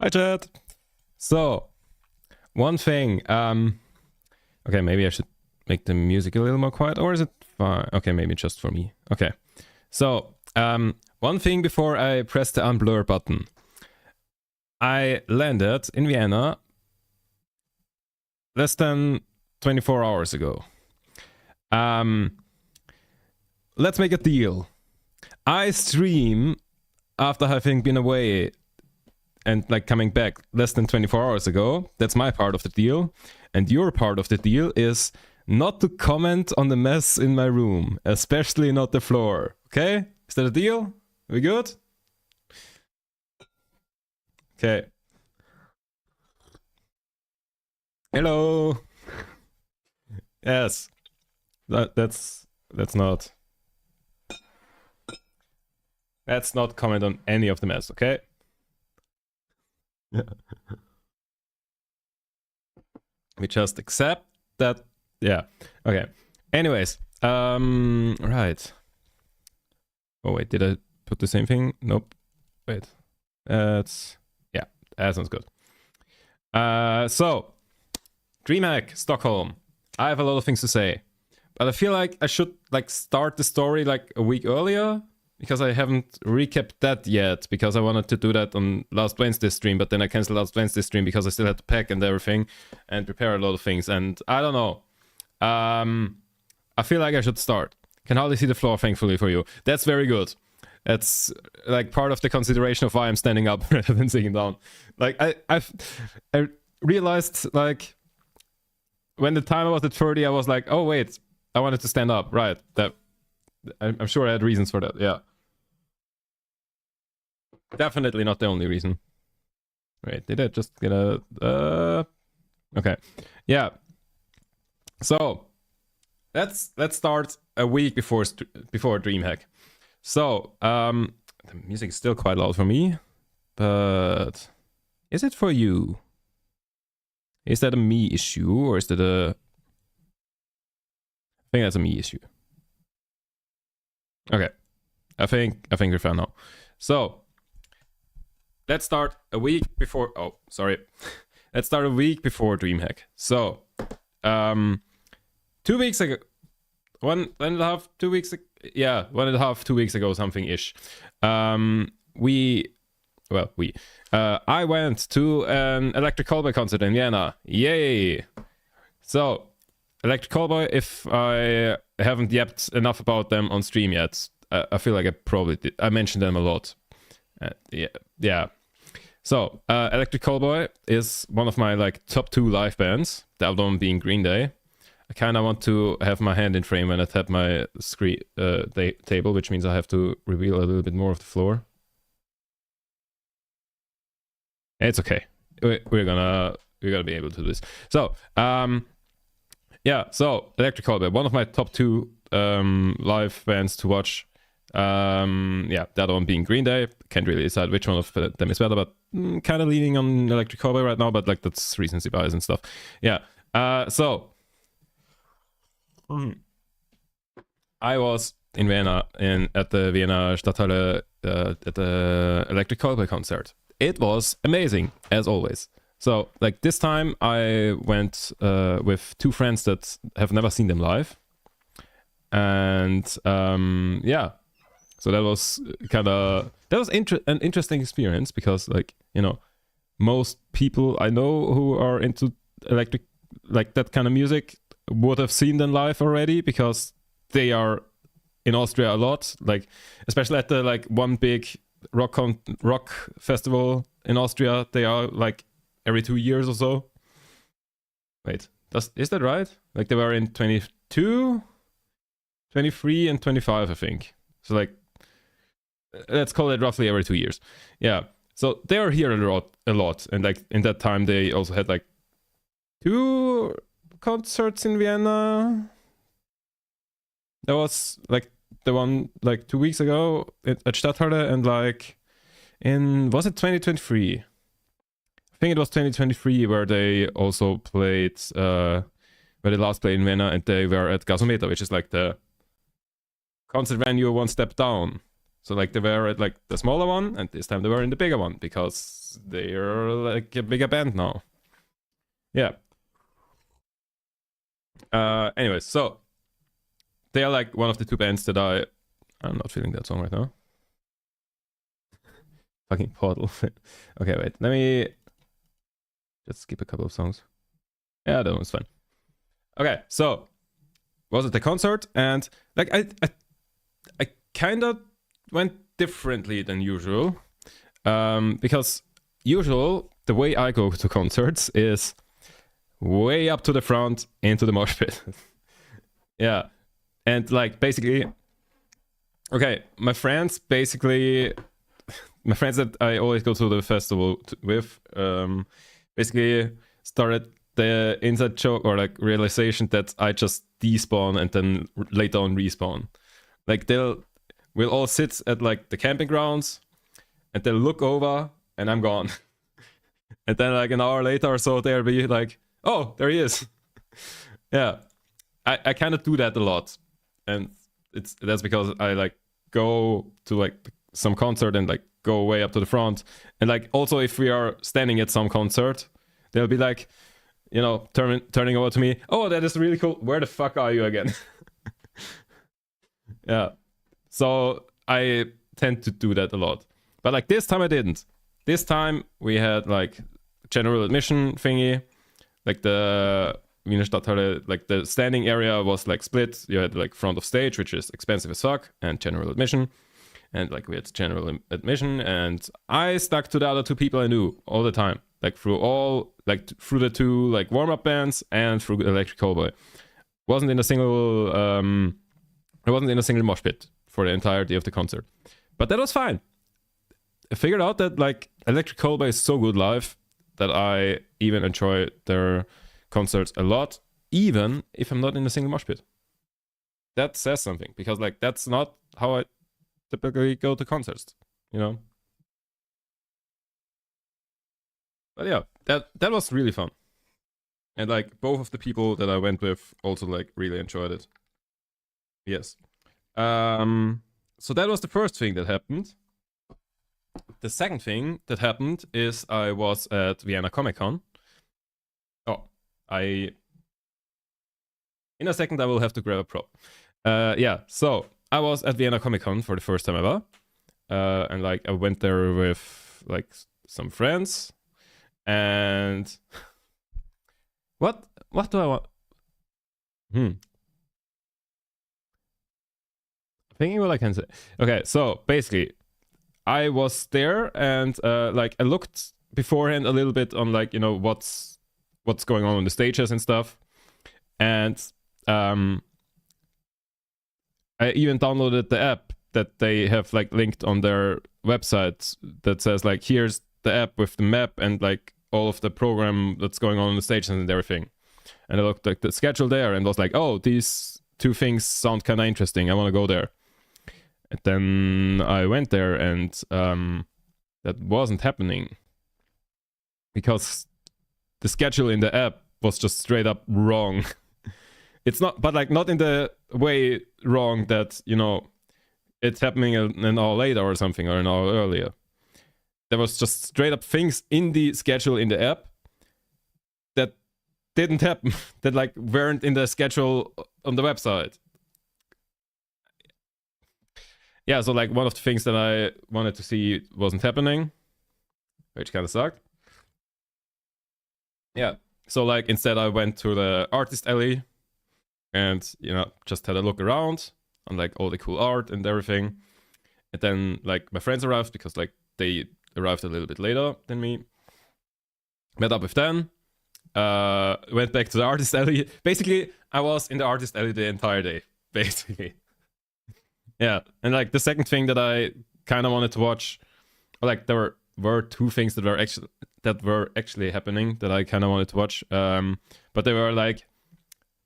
Hi, chat. So, one thing. Okay, maybe I should make the music a little more quiet, or is it fine? Okay, maybe just for me. Okay. So, one thing before I press the unblur button. I landed in Vienna less than 24 hours ago. Let's make a deal. I stream after having been away and like coming back less than 24 hours ago. That's my part of the deal. And your part of the deal is not to comment on the mess in my room, especially not the floor. Okay? Is that a deal? We good? Okay. Hello. Yes. That's not. Let's not comment on any of the mess, okay? We just accept that. Yeah. Okay. Anyways, right. Oh wait, did I put the same thing? Nope. Wait. That's yeah. That sounds good. So Dreamhack Stockholm. I have a lot of things to say, but I feel like I should like start the story like a week earlier, because I haven't recapped that yet, because I wanted to do that on last Wednesday's stream, but then I canceled last Wednesday's stream because I still had to pack and everything and prepare a lot of things, and I don't know. I feel like I should start. Can hardly see the floor, thankfully for you. That's very good. That's like part of the consideration of why I'm standing up rather than sitting down. Like I realized like when the timer was at 30, I was like, oh wait, I wanted to stand up. Right. That I'm sure I had reasons for that. Yeah. Definitely not the only reason. Wait, did I just get a... Okay. Yeah. So, let's start a week before Dreamhack. So, the music is still quite loud for me, but is it for you? Is that a me issue, or is that a... I think that's a me issue. Okay. I think we're fine now. So, let's start a week before... Oh, sorry. Let's start a week before Dreamhack. So, 2 weeks ago... One and a half, 2 weeks ago... Yeah, 1.5, 2 weeks ago, something-ish. I went to an Electric Callboy concert in Vienna. Yay! So, Electric Callboy, if I haven't yapped enough about them on stream yet, I feel like I probably did. I mentioned them a lot. Yeah. So, Electric Callboy is one of my like top 2 live bands. The other one being Green Day. I kind of want to have my hand in frame when I tap my screen table, which means I have to reveal a little bit more of the floor. It's okay. We're gonna be able to do this. So, yeah. So, Electric Callboy, one of my top 2 live bands to watch. Yeah, the other one being Green Day. Can't really decide which one of them is better, but kind of leaning on Electric Callboy right now, but like that's recency bias and stuff. Yeah. So I was in Vienna at the Vienna Stadthalle at the Electric Callboy concert. It was amazing, as always. So like this time I went with 2 friends that have never seen them live. And yeah. So that was an interesting experience, because like, you know, most people I know who are into electric, like that kind of music, would have seen them live already, because they are in Austria a lot, like especially at the like one big rock festival in Austria. They are like every 2 years or so. Wait, is that right? Like they were in 22, 23 and 25, I think. So like, let's call it roughly every 2 years. Yeah. So they are here a lot. And like in that time, they also had like 2 concerts in Vienna. That was like the one like 2 weeks ago at Stadthalle, and like was it 2023? I think it was 2023 where they also played, where they last played in Vienna, and they were at Gasometer, which is like the concert venue one step down. So like they were at like the smaller one, and this time they were in the bigger one because they're like a bigger band now. Yeah. Anyways, so they are like one of the two bands that I'm not feeling that song right now. Fucking Portal. Okay, wait. Let me just skip a couple of songs. Yeah, that one's fine. Okay, so was at the concert, and like I kind of went differently than usual, because usual the way I go to concerts is way up to the front into the mosh pit. Yeah, and like basically, okay, my friends that I always go to the festival with, basically started the inside joke or like realization that I just despawn and then later on respawn. Like we'll all sit at like the camping grounds and they'll look over and I'm gone. And then like an hour later or so they'll be like, oh, there he is. Yeah, I kind of do that a lot, and that's because I like go to like some concert and like go way up to the front, and like also if we are standing at some concert, they'll be like, you know, turning over to me, oh, that is really cool, where the fuck are you again? Yeah, so I tend to do that a lot, but like this time I didn't. This time we had like general admission thingy, like the Wiener Stadthalle, like the standing area was like split. You had like front of stage, which is expensive as fuck, and general admission. And like we had general admission, and I stuck to the other two people I knew all the time, like through the two like warm-up bands and through Electric Cowboy. Wasn't in a single mosh pit for the entirety of the concert, but that was fine. I figured out that like Electric Cowboy is so good live that I even enjoy their concerts a lot, even if I'm not in a single mosh pit. That says something, because like that's not how I typically go to concerts, you know. But yeah, that was really fun, and like both of the people that I went with also like really enjoyed it. Yes. So that was the first thing that happened. The second thing that happened is I was at Vienna Comic Con. In a second I will have to grab a prop. Yeah, so I was at Vienna Comic Con for the first time ever, and like I went there with like some friends, and what do I want? Thinking what I can say. Okay, so basically I was there, and like I looked beforehand a little bit on like, you know, what's going on the stages and stuff, and I even downloaded the app that they have like linked on their website that says like, here's the app with the map and like all of the program that's going on the stages and everything. And I looked at the schedule there and was like, oh, these two things sound kind of interesting, I want to go there. And then I went there, and that wasn't happening because the schedule in the app was just straight up wrong. It's not, but like not in the way wrong that, you know, it's happening an hour later or something, or an hour earlier. There was just straight up things in the schedule in the app that didn't happen, that like weren't in the schedule on the website. Yeah, so like one of the things that I wanted to see wasn't happening, which kind of sucked. Yeah, so like instead I went to the artist alley and, you know, just had a look around on like all the cool art and everything. And then like my friends arrived because like they arrived a little bit later than me. Met up with them, went back to the artist alley. Basically, I was in the artist alley the entire day, basically. Yeah, and like the second thing that I kind of wanted to watch, like there were two things that were actually happening that I kind of wanted to watch, but they were like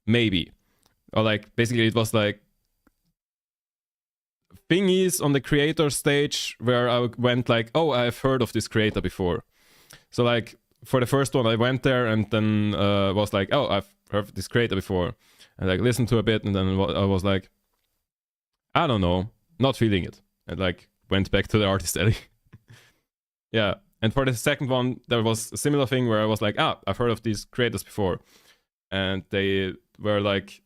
maybe, or like basically it was like thingies on the creator stage where I went like, oh, I've heard of this creator before. So like for the first one I went there and then was like, oh, I've heard of this creator before, and like listened to a bit, and then I was like, I don't know, not feeling it. And like went back to the artist alley. Yeah, and for the second one, there was a similar thing where I was like, I've heard of these creators before, and they were like,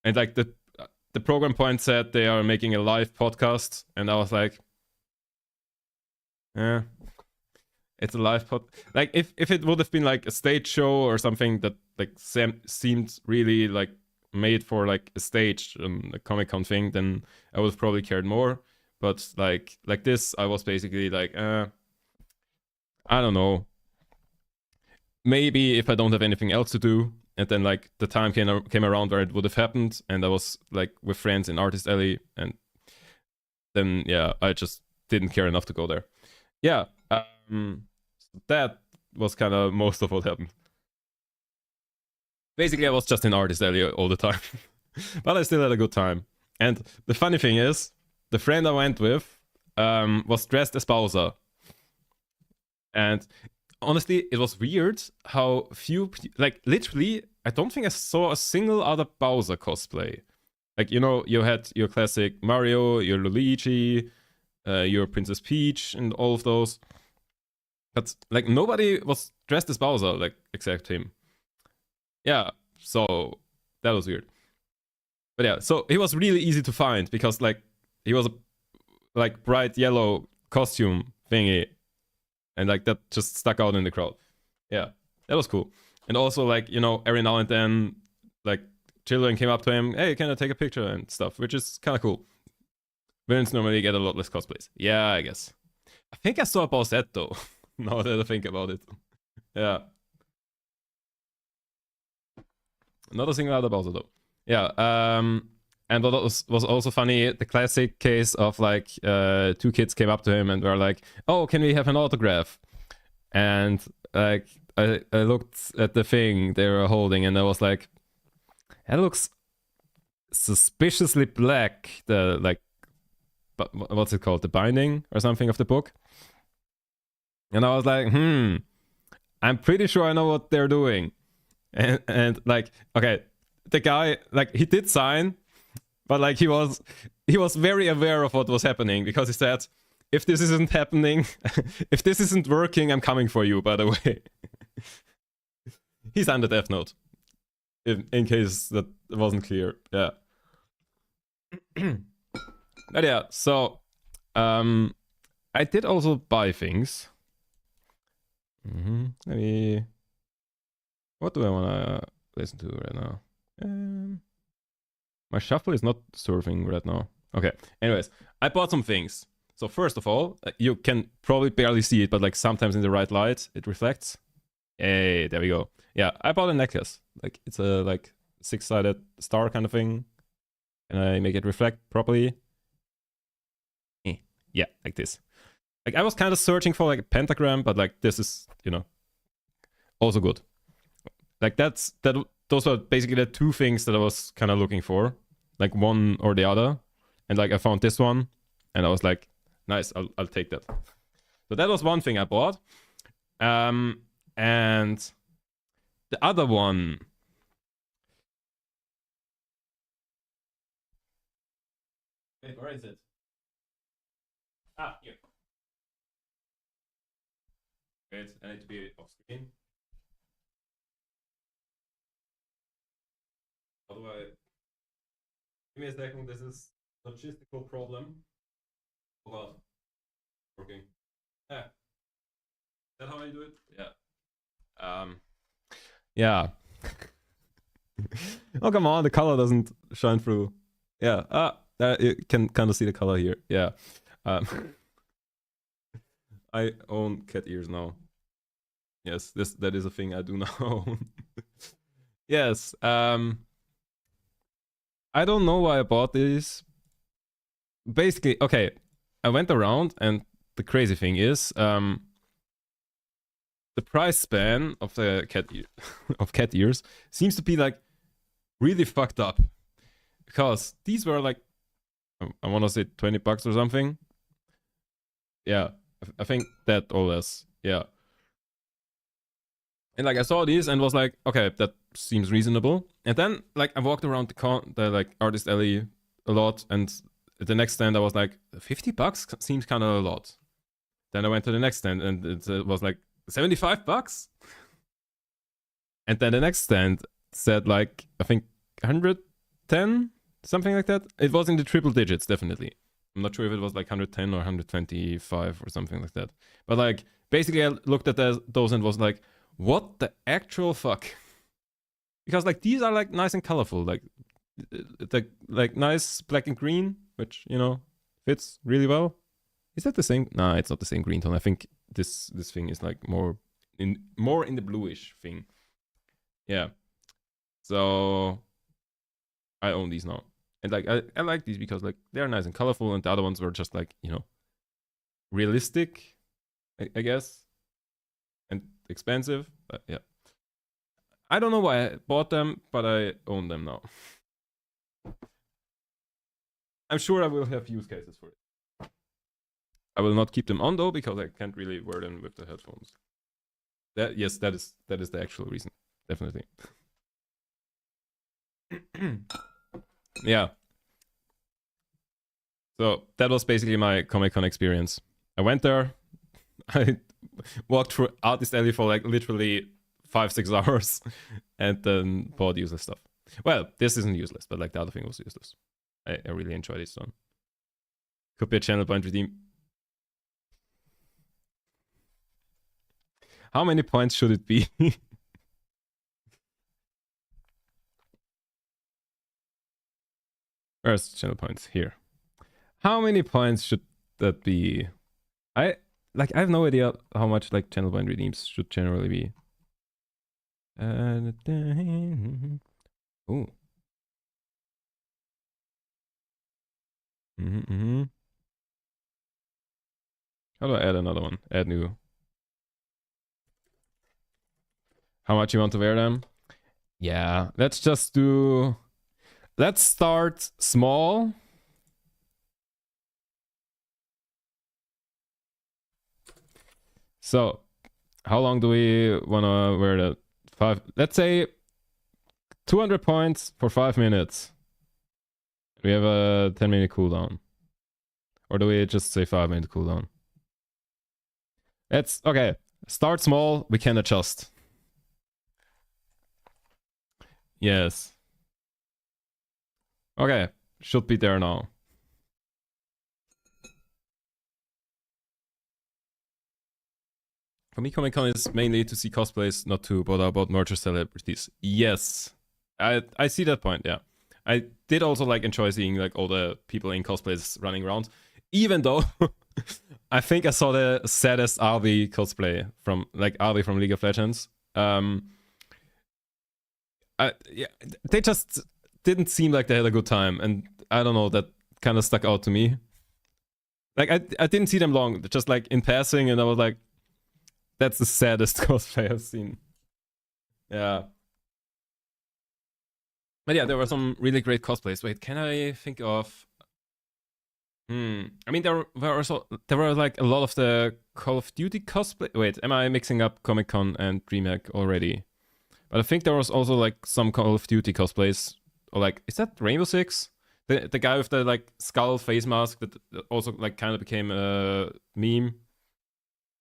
and like the program point said they are making a live podcast, and I was like, yeah, it's a live pod. Like if it would have been like a stage show or something that like seemed really like made for like a stage, a Comic-Con thing, then I would have probably cared more. But like this, I was basically like, I don't know. Maybe if I don't have anything else to do, and then like the time came around where it would have happened, and I was like with friends in Artist Alley, and then yeah, I just didn't care enough to go there. Yeah, that was kind of most of what happened. Basically, I was just in Artist Alley all the time, but I still had a good time. And the funny thing is, the friend I went with was dressed as Bowser, and honestly, it was weird how few, like literally, I don't think I saw a single other Bowser cosplay. Like, you know, you had your classic Mario, your Luigi, your Princess Peach, and all of those. But like nobody was dressed as Bowser, like except him. Yeah, so that was weird. But yeah, so he was really easy to find because like he was a like bright yellow costume thingy, and like that just stuck out in the crowd. Yeah, that was cool. And also like, you know, every now and then like children came up to him, hey, can I take a picture and stuff, which is kind of cool. Villains normally get a lot less cosplays. Yeah, I guess. I think I saw Bowsette though. Now that I think about it. Yeah. Not a single other Bowser though. Yeah. And what was also funny, the classic case of like two kids came up to him and were like, oh, can we have an autograph? And like I looked at the thing they were holding and I was like, that looks suspiciously black. The like, what's it called? The binding or something of the book. And I was like, I'm pretty sure I know what they're doing. And like, okay, the guy, like, he did sign, but like he was very aware of what was happening because he said, if this isn't happening, if this isn't working, I'm coming for you, by the way. He signed the death note. In case that wasn't clear. Yeah. But yeah, so I did also buy things. Maybe what do I wanna listen to right now? My shuffle is not surfing right now. Okay. Anyways, I bought some things. So first of all, you can probably barely see it, but like sometimes in the right light, it reflects. Hey, there we go. Yeah, I bought a necklace. Like it's a like 6-sided star kind of thing. Can I make it reflect properly? Yeah, like this. Like I was kind of searching for like a pentagram, but like this is, you know, also good. Like those were basically the two things that I was kind of looking for, like one or the other. And like I found this one, and I was like, nice, I'll take that. So that was one thing I bought. And the other one. Wait, where is it? Ah, here. Wait, I need to be off screen. How do I... Give me a second, this is a logistical problem. Oh god. Working. Yeah. Is that how I do it? Yeah. Yeah. Oh, come on, the color doesn't shine through. Yeah. You can kind of see the color here. Yeah. I own cat ears now. Yes, that is a thing I do now own. Yes. I don't know why I bought these. Basically, okay, I went around and the crazy thing is, the price span of the cat ears seems to be like really fucked up, because these were like, I want to say $20 or something. Yeah, I think that or less. Yeah. And like I saw these and was like, okay, that seems reasonable. And then like I walked around the like Artist Alley a lot, and at the next stand I was like, $50 seems kind of a lot. Then I went to the next stand and it was like $75. And then the next stand said like, I think 110, something like that. It was in the triple digits, definitely. I'm not sure if it was like 110 or 125 or something like that. But like, basically I looked at those and was like, what the actual fuck? Because like these are like nice and colorful, like nice black and green, which, you know, fits really well. Is that the same? Nah, it's not the same green tone. I think this thing is like more in the bluish thing. Yeah. So I own these now. And like I like these because like they're nice and colorful, and the other ones were just like, you know, realistic, I guess, and expensive. But yeah, I don't know why I bought them, but I own them now. I'm sure I will have use cases for it. I will not keep them on though, because I can't really wear them with the headphones. That is the actual reason, definitely. Yeah. So that was basically my Comic-Con experience. I went there, I walked through Artist Alley for like literally 5-6 hours, and then bought useless stuff. Well, this isn't useless, but like the other thing was useless. I really enjoyed this one. Could be a channel point redeem. How many points should it be? Where's channel points? Here. How many points should that be? I have no idea how much like channel point redeems should generally be. Ooh. How do I add another one? Add new. How much you want to wear them? Yeah, let's just do... Let's start small. So, how long do we want to wear that? 5... Let's say 200 points for 5 minutes. We have a 10-minute cooldown. Or do we just say 5-minute cooldown? Let's... Okay, start small. We can adjust. Yes. Okay, should be there now. For me, Comic-Con is mainly to see cosplays, not to bother about merger celebrities. Yes, I see that point, yeah. I did also like enjoy seeing like all the people in cosplays running around, even though I think I saw the saddest Arby cosplay from like Arby from League of Legends. Yeah, they just didn't seem like they had a good time, and I don't know, that kind of stuck out to me. Like I didn't see them long, just like in passing, and I was like, that's the saddest cosplay I've seen. Yeah. But yeah, there were some really great cosplays. Wait, can I think of... I mean, there were like a lot of the Call of Duty cosplay. Wait, am I mixing up Comic-Con and Dreamhack already? But I think there was also like some Call of Duty cosplays. Or like, is that Rainbow Six? The guy with the like skull face mask that also like kind of became a meme.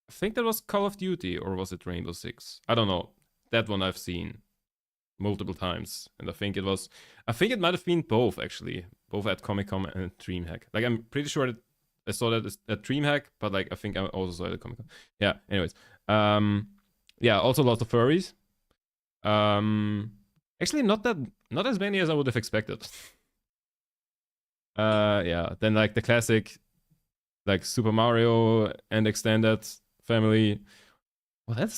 I think that was Call of Duty, or was it Rainbow Six? I don't know. That one I've seen multiple times, and I think it might have been both actually, both at Comic-Con and Dreamhack. Like I'm pretty sure that I saw that at Dreamhack, but like I think I also saw it at Comic-Con. Yeah. Anyways, yeah, also lots of furries. Actually, not as many as I would have expected. Yeah. Then like the classic, like Super Mario and extended family. Well,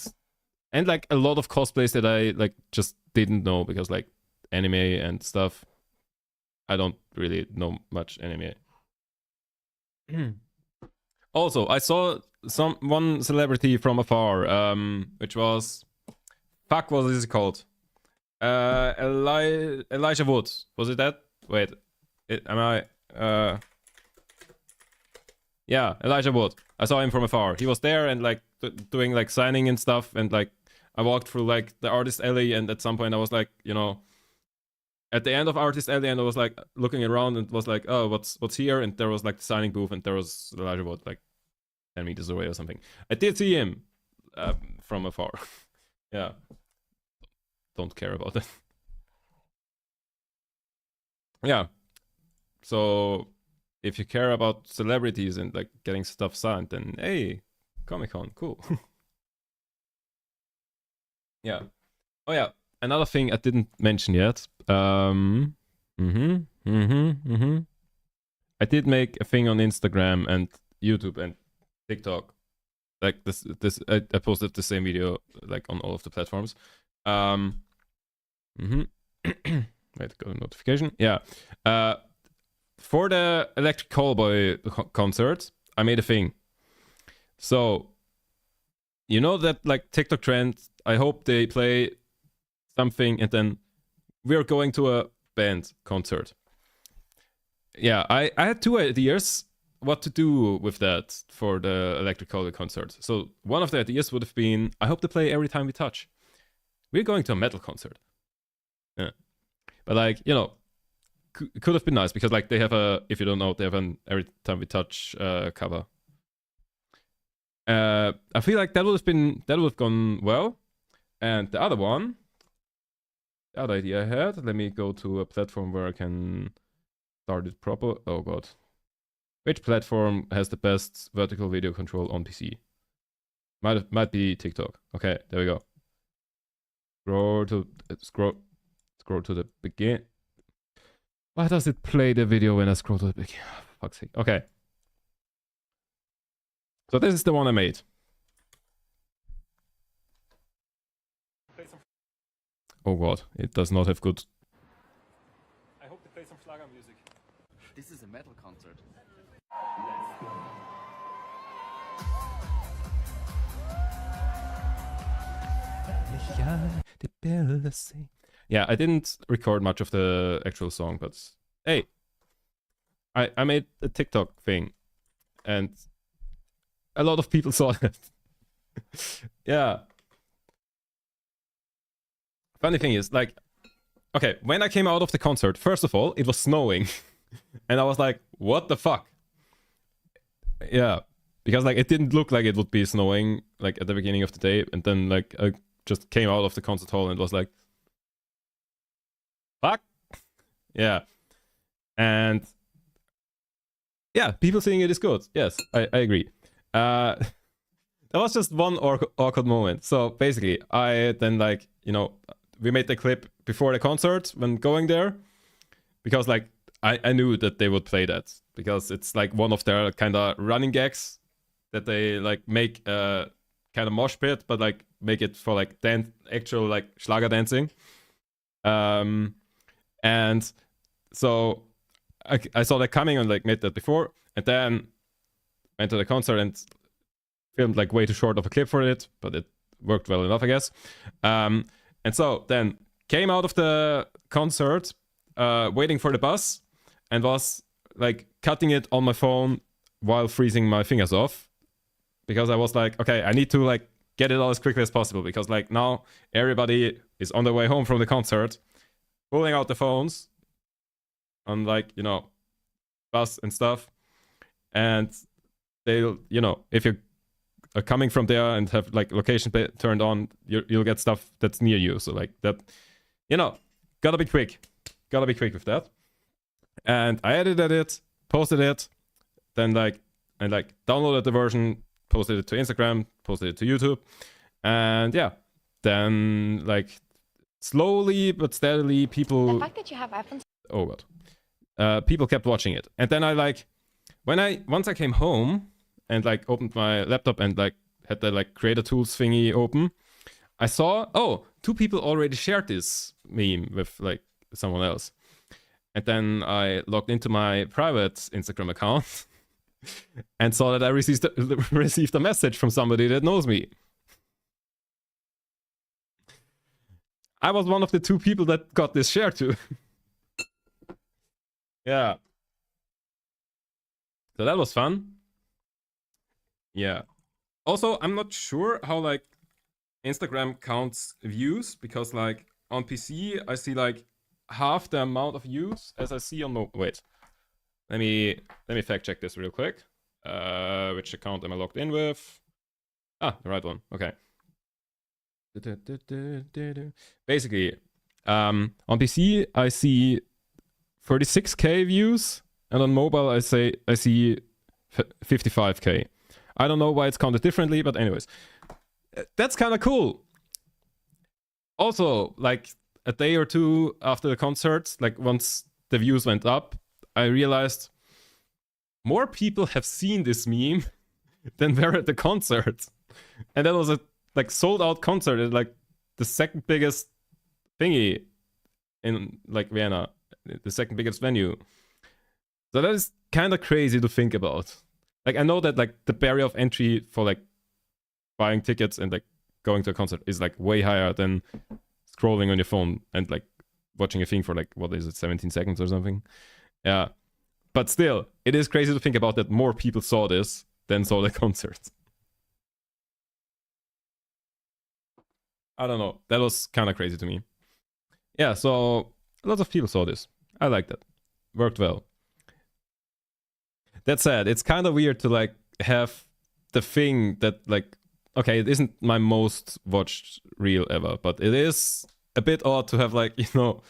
and like a lot of cosplays that I like just didn't know, because like anime and stuff, I don't really know much anime. Also, I saw one celebrity from afar, which was, fuck, what is it called? Elijah Wood. Was it that? Wait, yeah, Elijah Wood. I saw him from afar. He was there and like doing like signing and stuff, and like I walked through like the artist alley, and at some point I was like, you know, at the end of Artist Alley, and I was like looking around and was like, oh, what's here? And there was like the signing booth, and there was Elijah Wood like 10 meters away or something. I did see him from afar. Yeah. Don't care about that. Yeah. So if you care about celebrities and like getting stuff signed, then hey, Comic-Con, cool. Yeah. Oh yeah, another thing I didn't mention yet. I did make a thing on Instagram and YouTube and TikTok. Like this I posted the same video like on all of the platforms. Wait, go to notification. Yeah. For the Electric Callboy concert, I made a thing. So, you know that like TikTok trend, I hope they play something and then we're going to a band concert. Yeah, I had two ideas what to do with that for the Electric Callboy concert. So one of the ideas would have been, I hope they play Every Time We Touch. We're going to a metal concert. Yeah. But like, you know, could have been nice because like they have a, if you don't know, they have an Every Time We Touch cover. I feel like that would have gone well. And the other one, the other idea I had, let me go to a platform where I can start it proper. Oh god. Which platform has the best vertical video control on PC? Might be TikTok. Okay, there we go. Scroll to the begin. Why does it play the video when I scroll to the beginning? Oh, for fuck's sake. Okay. So this is the one I made. Oh god, it does not have good. I hope they play some Schlager music. This is a metal concert. Yeah, I didn't record much of the actual song, but hey, I made a TikTok thing, and a lot of people saw it. Yeah. Funny thing is, like, okay, when I came out of the concert, first of all, it was snowing, and I was like, what the fuck? Yeah, because like it didn't look like it would be snowing like at the beginning of the day, and then like I just came out of the concert hall and was like, fuck. Yeah. And yeah, people seeing it is good. Yes, I agree. That was just one awkward moment. So basically, I then like, you know, we made the clip before the concert when going there, because like I knew that they would play that because it's like one of their kind of running gags that they like make kind of mosh pit, but like make it for like actual like Schlager dancing. And so I saw that coming and like made that before, and then went to the concert and filmed like way too short of a clip for it, but it worked well enough, I guess. And so then came out of the concert, waiting for the bus, and was like cutting it on my phone while freezing my fingers off, because I was like, okay, I need to like get it all as quickly as possible, because like now everybody is on their way home from the concert, pulling out the phones on like, you know, bus and stuff, and they'll, you know, if you're coming from there and have like location turned on, you'll get stuff that's near you. So like that, you know, gotta be quick with that. And I edited it, posted it, then like downloaded the version, posted it to Instagram, posted it to YouTube, and yeah, then like slowly but steadily people. The fact that you have iPhones. Oh god, people kept watching it, and then I like once I came home and like opened my laptop and like had the like creator tools thingy open, I saw, oh, 2 people already shared this meme with like someone else. And then I logged into my private Instagram account and saw that I received a message from somebody that knows me. I was one of the 2 people that got this shared too. Yeah. So that was fun. Yeah. Also, I'm not sure how like Instagram counts views, because like on PC I see like half the amount of views as I see on wait. Let me fact check this real quick. Which account am I logged in with? Ah, the right one. Okay. Basically, on PC I see 36k views, and on mobile I see 55k. I don't know why it's counted differently, but anyways, that's kind of cool. Also, like a day or two after the concert, like once the views went up, I realized more people have seen this meme than were at the concert, and that was a like sold out concert at like the second biggest thingy in like Vienna, the second biggest venue. So that is kind of crazy to think about. Like I know that like the barrier of entry for like buying tickets and like going to a concert is like way higher than scrolling on your phone and like watching a thing for like, what is it, 17 seconds or something. Yeah, but still it is crazy to think about that more people saw this than saw the concert. I don't know, that was kind of crazy to me. Yeah, so lots of people saw this. I like that. Worked well. That said, it's kind of weird to like have the thing that like, okay, it isn't my most watched reel ever, but it is a bit odd to have like, you know,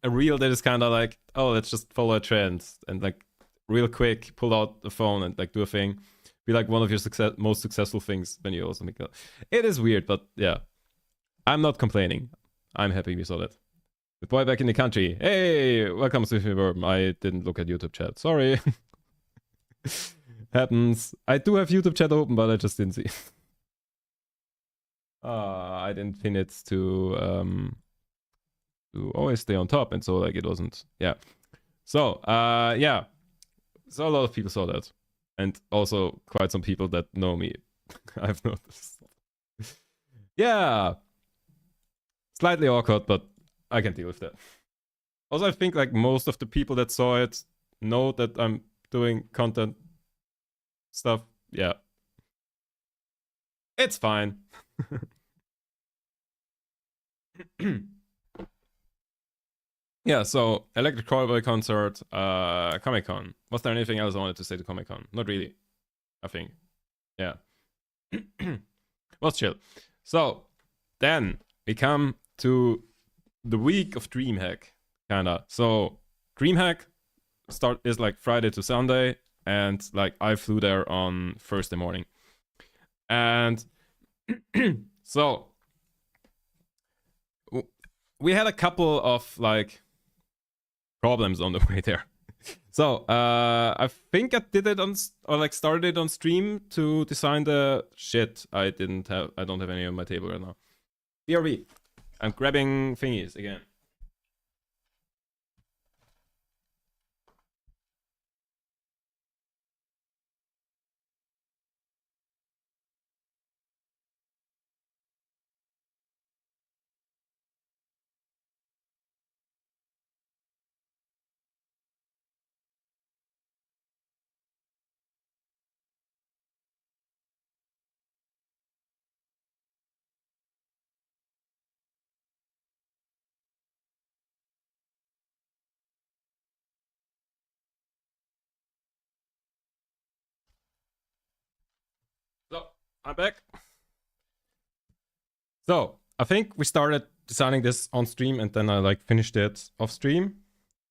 a reel that is kind of like, oh, let's just follow a trend and like real quick pull out the phone and like do a thing, be like one of your most successful things when you also make that. It is weird, but yeah, I'm not complaining. I'm happy we saw that. The boy back in the country. Hey, welcome to Verb. I didn't look at YouTube chat. Sorry. Happens. I do have YouTube chat open, but I just didn't see. I didn't pin it to always stay on top, and so like it wasn't. Yeah. So yeah. So a lot of people saw that, and also quite some people that know me. I've noticed. Yeah. Slightly awkward, but I can deal with that. Also, I think like most of the people that saw it know that I'm doing content stuff. Yeah. It's fine. Yeah, so Electric Callboy concert, Comic-Con. Was there anything else I wanted to say to Comic-Con? Not really, I think. Yeah. Was chill. So, then we come to the week of Dreamhack, kinda. So, Dreamhack is like Friday to Sunday, and like I flew there on Thursday morning. And so we had a couple of like problems on the way there. So I think I did it on, or like started it on stream to design the shit. I don't have any on my table right now. BRB. I'm grabbing thingies again. So I'm back. So I think we started designing this on stream, and then I like finished it off stream.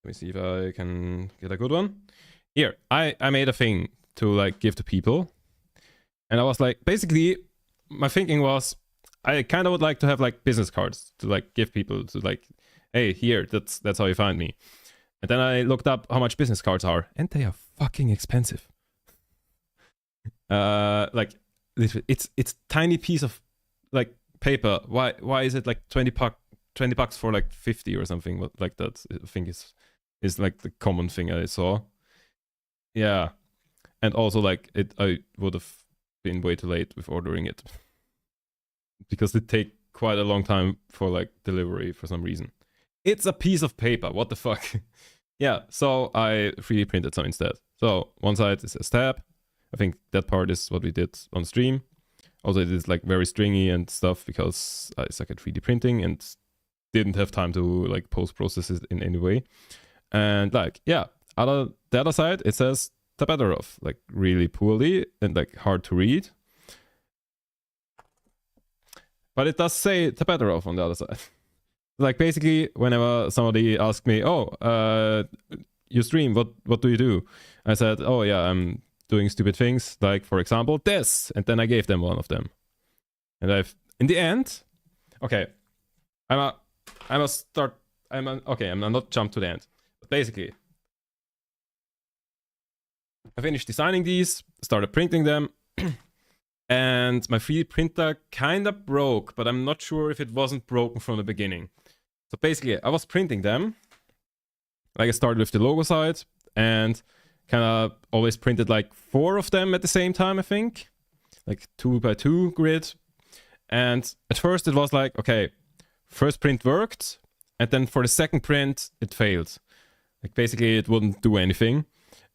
Let me see if I can get a good one. Here, I made a thing to like give to people, and I was like, basically, my thinking was, I kind of would like to have like business cards to like give people to like, hey, here, that's how you find me. And then I looked up how much business cards are, and they are fucking expensive. Like it's tiny piece of like paper. Why is it like 20 bucks for like 50 or something like that? I think is like the common thing I saw. Yeah, and also like I would have been way too late with ordering it because it take quite a long time for like delivery for some reason. It's a piece of paper. What the fuck? Yeah, so I 3D printed some instead. So one side is a tab. I think that part is what we did on stream. Also, it is like very stringy and stuff because I suck at 3D printing, and didn't have time to like post-process it in any way. And like, yeah, the other side, it says Tapedarov, like really poorly and like hard to read. But it does say Tapedarov on the other side. Like basically, whenever somebody asked me, "Oh, you stream? What do you do?" I said, "Oh yeah, I'm doing stupid things, like for example this," and then I gave them one of them. And I've in the end, okay, I'm not jump to the end. But basically, I finished designing these, started printing them. And my 3D printer kind of broke, but I'm not sure if it wasn't broken from the beginning. So basically, I was printing them. Like I started with the logo side and kind of always printed like 4 of them at the same time, I think. Like 2x2 grid. And at first it was like, okay, first print worked. And then for the second print, it failed. Like basically it wouldn't do anything.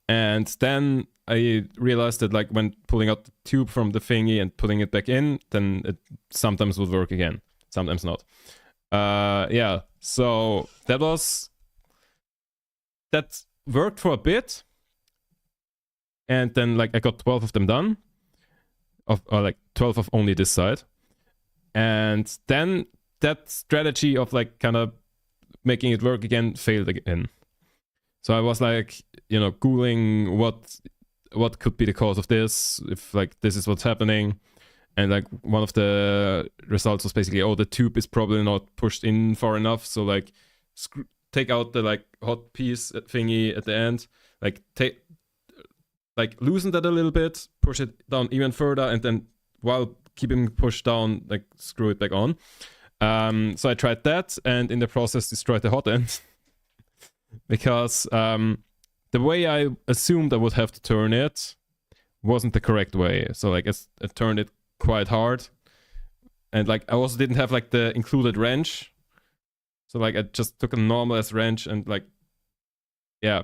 And then I realized that like when pulling out the tube from the thingy and putting it back in, then it sometimes would work again, sometimes not. Yeah, so that worked for a bit. And then like I got 12 of them done, or like 12 of only this side. And then that strategy of like kind of making it work again failed again. So I was like, you know, Googling what could be the cause of this, if like this is what's happening. And like one of the results was basically, oh, the tube is probably not pushed in far enough. So like take out the like hot piece thingy at the end, like loosen that a little bit, push it down even further, and then while keeping pushed down, like screw it back on. So I tried that, and in the process destroyed the hot end. Because the way I assumed I would have to turn it wasn't the correct way. So like I turned it quite hard, and like I also didn't have like the included wrench. So like I just took a normal as wrench and like, yeah,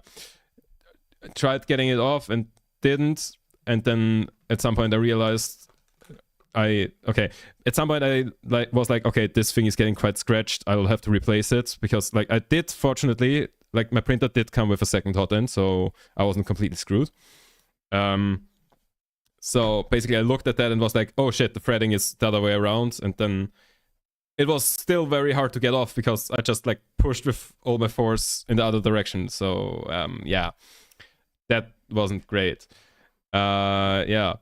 I tried getting it off and didn't. And then at some point I realized at some point I was like, okay, this thing is getting quite scratched. I will have to replace it, because like I did, fortunately, like my printer did come with a second hot end, so I wasn't completely screwed. So basically I looked at that and was like, oh shit, the threading is the other way around. And then it was still very hard to get off because I just like pushed with all my force in the other direction. So yeah, that wasn't great. Yeah.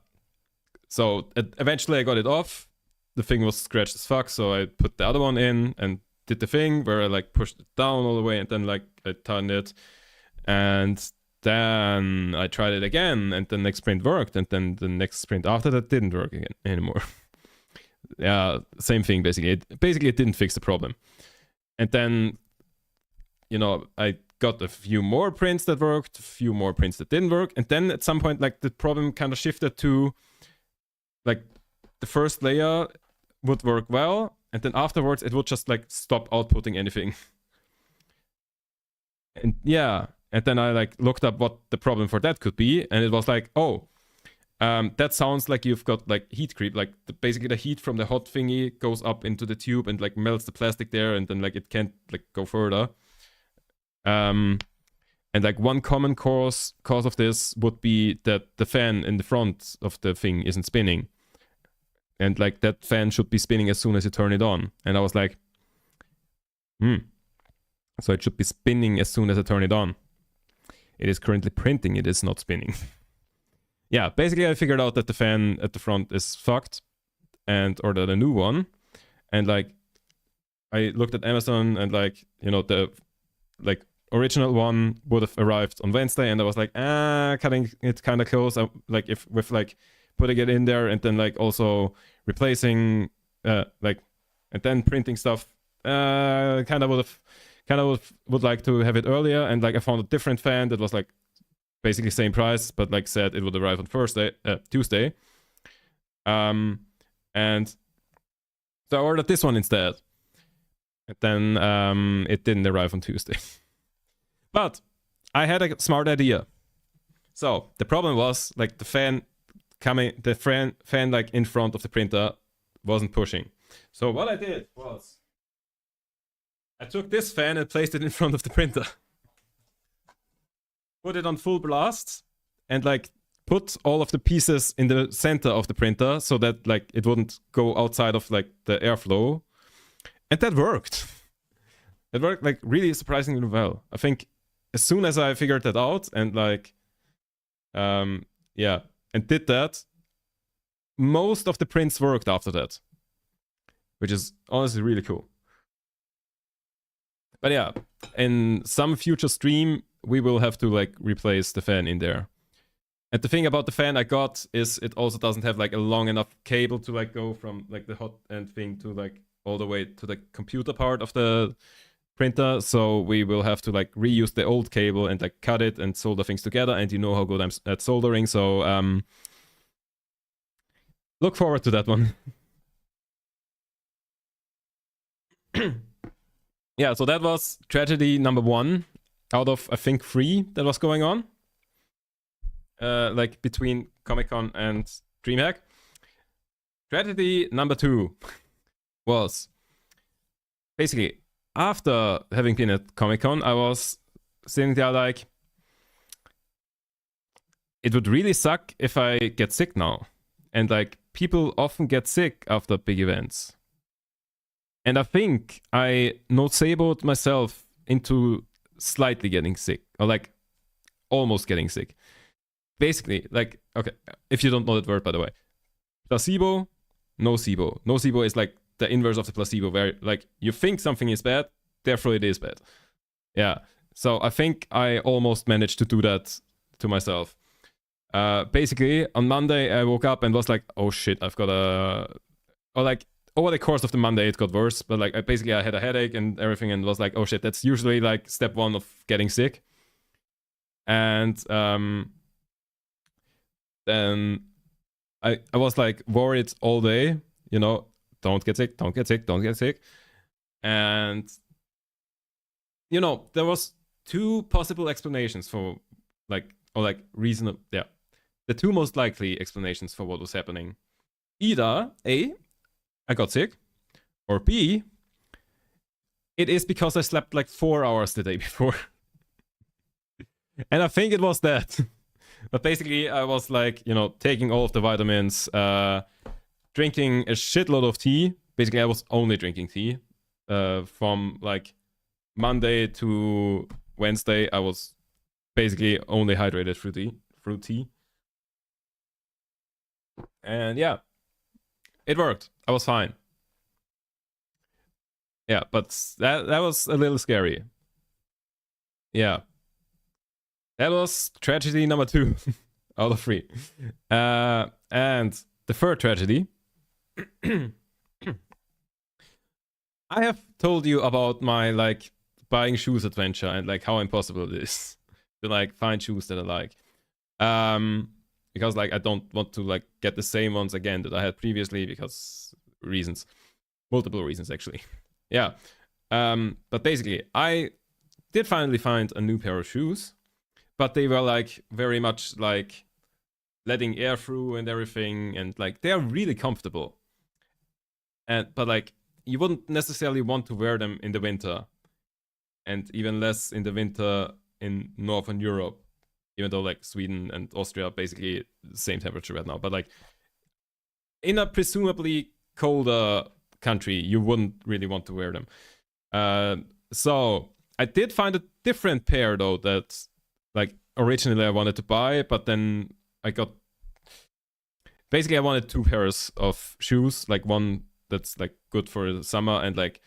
So eventually I got it off. The thing was scratched as fuck, so I put the other one in and did the thing where I like pushed it down all the way, and then like I turned it, and then I tried it again, and the next sprint worked, and then the next sprint after that didn't work again anymore. Yeah, same thing basically. It didn't fix the problem. And then, you know, I got a few more prints that worked, a few more prints that didn't work, and then at some point like the problem kind of shifted to like the first layer would work well, and then afterwards it would just like stop outputting anything. And yeah, and then I like looked up what the problem for that could be, and it was like, oh, that sounds like you've got like heat creep, like basically the heat from the hot thingy goes up into the tube and like melts the plastic there, and then like it can't like go further. And like one common cause of this would be that the fan in the front of the thing isn't spinning. And like that fan should be spinning as soon as you turn it on. And I was like, so it should be spinning as soon as I turn it on. It is currently printing, it is not spinning. Yeah, basically I figured out that the fan at the front is fucked, and ordered a new one. And like I looked at Amazon, and like, you know, the like original one would have arrived on Wednesday, and I was like, cutting it kind of close. Like if with like putting it in there and then like also replacing like and then printing stuff, kind of would like to have it earlier. And like I found a different fan that was like basically same price, but like said it would arrive on Tuesday. And so I ordered this one instead, and then it didn't arrive on Tuesday. But I had a smart idea. So the problem was like the fan like in front of the printer wasn't pushing. So what I did was I took this fan and placed it in front of the printer. Put it on full blast and like put all of the pieces in the center of the printer so that like it wouldn't go outside of like the airflow. And that worked. It worked like really surprisingly well. I think as soon as I figured that out and like yeah, and did that, most of the prints worked after that, which is honestly really cool. But yeah, in some future stream, we will have to like replace the fan in there. And the thing about the fan I got is it also doesn't have like a long enough cable to like go from like the hot end thing to like all the way to the computer part of the printer. So we will have to like reuse the old cable and like cut it and solder things together. And you know how good I'm at soldering. So look forward to that one. Yeah, so that was tragedy number 1 out of I think 3 that was going on. Like between Comic-Con and Dreamhack. Tragedy number 2 was basically after having been at Comic-Con, I was sitting there like, it would really suck if I get sick now. And like people often get sick after big events. And I think I noceboed myself into slightly getting sick, or like almost getting sick. Basically, like, okay, if you don't know that word, by the way, placebo, nocebo. Nocebo is like the inverse of the placebo, where like you think something is bad, therefore it is bad. Yeah, so I think I almost managed to do that to myself. Basically, on Monday, I woke up and was like, oh shit, I've got a... Or like, over the course of the Monday, it got worse. But like, basically, I had a headache and everything and was like, oh shit, that's usually like step 1 of getting sick. And then I was like worried all day, you know, don't get sick, don't get sick, don't get sick. And, you know, there was 2 possible explanations for like, or like reasonable, yeah. The 2 most likely explanations for what was happening. Either A, I got sick, or B, it is because I slept like 4 hours the day before. And I think it was that. But basically, I was like, you know, taking all of the vitamins, drinking a shitload of tea. Basically, I was only drinking tea. From like Monday to Wednesday, I was basically only hydrated through tea. And yeah, it worked. I was fine. Yeah, but that was a little scary. Yeah. That was tragedy number 2 out of 3. And the third tragedy. I have told you about my like buying shoes adventure and like how impossible it is to like find shoes that I like. Because like I don't want to like get the same ones again that I had previously because reasons. Multiple reasons actually. Yeah. But basically I did finally find a new pair of shoes. But they were like very much like letting air through and everything, and like they are really comfortable. But like you wouldn't necessarily want to wear them in the winter, and even less in the winter in Northern Europe, even though like Sweden and Austria are basically the same temperature right now. But like in a presumably colder country, you wouldn't really want to wear them. So I did find a different pair though that like originally I wanted to buy, but then I got... Basically I wanted 2 pairs of shoes, like one that's like good for the summer, and like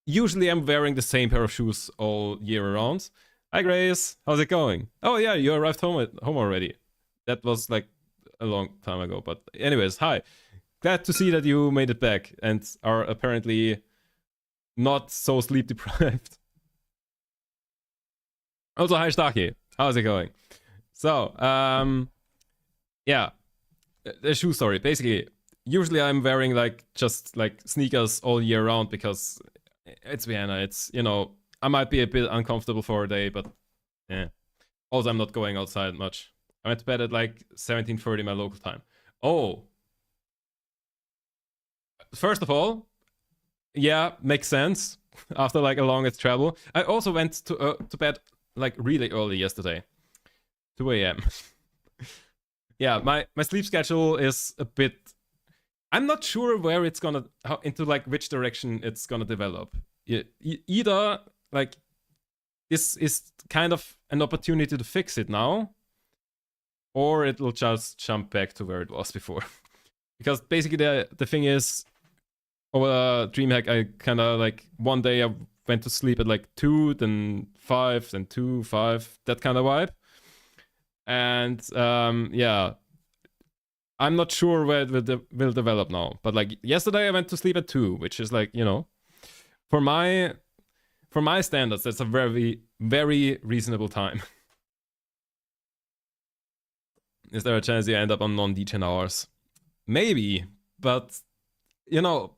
usually I'm wearing the same pair of shoes all year round. Hi Grace, how's it going? Oh yeah, you arrived home already. That was like a long time ago, but anyways, hi. Glad to see that you made it back and are apparently not so sleep deprived. Also, hi Starkey. How's it going? So, yeah. The shoe story. Basically, usually I'm wearing like just like sneakers all year round because it's Vienna. It's, you know, I might be a bit uncomfortable for a day, but yeah. Also, I'm not going outside much. I went to bed at like 17:30 my local time. Oh. First of all, yeah, makes sense. after like a longest travel. I also went to bed like really early yesterday, 2 a.m. Yeah, my sleep schedule is a bit. I'm not sure where it's gonna into like which direction it's gonna develop. Either like this is kind of an opportunity to fix it now, or it will just jump back to where it was before. Because basically the thing is, over Dreamhack, I kind of like one day I went to sleep at like 2, then 5, then 2, 5, that kind of vibe. And yeah, I'm not sure where it will develop now. But like yesterday I went to sleep at 2, which is like, you know, for my standards, that's a very, very reasonable time. Is there a chance you end up on non-degen hours? Maybe, but you know,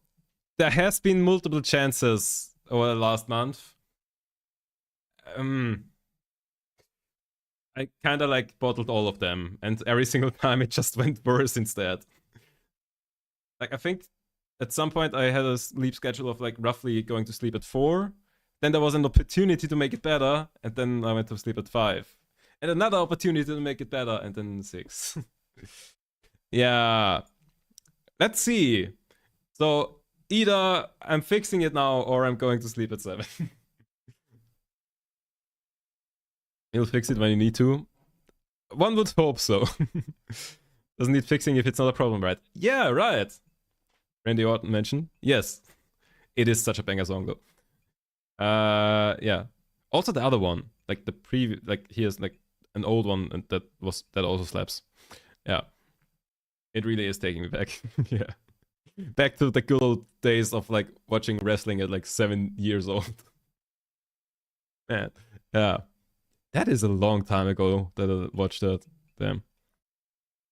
there has been multiple chances over the last month. I kind of like bottled all of them, and every single time it just went worse instead. Like I think at some point I had a sleep schedule of like roughly going to sleep at 4. Then there was an opportunity to make it better, and then I went to sleep at 5. And another opportunity to make it better, and then 6. Yeah. Let's see. So either I'm fixing it now, or I'm going to sleep at 7. You'll fix it when you need to. One would hope so. Doesn't need fixing if it's not a problem, right? Yeah, right. Randy Orton mentioned. Yes. It is such a banger song, though. Yeah. Also the other one. Like the previous, like here's like an old one and that also slaps. Yeah. It really is taking me back. Yeah. Back to the good old days of like watching wrestling at like 7 years old. Man. Yeah. That is a long time ago that I watched that. Damn.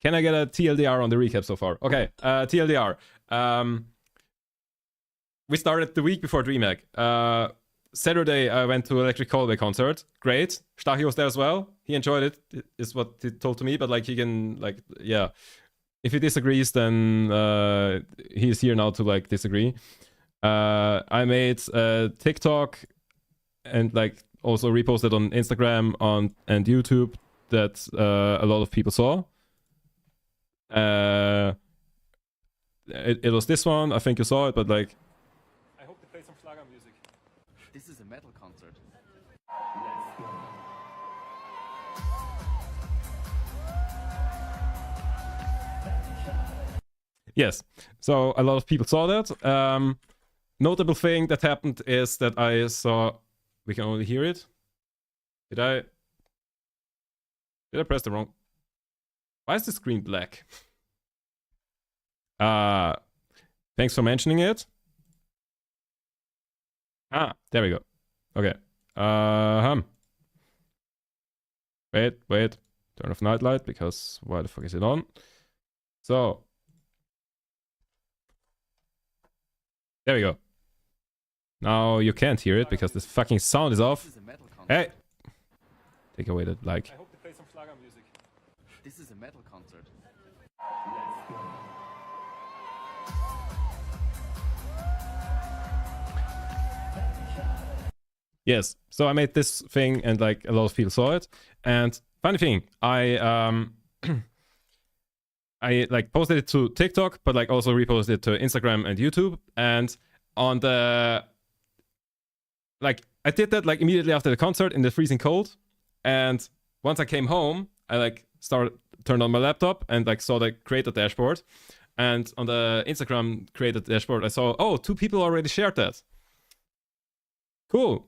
Can I get a TLDR on the recap so far? Okay, TLDR. We started the week before Dreamhack. Saturday, I went to Electric Callaway concert. Great. Stachi was there as well. He enjoyed it, is what he told to me. But like, he can, like, yeah. If he disagrees, then he's here now to like disagree. I made a TikTok and like also reposted on Instagram and YouTube that a lot of people saw. It was this one. I think you saw it, but like. I hope to play some Schlager music. This is a metal concert. Yes. So a lot of people saw that. Notable thing that happened is that I saw. We can only hear it. Did I press the wrong? Why is the screen black? Thanks for mentioning it. There we go. Okay. Wait. Turn off nightlight because why the fuck is it on? So. There we go. Now you can't hear it because this fucking sound is off. Hey! Take away that like. I hope to play some Schlager music. This is a metal concert. Yes. So I made this thing and like a lot of people saw it. And funny thing, I like posted it to TikTok, but like also reposted it to Instagram and YouTube. And on the like I did that like immediately after the concert in the freezing cold. And once I came home, I like turned on my laptop and like saw the creator dashboard. And on the Instagram creator dashboard, I saw, oh, 2 people already shared that. Cool.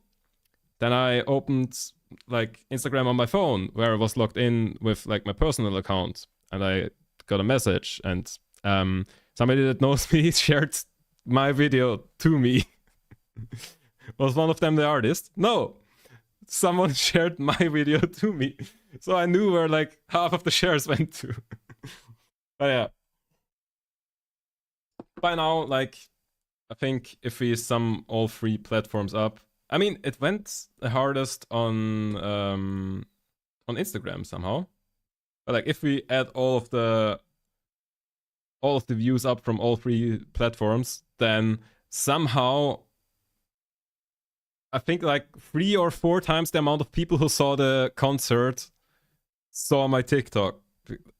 Then I opened like Instagram on my phone where I was logged in with like my personal account, and I got a message, and somebody that knows me shared my video to me. Was one of them the artist? No. Someone shared my video to me. So I knew where like half of the shares went to. But yeah. By now, like, I think if we sum all 3 platforms up, I mean, it went the hardest on Instagram somehow. But like, if we add all of the views up from all 3 platforms, then somehow I think like 3 or 4 times the amount of people who saw the concert saw my TikTok,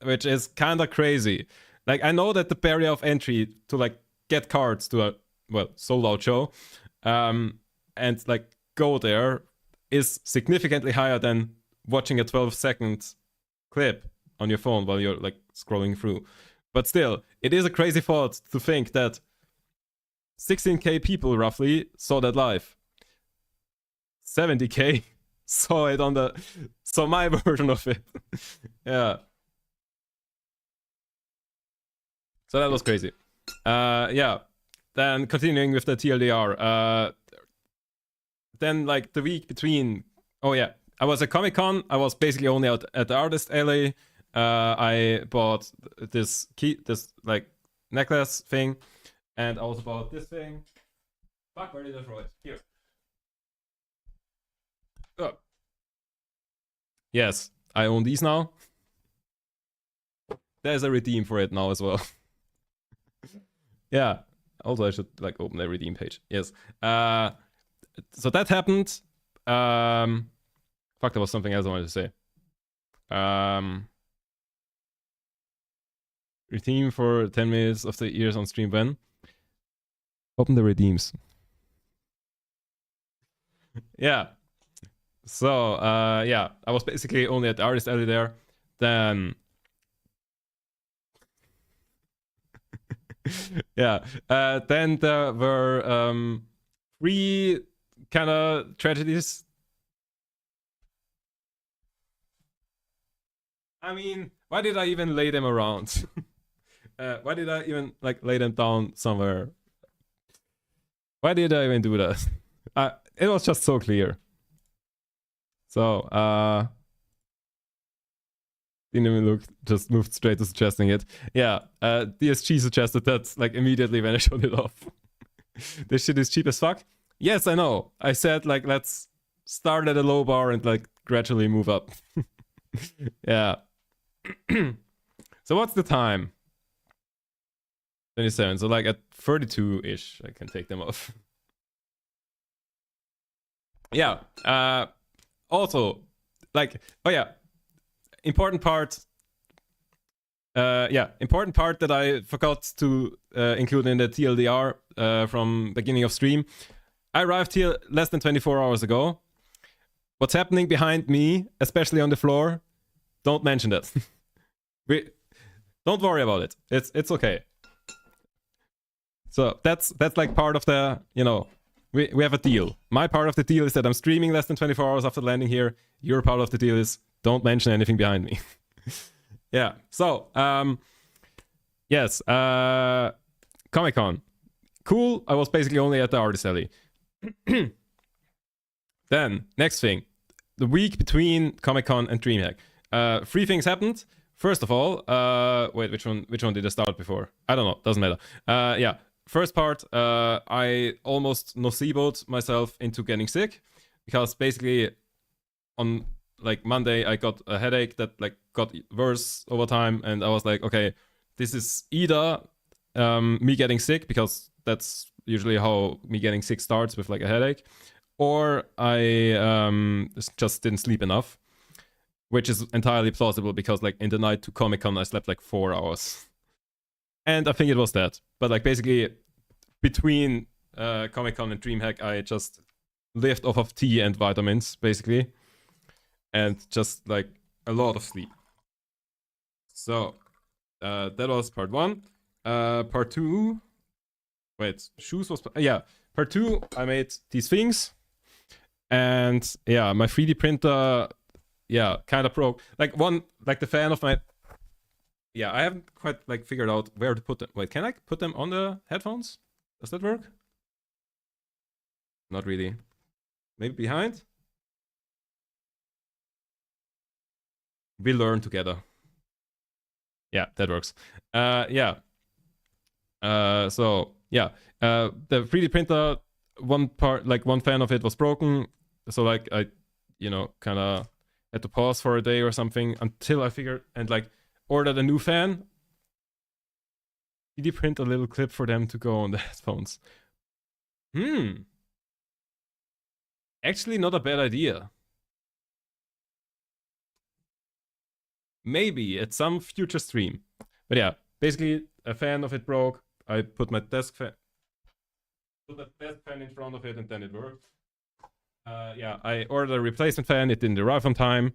which is kind of crazy. Like, I know that the barrier of entry to like get cards to a sold out show, and like go there is significantly higher than watching a 12-second clip on your phone while you're like scrolling through. But still, it is a crazy thought to think that 16k people roughly saw that live. 70k saw my version of it. Yeah. So that was crazy. Yeah. Then continuing with the TLDR. Then like the week between, oh yeah, I was at Comic-Con. I was basically only out at the Artist Alley. I bought this like necklace thing, and I also bought this thing. Fuck, where did I throw it? Here. Oh. Yes, I own these now. There's a redeem for it now as well. Yeah. Also, I should like open the redeem page. Yes. So that happened. Fuck, there was something else I wanted to say. Redeem for 10 minutes of the ears on stream when? Open the redeems. Yeah. So, yeah, I was basically only at the Artist Alley there. Then... yeah. Then there were 3 kind of tragedies. I mean, why did I even lay them around? Why did I even like lay them down somewhere? Why did I even do that? It was just so clear. So, didn't even look, just moved straight to suggesting it. Yeah, DSG suggested that like immediately when I showed it off. This shit is cheap as fuck. Yes, I know. I said like let's start at a low bar and like gradually move up. Yeah. So what's the time? 27. So like at 32-ish, I can take them off. Yeah. Also, like, oh yeah, important part. Yeah, important part that I forgot to include in the TLDR from beginning of stream. I arrived here less than 24 hours ago. What's happening behind me, especially on the floor, don't mention that. Don't worry about it. It's okay. So that's like part of the, you know, we have a deal. My part of the deal is that I'm streaming less than 24 hours after landing here. Your part of the deal is don't mention anything behind me. Yeah. So, yes. Comic-Con. Cool. I was basically only at the Artist Alley. Then, next thing. The week between Comic-Con and Dreamhack. 3 things happened. First of all, wait, which one did I start before? I don't know. Doesn't matter. Yeah. First part, I almost noceboed myself into getting sick because basically on like Monday I got a headache that like got worse over time, and I was like, okay, this is either me getting sick, because that's usually how me getting sick starts, with like a headache, or I just didn't sleep enough, which is entirely plausible because like in the night to Comic-Con I slept like 4 hours. And I think it was that. But like basically between Comic-Con and Dreamhack, I just lived off of tea and vitamins, basically. And just like a lot of sleep. So that was part 1. Part 2. Wait, shoes was... yeah, part 2, I made these things. And yeah, my 3D printer, yeah, kind of broke. Like the fan of my... yeah, I haven't quite like figured out where to put them. Wait, can I put them on the headphones? Does that work? Not really. Maybe behind? We learn together. Yeah, that works. Yeah. So yeah, the 3D printer, one fan of it was broken. So like I, you know, kind of had to pause for a day or something until I figured and like ordered a new fan. 3D print a little clip for them to go on the headphones. Actually, not a bad idea. Maybe at some future stream. But yeah, basically a fan of it broke. I put my desk fan in front of it and then it worked. Yeah, I ordered a replacement fan. It didn't arrive on time.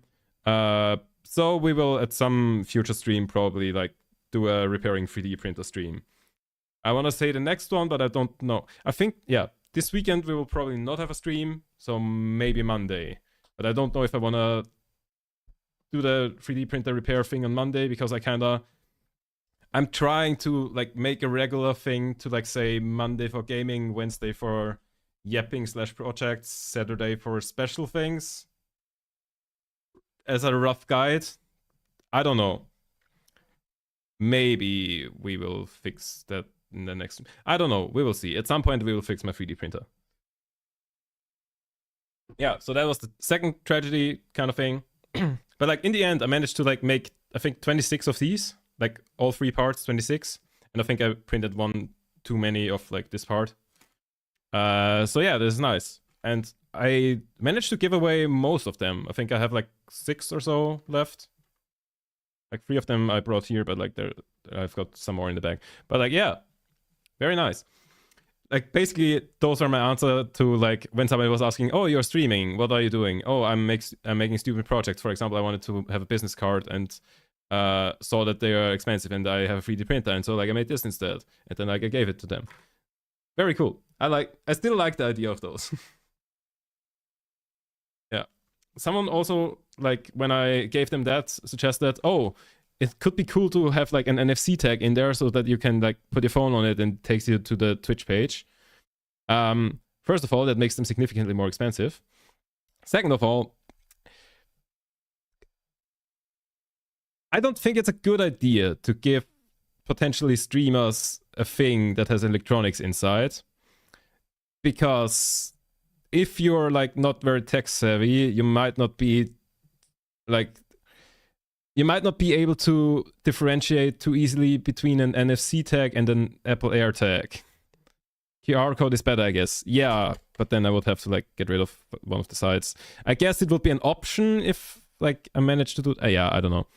So we will at some future stream probably like do a repairing 3D printer stream. I want to say the next one, but I don't know. I think, yeah, this weekend we will probably not have a stream. So maybe Monday. But I don't know if I want to do the 3D printer repair thing on Monday because I'm trying to like make a regular thing to like say Monday for gaming, Wednesday for yapping / projects, Saturday for special things as a rough guide. I don't know. Maybe we will fix that in the next. I don't know. We will see. At some point, we will fix my 3D printer. Yeah, so that was the second tragedy kind of thing. But like in the end, I managed to like make I think 26 of these, like all 3 parts, 26, and I think I printed one too many of like this part. So yeah, this is nice, and I managed to give away most of them. I think I have like 6 or so left. Like 3 of them I brought here, but like I've got some more in the bag. But like yeah, very nice. Like basically those are my answer to like when somebody was asking, oh, you're streaming, what are you doing? Oh, I'm making stupid projects. For example, I wanted to have a business card and saw that they are expensive and I have a 3D printer, and so like I made this instead, and then like I gave it to them. Very cool. I still like the idea of those. Yeah, someone also like when I gave them that suggested, oh, it could be cool to have like an NFC tag in there so that you can like put your phone on it and it takes you to the Twitch page. First of all, that makes them significantly more expensive. Second of all, I don't think it's a good idea to give potentially streamers a thing that has electronics inside, because if you're like not very tech savvy, you might not be able to differentiate too easily between an NFC tag and an Apple Air tag. QR code is better, I guess. Yeah, but then I would have to like get rid of one of the sides. I guess it would be an option if like I managed to do. Yeah, I don't know.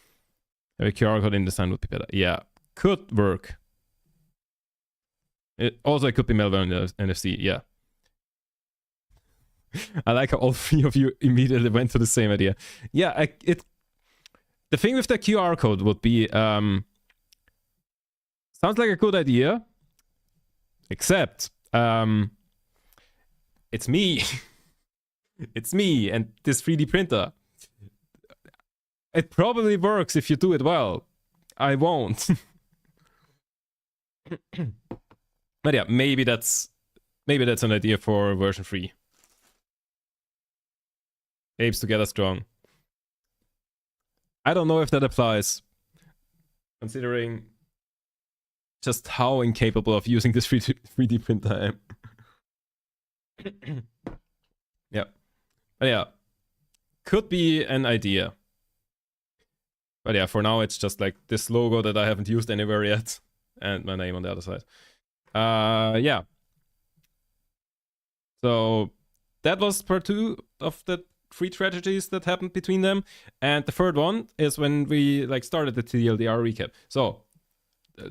A QR code in the sign would be better. Yeah, could work. It could be malware on the NFC. Yeah. I like how all 3 of you immediately went to the same idea. Yeah, the thing with the QR code would be sounds like a good idea, except it's me. It's me and this 3D printer. It probably works if you do it well. I won't. But yeah, maybe that's an idea for version 3. Apes together strong. I don't know if that applies, considering just how incapable of using this 3D printer I am. Yeah. But yeah, could be an idea. But yeah, for now it's just like this logo that I haven't used anywhere yet, and my name on the other side. Yeah. So that was part 2 of the 3 tragedies that happened between them, and the third one is when we like started the TLDR recap. So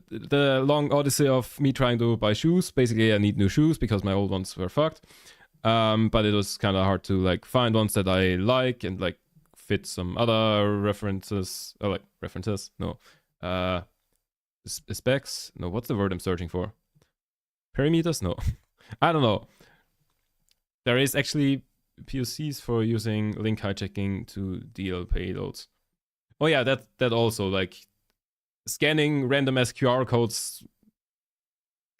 the long odyssey of me trying to buy shoes. Basically, I need new shoes because my old ones were fucked. But it was kind of hard to like find ones that I like and like fit some other references. Oh, like references? No. Specs? No. What's the word I'm searching for? Perimeters? No. I don't know. There is actually POCs for using link hijacking to deal payloads. Oh yeah, that also, like scanning random ass QR codes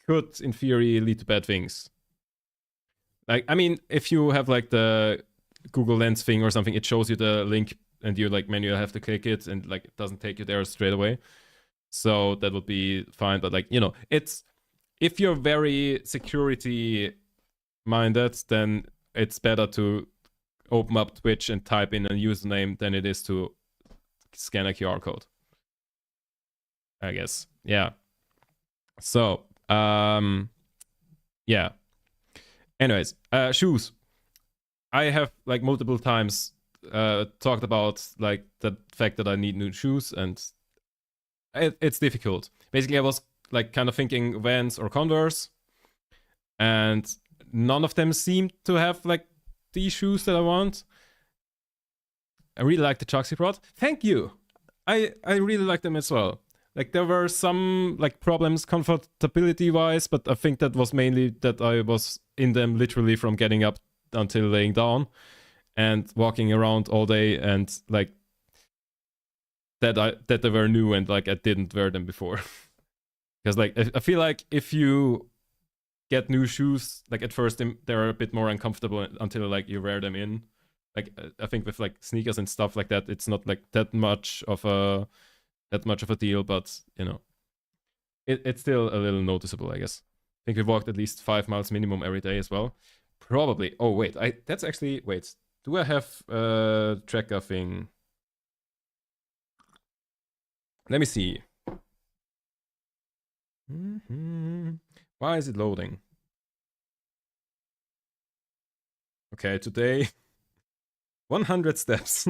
could in theory lead to bad things. Like, I mean, if you have like the Google Lens thing or something, it shows you the link and you like manually have to click it and like it doesn't take you there straight away. So that would be fine. But like, you know, it's if you're very security minded, then it's better to open up Twitch and type in a username than it is to scan a QR code, I guess. Yeah. So, yeah. Anyways, shoes. I have like multiple times talked about like the fact that I need new shoes, and it's difficult. Basically, I was like kind of thinking Vans or Converse, and none of them seemed to have like these shoes that I want. I really like the Chucks you brought. Thank you. I really like them as well. Like there were some like problems comfortability wise, but I think that was mainly that I was in them literally from getting up until laying down and walking around all day, and like that they were new and like I didn't wear them before. Because like I feel like if you get new shoes, like at first they're a bit more uncomfortable until like you wear them in. Like I think with like sneakers and stuff like that, it's not like that much of a deal, but you know, it's still a little noticeable, I guess. I think we walked at least 5 miles minimum every day as well. Probably. Oh wait, that's actually wait. Do I have tracker thing? Let me see. Why is it loading? Okay, today 100 steps.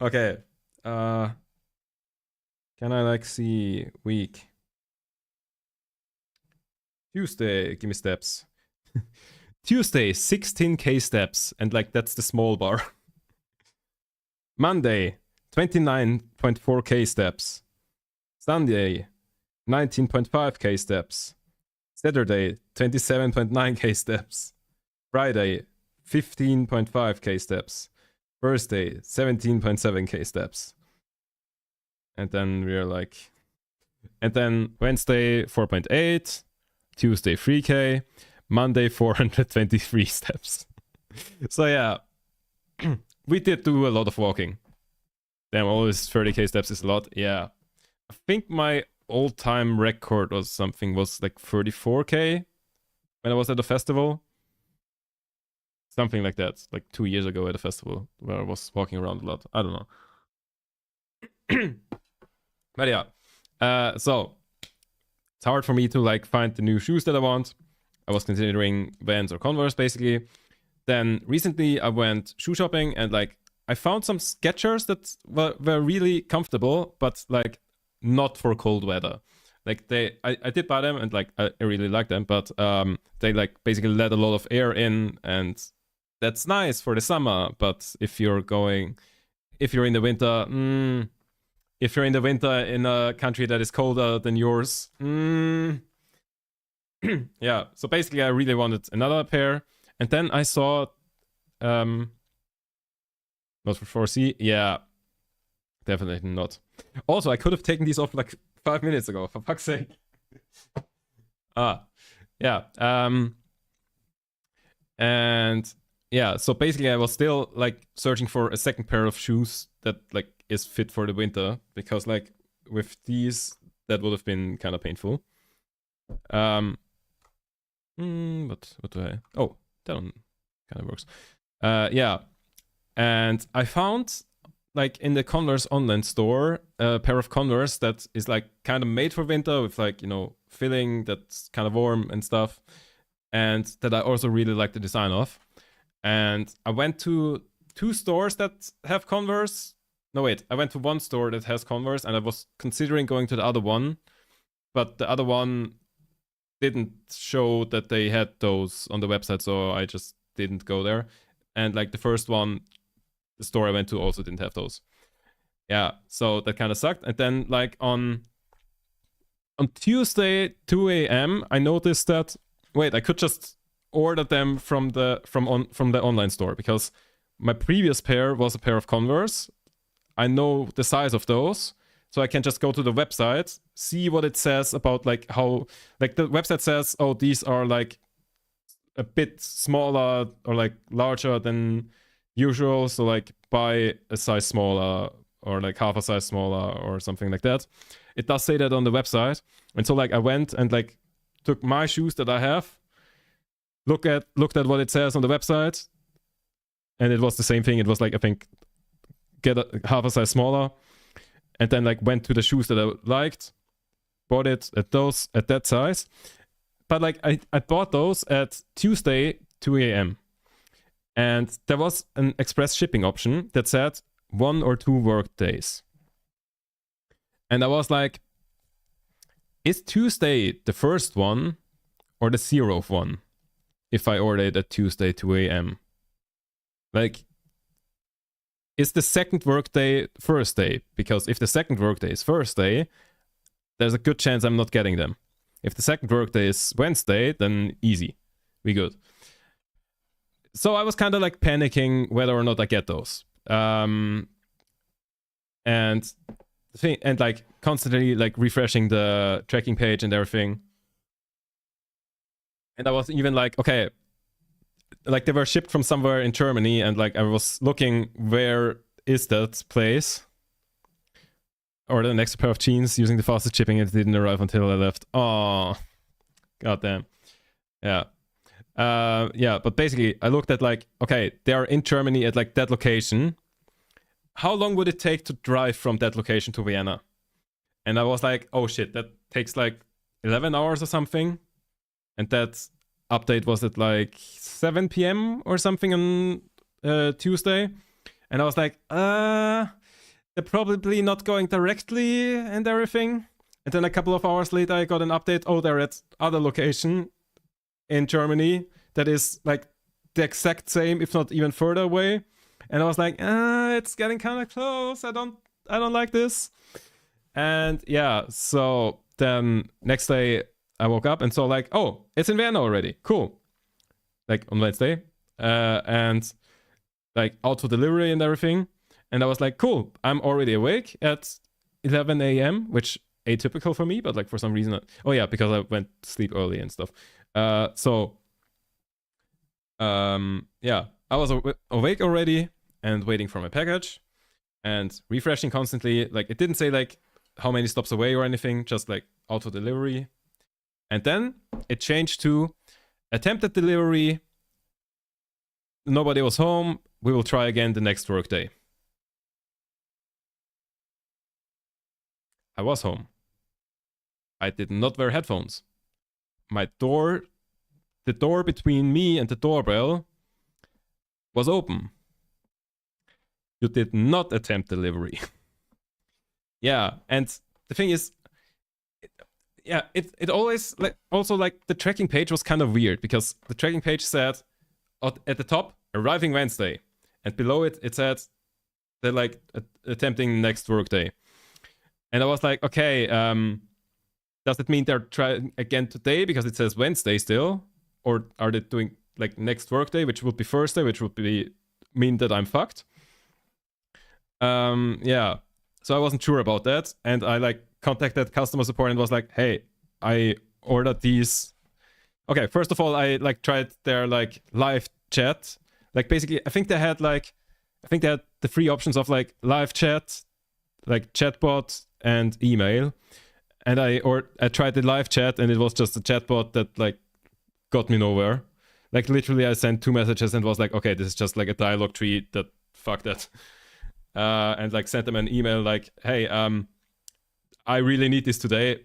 Okay. Can I like see week? Tuesday, give me steps. Tuesday, 16k steps, and like that's the small bar. Monday, 29.4k steps. Sunday, 19.5k steps. Saturday, 27.9k steps. Friday, 15.5k steps. Thursday, 17.7k steps. And then we're like... And then Wednesday, 4.8. Tuesday, 3k. Monday, 423 steps. So yeah, we did do a lot of walking. Damn, always 30k steps is a lot. Yeah. I think my all-time record or something was like 34k when I was at a festival. Something like that, like 2 years ago at a festival where I was walking around a lot. I don't know. But yeah, so it's hard for me to like find the new shoes that I want. I was considering Vans or Converse basically. Then recently I went shoe shopping and like I found some Skechers that were really comfortable, but like not for cold weather. Like I did buy them and like I really like them, but they like basically let a lot of air in, and that's nice for the summer. But if you're in the winter, if you're in the winter in a country that is colder than yours, yeah. So basically, I really wanted another pair, and then I saw, not for 4C, yeah, definitely not. Also, I could have taken these off like 5 minutes ago, for fuck's sake. Yeah. And yeah, so basically I was still like searching for a second pair of shoes that like is fit for the winter, because like with these that would have been kind of painful. But what do I? Oh, that one kind of works. Yeah, and I found like in the Converse online store a pair of Converse that is like kind of made for winter with like, you know, filling that's kind of warm and stuff, and that I also really like the design of. And I went to 2 stores that have Converse. No, wait, I went to 1 store that has Converse, and I was considering going to the other one, but the other one didn't show that they had those on the website, so I just didn't go there. And like the first one, the store I went to also didn't have those. Yeah, so that kind of sucked. And then like on Tuesday 2 a.m. I noticed that wait, I could just order them from the online store, because my previous pair was a pair of Converse. I know the size of those, so I can just go to the website, see what it says about like how, like the website says, oh, these are like a bit smaller or like larger than usual, so like buy a size smaller or like half a size smaller or something like that. It does say that on the website. And so like I went and like took my shoes that I have, looked at what it says on the website, and it was the same thing. It was like, I think, get a half a size smaller, and then like went to the shoes that I liked, bought it at that size. But like I bought those at Tuesday 2 a.m. And there was an express shipping option that said 1 or 2 work days. And I was like, is Tuesday the first one or the 0th one if I order it at Tuesday 2 a.m.? Like, is the second workday first day? Because if the second workday is first day, there's a good chance I'm not getting them. If the second workday is Wednesday, then easy. We good. So I was kind of like panicking whether or not I get those. And like constantly like refreshing the tracking page and everything. And I was even like, okay, like they were shipped from somewhere in Germany, and like I was looking, where is that place? Ordered an extra pair of jeans using the fastest shipping, and it didn't arrive until I left. Oh, goddamn. Yeah. Yeah, but basically I looked at like, okay, they are in Germany at like that location. How long would it take to drive from that location to Vienna? And I was like, oh shit, that takes like 11 hours or something. And that update was at like 7 p.m. or something on Tuesday. And I was like, they're probably not going directly and everything. And then a couple of hours later, I got an update. Oh, they're at other location in Germany that is like the exact same, if not even further away. And I was like, it's getting kind of close. I don't like this. And yeah, so then next day I woke up and saw like, oh, it's in Vienna already. Cool. Like on Wednesday. And like auto delivery and everything. And I was like, cool, I'm already awake at 11 a.m., which atypical for me, but like for some reason, oh yeah, because I went to sleep early and stuff. Yeah, I was awake already and waiting for my package and refreshing constantly. Like it didn't say like how many stops away or anything, just like auto delivery. And then it changed to attempted delivery. Nobody was home. We will try again the next workday. I was home. I did not wear headphones. The door between me and the doorbell was open. You did not attempt delivery. Yeah, and the thing is, it always like also like the tracking page was kind of weird because the tracking page said at the top arriving Wednesday, and below it said they're like attempting next workday. And I was like, okay, does it mean they're trying again today because it says Wednesday still? Or are they doing like next workday, which would be Thursday, which would mean that I'm fucked? Yeah. So I wasn't sure about that. And I like contacted customer support and was like, hey, I ordered these. Okay, first of all, I like tried their like live chat. Like basically, I think they had the 3 options of like live chat, like chatbot, and email. And I tried the live chat, and it was just a chatbot that like got me nowhere. Like literally I sent 2 messages and was like, okay, this is just like a dialogue tree, that fuck that. And like sent them an email like, hey, I really need this today.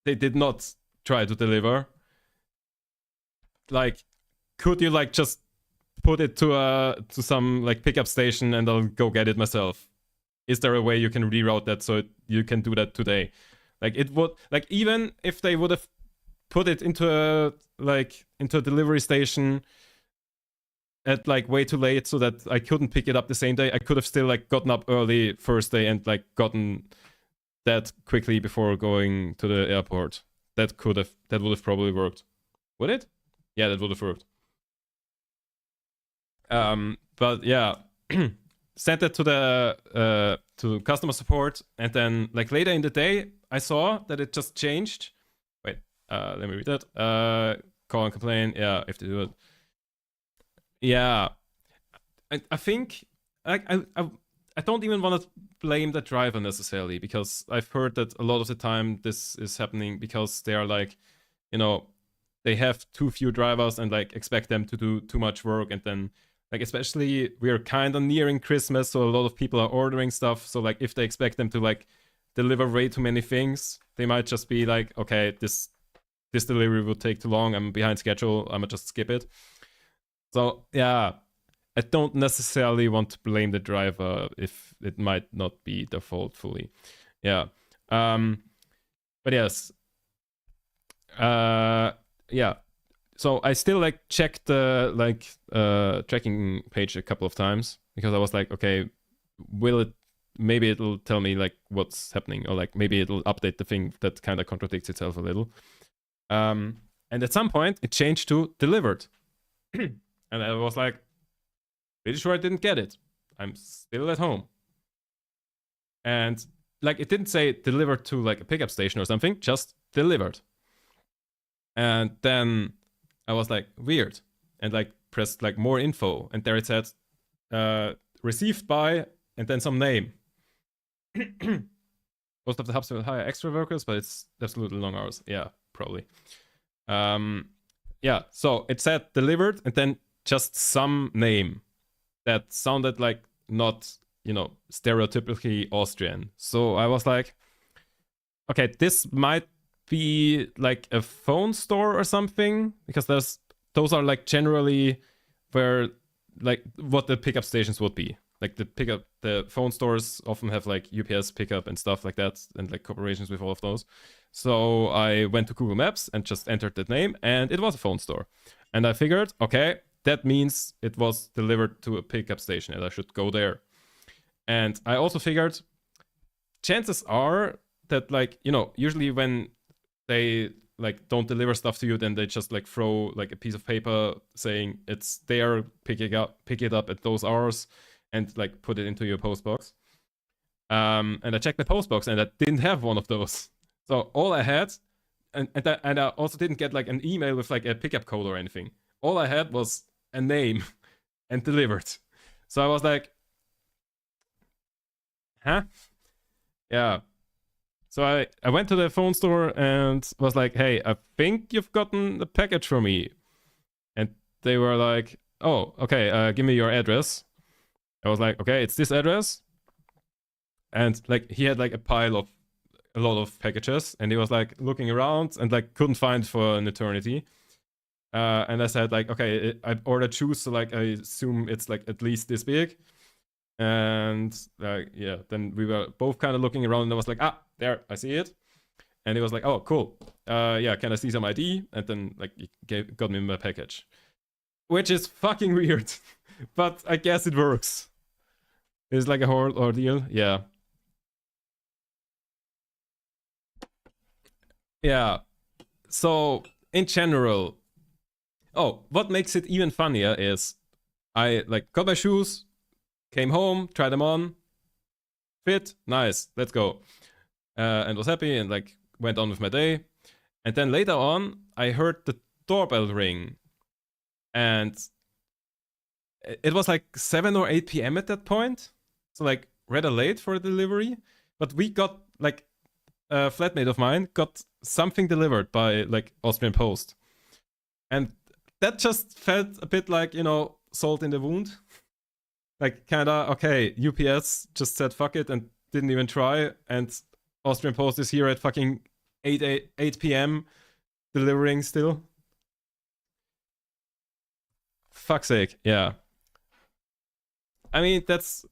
They did not try to deliver. Like, could you like just put it to some like pickup station and I'll go get it myself? Is there a way you can reroute that so you can do that today? Like it would, like even if they would have put it into a delivery station at like way too late so that I couldn't pick it up the same day, I could have still like gotten up early first day and like gotten that quickly before going to the airport. That would have probably worked. Would it? Yeah, that would have worked. But yeah. Sent it to the to customer support, and then like later in the day I saw that it just changed. Wait, let me read that. Call and complain. Yeah, if they do it. Yeah, I think I don't even want to blame the driver necessarily, because I've heard that a lot of the time this is happening because they are like, you know, they have too few drivers and like expect them to do too much work, and then like especially we're kind of nearing Christmas, so a lot of people are ordering stuff. So like if they expect them to like deliver way too many things, they might just be like, okay, this delivery will take too long. I'm behind schedule. I'm gonna just skip it. So yeah, I don't necessarily want to blame the driver if it might not be their fault fully. Yeah. But yes. Yeah. So I still like checked the tracking page a couple of times because I was like, okay, maybe it'll tell me like what's happening, or like maybe it'll update the thing that kind of contradicts itself a little. And at some point it changed to delivered. And I was like, pretty sure I didn't get it. I'm still at home. And like it didn't say delivered to like a pickup station or something, just delivered. And then I was like, weird. And like pressed like more info. And there it said received by, and then some name. Most of the hubs will hire extra workers, but it's absolutely long hours. Yeah, probably. Yeah, so it said delivered and then just some name that sounded like not, stereotypically Austrian. So I was like, okay, this might be like a phone store or something, because those are like generally where like what the pickup stations would be. Like the phone stores often have like UPS pickup and stuff like that, and like cooperations with all of those. So I went to Google Maps and just entered that name, and it was a phone store. And I figured, okay, that means it was delivered to a pickup station and I should go there. And I also figured chances are that like, usually when they like don't deliver stuff to you, then they just like throw like a piece of paper saying it's there, pick it up at those hours, and like put it into your postbox. And I checked the postbox and I didn't have one of those. So all I had, and I also didn't get like an email with like a pickup code or anything. All I had was a name and delivered. So I was like, huh? Yeah. So I went to the phone store and was like, hey, I think you've gotten a package for me. And they were like, oh, okay, give me your address. I was like, okay, it's this address. And like he had like a lot of packages, and he was like looking around and like couldn't find for an eternity. And I said like, okay, I ordered shoes, so like I assume it's like at least this big. And yeah, then we were both kind of looking around, and I was like, there, I see it. And he was like, oh, cool. Yeah, can I see some ID? And then like he got me my package, which is fucking weird, but I guess it works. It's like a whole ordeal. Yeah. Yeah. So in general, what makes it even funnier is I like got my shoes, came home, tried them on, fit, nice, let's go, and was happy and like went on with my day. And then later on, I heard the doorbell ring, and it was like 7 or 8 p.m. at that point, so like rather late for a delivery. But we got like a flatmate of mine got something delivered by like Austrian Post, and that just felt a bit like, salt in the wound. Like kinda, okay, UPS just said fuck it and didn't even try, and Austrian Post is here at fucking 8 p.m. delivering still. Fuck's sake, yeah. I mean, that's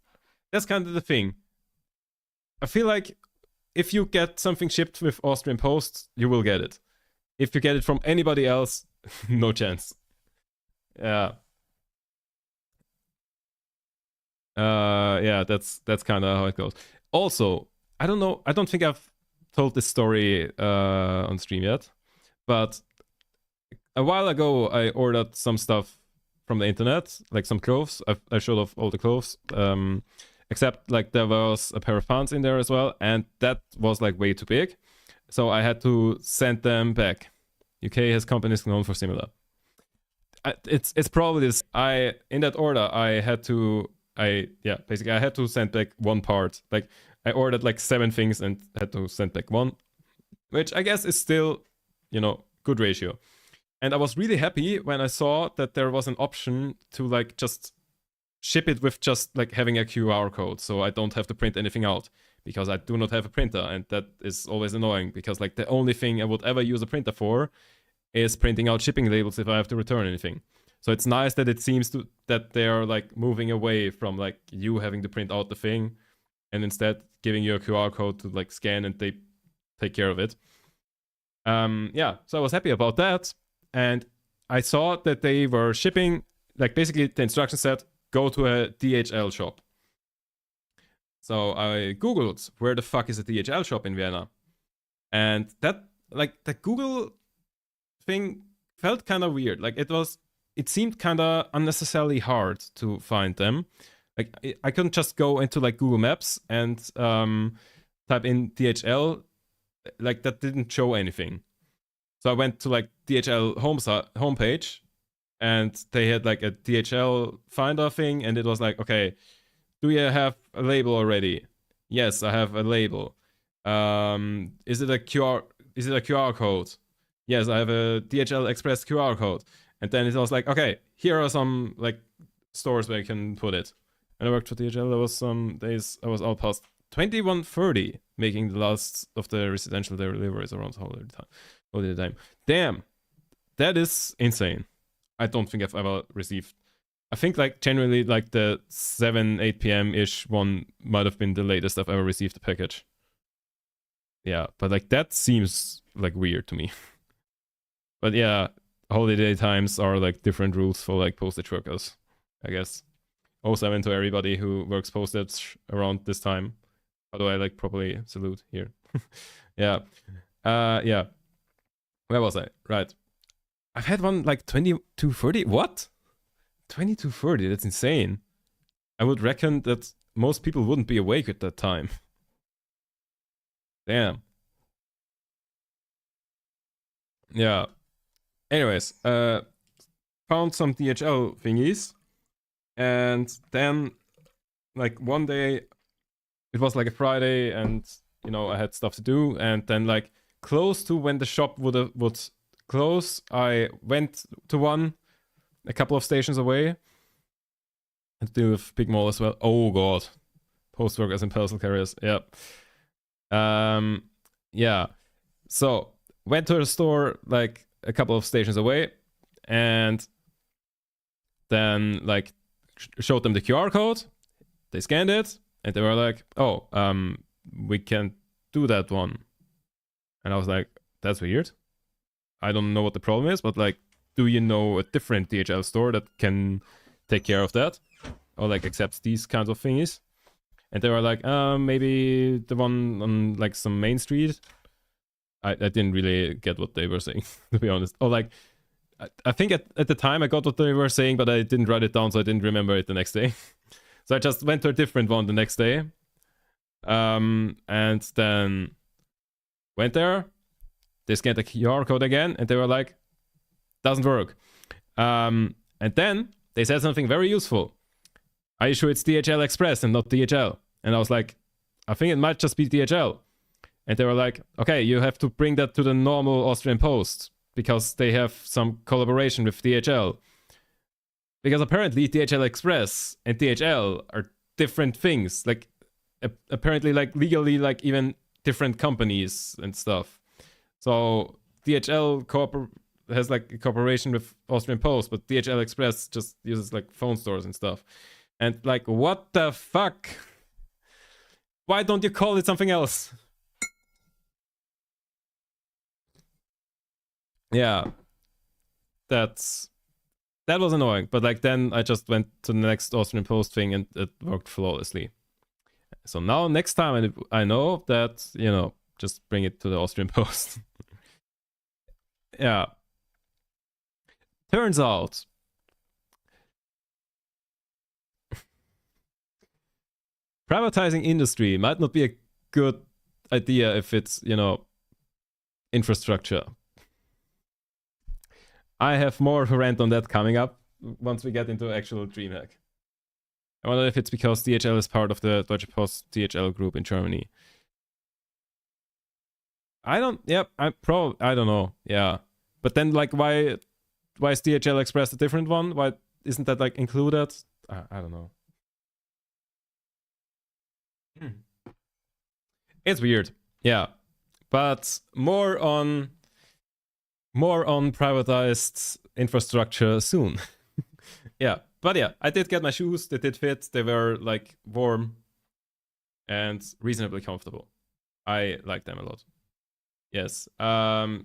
kind of the thing. I feel like if you get something shipped with Austrian Post, you will get it. If you get it from anybody else, no chance. Yeah. Yeah, that's kind of how it goes. Also, I don't know, I don't think I've told this story on stream yet, but a while ago I ordered some stuff from the internet, like some clothes. I showed off all the clothes, except like there was a pair of pants in there as well, and that was like way too big, so I had to send them back. UK has companies known for similar. It's probably this. In that order I had to send back one part. Like I ordered like 7 things and had to send back one, which I guess is still, good ratio. And I was really happy when I saw that there was an option to like just ship it with just like having a QR code, so I don't have to print anything out, because I do not have a printer, and that is always annoying, because like the only thing I would ever use a printer for is printing out shipping labels if I have to return anything. So it's nice that it seems that they're like moving away from like you having to print out the thing and instead giving you a QR code to like scan and they take care of it. Yeah, so I was happy about that. And I saw that they were shipping, like basically the instruction said, go to a DHL shop. So I Googled where the fuck is a DHL shop in Vienna. And that, like, the Google thing felt kind of weird. Like it seemed kind of unnecessarily hard to find them. Like I couldn't just go into like Google Maps and type in DHL. Like that didn't show anything. So I went to like DHL homepage, and they had like a DHL finder thing, and it was like, okay, do you have a label already? Yes, I have a label. Is it a QR code? Yes, I have a DHL Express QR code. And then it was like, okay, here are some like stores where you can put it. And I worked for DHL. There was some days I was out past 21:30, making the last of the residential deliveries around holiday time. Damn, that is insane. I don't think I've ever received. I think like generally like the 7-8 p.m. ish one might have been the latest I've ever received a package. Yeah, but like that seems like weird to me. But yeah, holiday times are like different rules for like postage workers, I guess. 07 to everybody who works postage around this time. How do I like properly salute here? Yeah. Yeah. Where was I? Right. I've had one like 22:30. What? 22:30? That's insane. I would reckon that most people wouldn't be awake at that time. Damn. Yeah. Anyways, found some DHL thingies. And then, like, one day, it was like a Friday, and, you know, I had stuff to do. And then, like, close to when the shop would close, I went to one a couple of stations away. And deal with Big Mall as well. Oh, God. Post workers and parcel carriers. Yep. Yeah. So, went to the store, like, a couple of stations away. And then, like, showed them the QR code. They scanned it. And they were like, oh, we can't do that one. And I was like, that's weird. I don't know what the problem is, but like, do you know a different DHL store that can take care of that? Or like accepts these kinds of thingies? And they were like, maybe the one on like some main street. I didn't really get what they were saying, to be honest. Or like, I think at the time I got what they were saying, but I didn't write it down, so I didn't remember it the next day. So I just went to a different one the next day. And then went there. They scanned the QR code again, and they were like, doesn't work. And then they said something very useful. Are you sure it's DHL Express and not DHL? And I was like, I think it might just be DHL. And they were like, okay, you have to bring that to the normal Austrian Post because they have some collaboration with DHL. Because apparently DHL Express and DHL are different things. Like, apparently, like, legally, like, even different companies and stuff. So, DHL has, like, a cooperation with Austrian Post, but DHL Express just uses, like, phone stores and stuff. And, like, what the fuck? Why don't you call it something else? Yeah. That was annoying, but like then I just went to the next Austrian Post thing and it worked flawlessly. So now next time I know that, you know, just bring it to the Austrian Post. Yeah. Turns out privatizing industry might not be a good idea if it's, you know, infrastructure. I have more of a rant on that coming up once we get into actual Dreamhack. I wonder if it's because DHL is part of the Deutsche Post DHL group in Germany. I don't know. Yeah. But then like why is DHL Express a different one? Why isn't that like included? I don't know. It's weird. Yeah. But more on privatized infrastructure soon. yeah, but yeah, I did get my shoes. They did fit. They were like warm and reasonably comfortable. I like them a lot. Yes.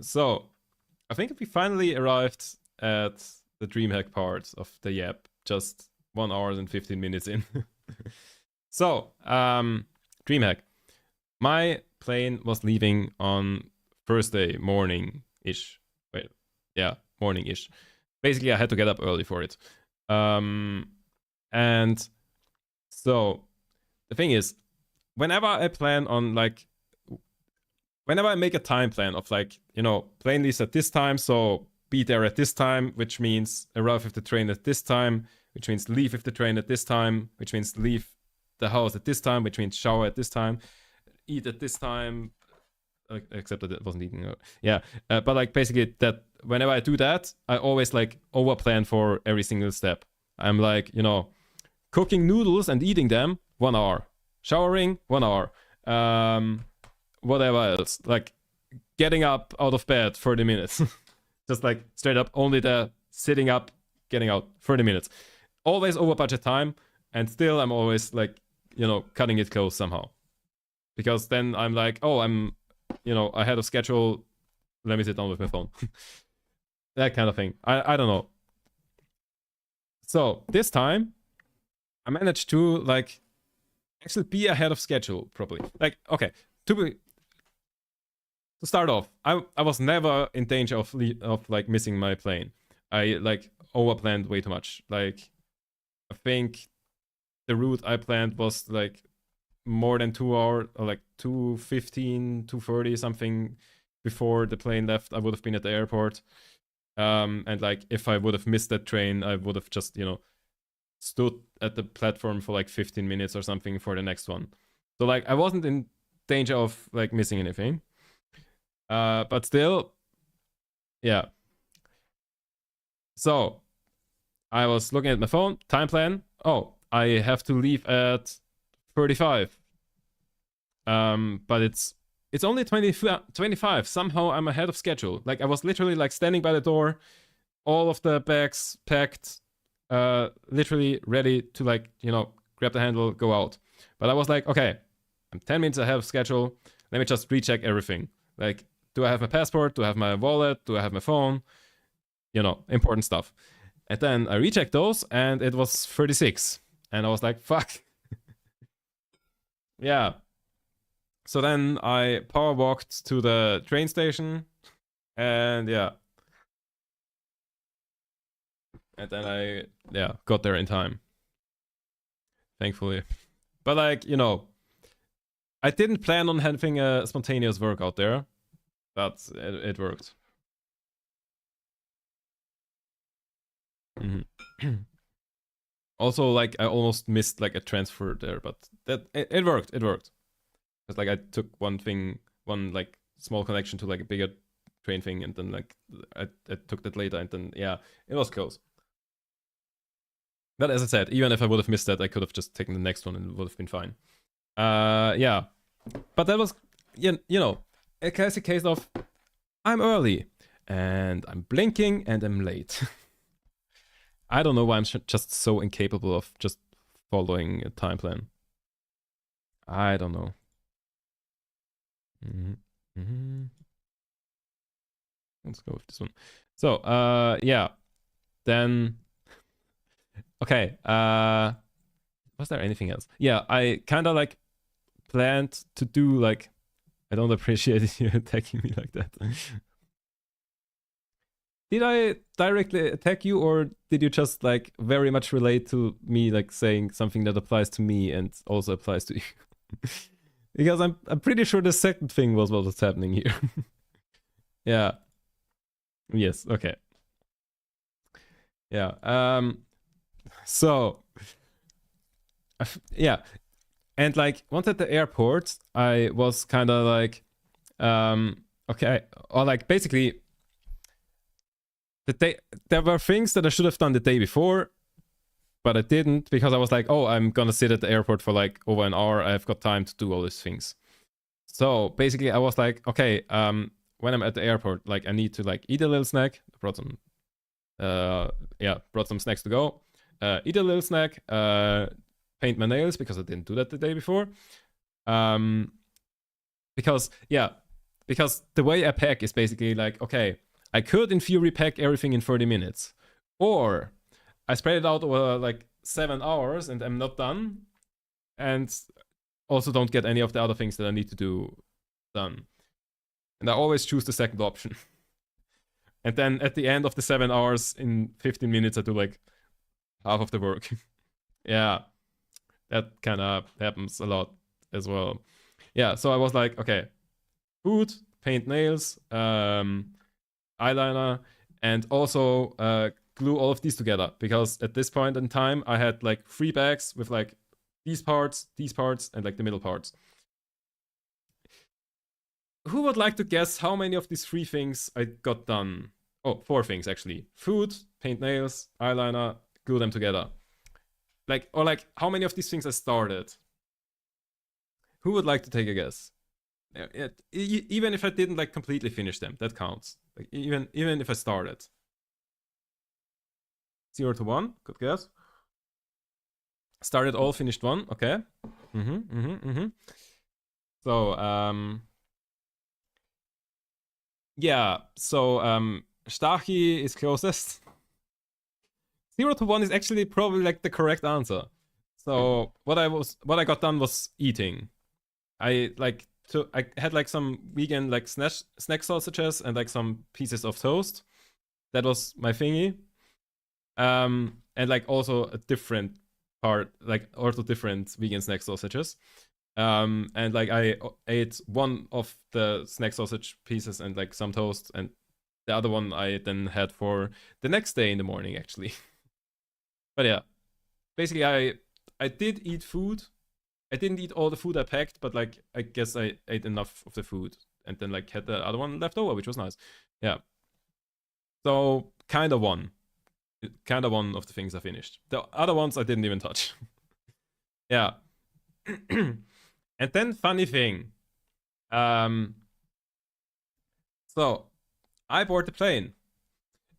So I think we finally arrived at the Dreamhack part of the yap, just 1 hour and 15 minutes in. So, Dreamhack. My plane was leaving on Thursday morning-ish. Wait, yeah, morning-ish. Basically, I had to get up early for it. And so the thing is, whenever I plan on like, whenever I make a time plan of like, you know, plane leaves at this time, so be there at this time, which means arrive with the train at this time, which means leave with the train at this time, which means leave the house at this time, which means shower at this time, eat at this time, except that it wasn't eating. Yeah, but like basically that whenever I do that, I always like over plan for every single step. I'm like, you know, cooking noodles and eating them 1 hour, showering 1 hour, whatever else, like getting up out of bed 30 minutes. Just like straight up, only the sitting up, getting out 30 minutes. Always over budget time, and still I'm always like, you know, cutting it close somehow. Because then I'm like, oh, I'm, you know, ahead of schedule, let me sit down with my phone. That kind of thing. I don't know. So this time, I managed to like actually be ahead of schedule properly. Like, okay, to start off, I was never in danger of like missing my plane. I like overplanned way too much. Like, I think the route I planned was like more than 2 hours, or like 2:15, 2:30 something before the plane left. I would have been at the airport. And like if I would have missed that train, I would have just, you know, stood at the platform for like 15 minutes or something for the next one. So like I wasn't in danger of like missing anything. But still, yeah. So I was looking at my phone, time plan. Oh, I have to leave at 35. But it's only 25. Somehow I'm ahead of schedule. Like I was literally like standing by the door, all of the bags packed, literally ready to like, you know, grab the handle, go out. But I was like, okay, I'm 10 minutes ahead of schedule. Let me just recheck everything. Like, do I have my passport? Do I have my wallet? Do I have my phone? You know, important stuff. And then I rechecked those and it was 36. And I was like, fuck. Yeah. So then I power walked to the train station and yeah. And then I, yeah, got there in time. Thankfully. But like, you know, I didn't plan on having a spontaneous workout there, but it worked. Also, like I almost missed like a transfer there, but that it worked. It worked. Because like I took one like small connection to like a bigger train thing, and then like I took that later, and then yeah, it was close. But as I said, even if I would have missed that, I could have just taken the next one and it would have been fine. Yeah, but that was you know a classic case of I'm early and I'm blinking and I'm late. I don't know why I'm just so incapable of just following a time plan. I don't know. Let's go with this one. So, yeah. Then, okay. Was there anything else? Yeah, I kind of like planned to do like. I don't appreciate you attacking me like that. Did I directly attack you, or did you just like very much relate to me like saying something that applies to me and also applies to you? Because I'm pretty sure the second thing was what was happening here. Yeah. Yes, okay. Yeah. So yeah. And like once at the airport, I was kind of like okay, or like basically there were things that I should have done the day before, but I didn't because I was like, oh, I'm gonna sit at the airport for like over an hour. I've got time to do all these things. So basically, I was like, okay, when I'm at the airport, like I need to like eat a little snack. I brought some, brought some snacks to go, eat a little snack, paint my nails because I didn't do that the day before. Because the way I pack is basically like, okay, I could in theory pack everything in 30 minutes, or I spread it out over like 7 hours and I'm not done, and also don't get any of the other things that I need to do done. And I always choose the second option. And then at the end of the 7 hours, in 15 minutes, I do like half of the work. Yeah, that kind of happens a lot as well. Yeah, so I was like, okay, food, paint nails, eyeliner, and also glue all of these together, because at this point in time I had like 3 bags with like these parts, and like the middle parts. Who would like to guess how many of these 3 things I got done? Oh, 4 things actually. Food, paint nails, eyeliner, glue them together. Like, or like how many of these things I started? Who would like to take a guess? Even if I didn't like completely finish them, that counts. Like even if I started. 0 to 1, good guess. Started all, finished 1, okay. So, yeah, so Starchi is closest. 0 to 1 is actually probably like the correct answer. So what I got done was eating. I had like some vegan like snack sausages and like some pieces of toast. That was my thingy. And like also a different part, like also different vegan snack sausages. And like I ate one of the snack sausage pieces and like some toast, and the other one I then had for the next day in the morning actually. But yeah, basically I did eat food. I didn't eat all the food I packed, but like I guess I ate enough of the food and then like had the other one left over, which was nice. Yeah. So kind of one of the things I finished. The other ones I didn't even touch. Yeah. And then funny thing. So I board the plane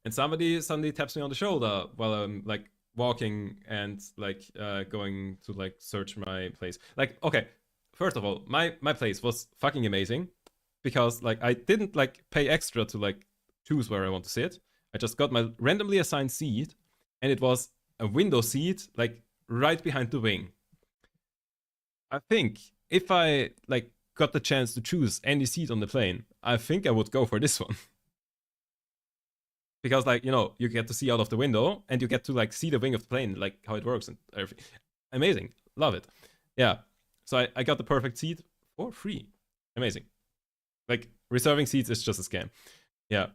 and somebody suddenly taps me on the shoulder while I'm like walking and like going to like search my place. Like, okay, first of all, my place was fucking amazing because like I didn't like pay extra to like choose where I want to sit. I just got my randomly assigned seat, and it was a window seat like right behind the wing. I think if I like got the chance to choose any seat on the plane, I think I would go for this one. Because like, you know, you get to see out of the window and you get to like see the wing of the plane, like how it works and everything. Amazing. Love it. Yeah. So I got the perfect seat for free. Amazing. Like reserving seats is just a scam. Yeah.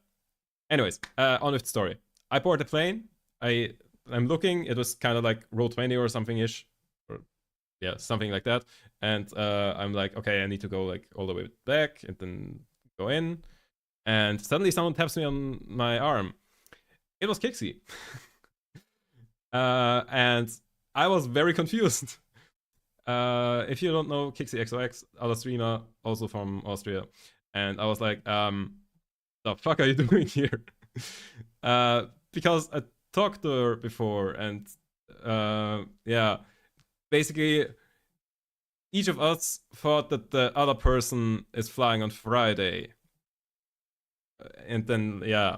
Anyways, on with the story. I board the plane. I'm looking. It was kind of like row 20 or something ish, or yeah, something like that. And I'm like, okay, I need to go like all the way back and then go in. And suddenly someone taps me on my arm. It was Kixi. And I was very confused. If you don't know Kixi XOX, other streamer, also from Austria. And I was like, the fuck are you doing here? Because I talked to her before, and yeah, basically each of us thought that the other person is flying on Friday. And then yeah,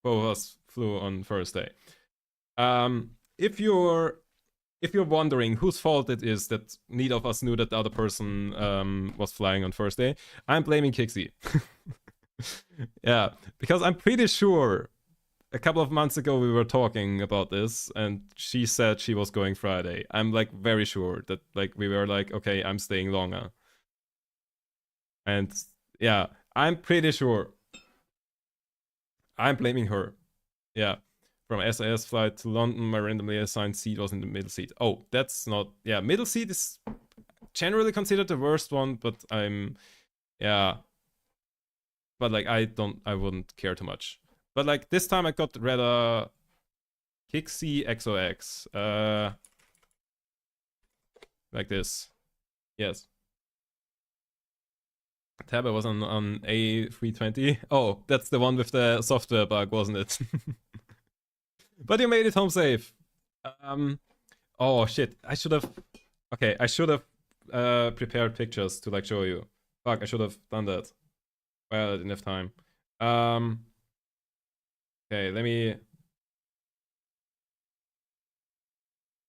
both of us flew on Thursday. If you're wondering whose fault it is that neither of us knew that the other person was flying on Thursday, I'm blaming Kixi. Yeah, because I'm pretty sure a couple of months ago we were talking about this and she said she was going Friday. I'm like very sure that like we were like, okay, I'm staying longer. And yeah, I'm pretty sure. I'm blaming her. Yeah. From SAS flight to London, my randomly assigned seat was in the middle seat. Oh, that's not... Yeah, middle seat is generally considered the worst one, but I'm... Yeah. But like, I wouldn't care too much. But like, this time I got rather... Kixi XOX. Like this. Yes. Tab was on A320. Oh, that's the one with the software bug, wasn't it? But you made it home safe. Oh shit! I should have. Okay, I should have prepared pictures to like show you. Fuck! I should have done that. Well, I didn't have time. Okay, let me.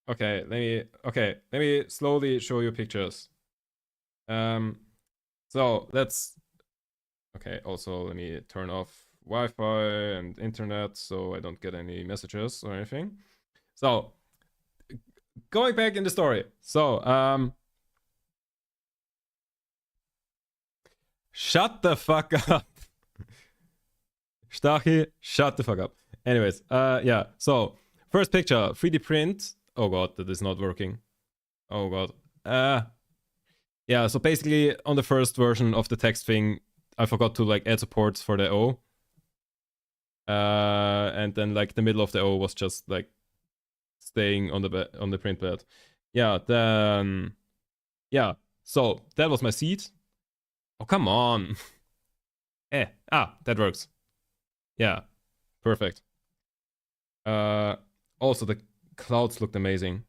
Okay, let me slowly show you pictures. So let's. Okay, also let me turn off Wi-Fi and internet so I don't get any messages or anything. So going back in the story. So shut the fuck up. Stachi, shut the fuck up. Anyways, yeah. So first picture, 3D print. Oh god, that is not working. Oh god. Yeah, so basically on the first version of the text thing, I forgot to like add supports for the O. And then like the middle of the O was just like staying on the print bed. Yeah, then yeah. So that was my seed. Oh come on. That works. Yeah, perfect. Also the clouds looked amazing.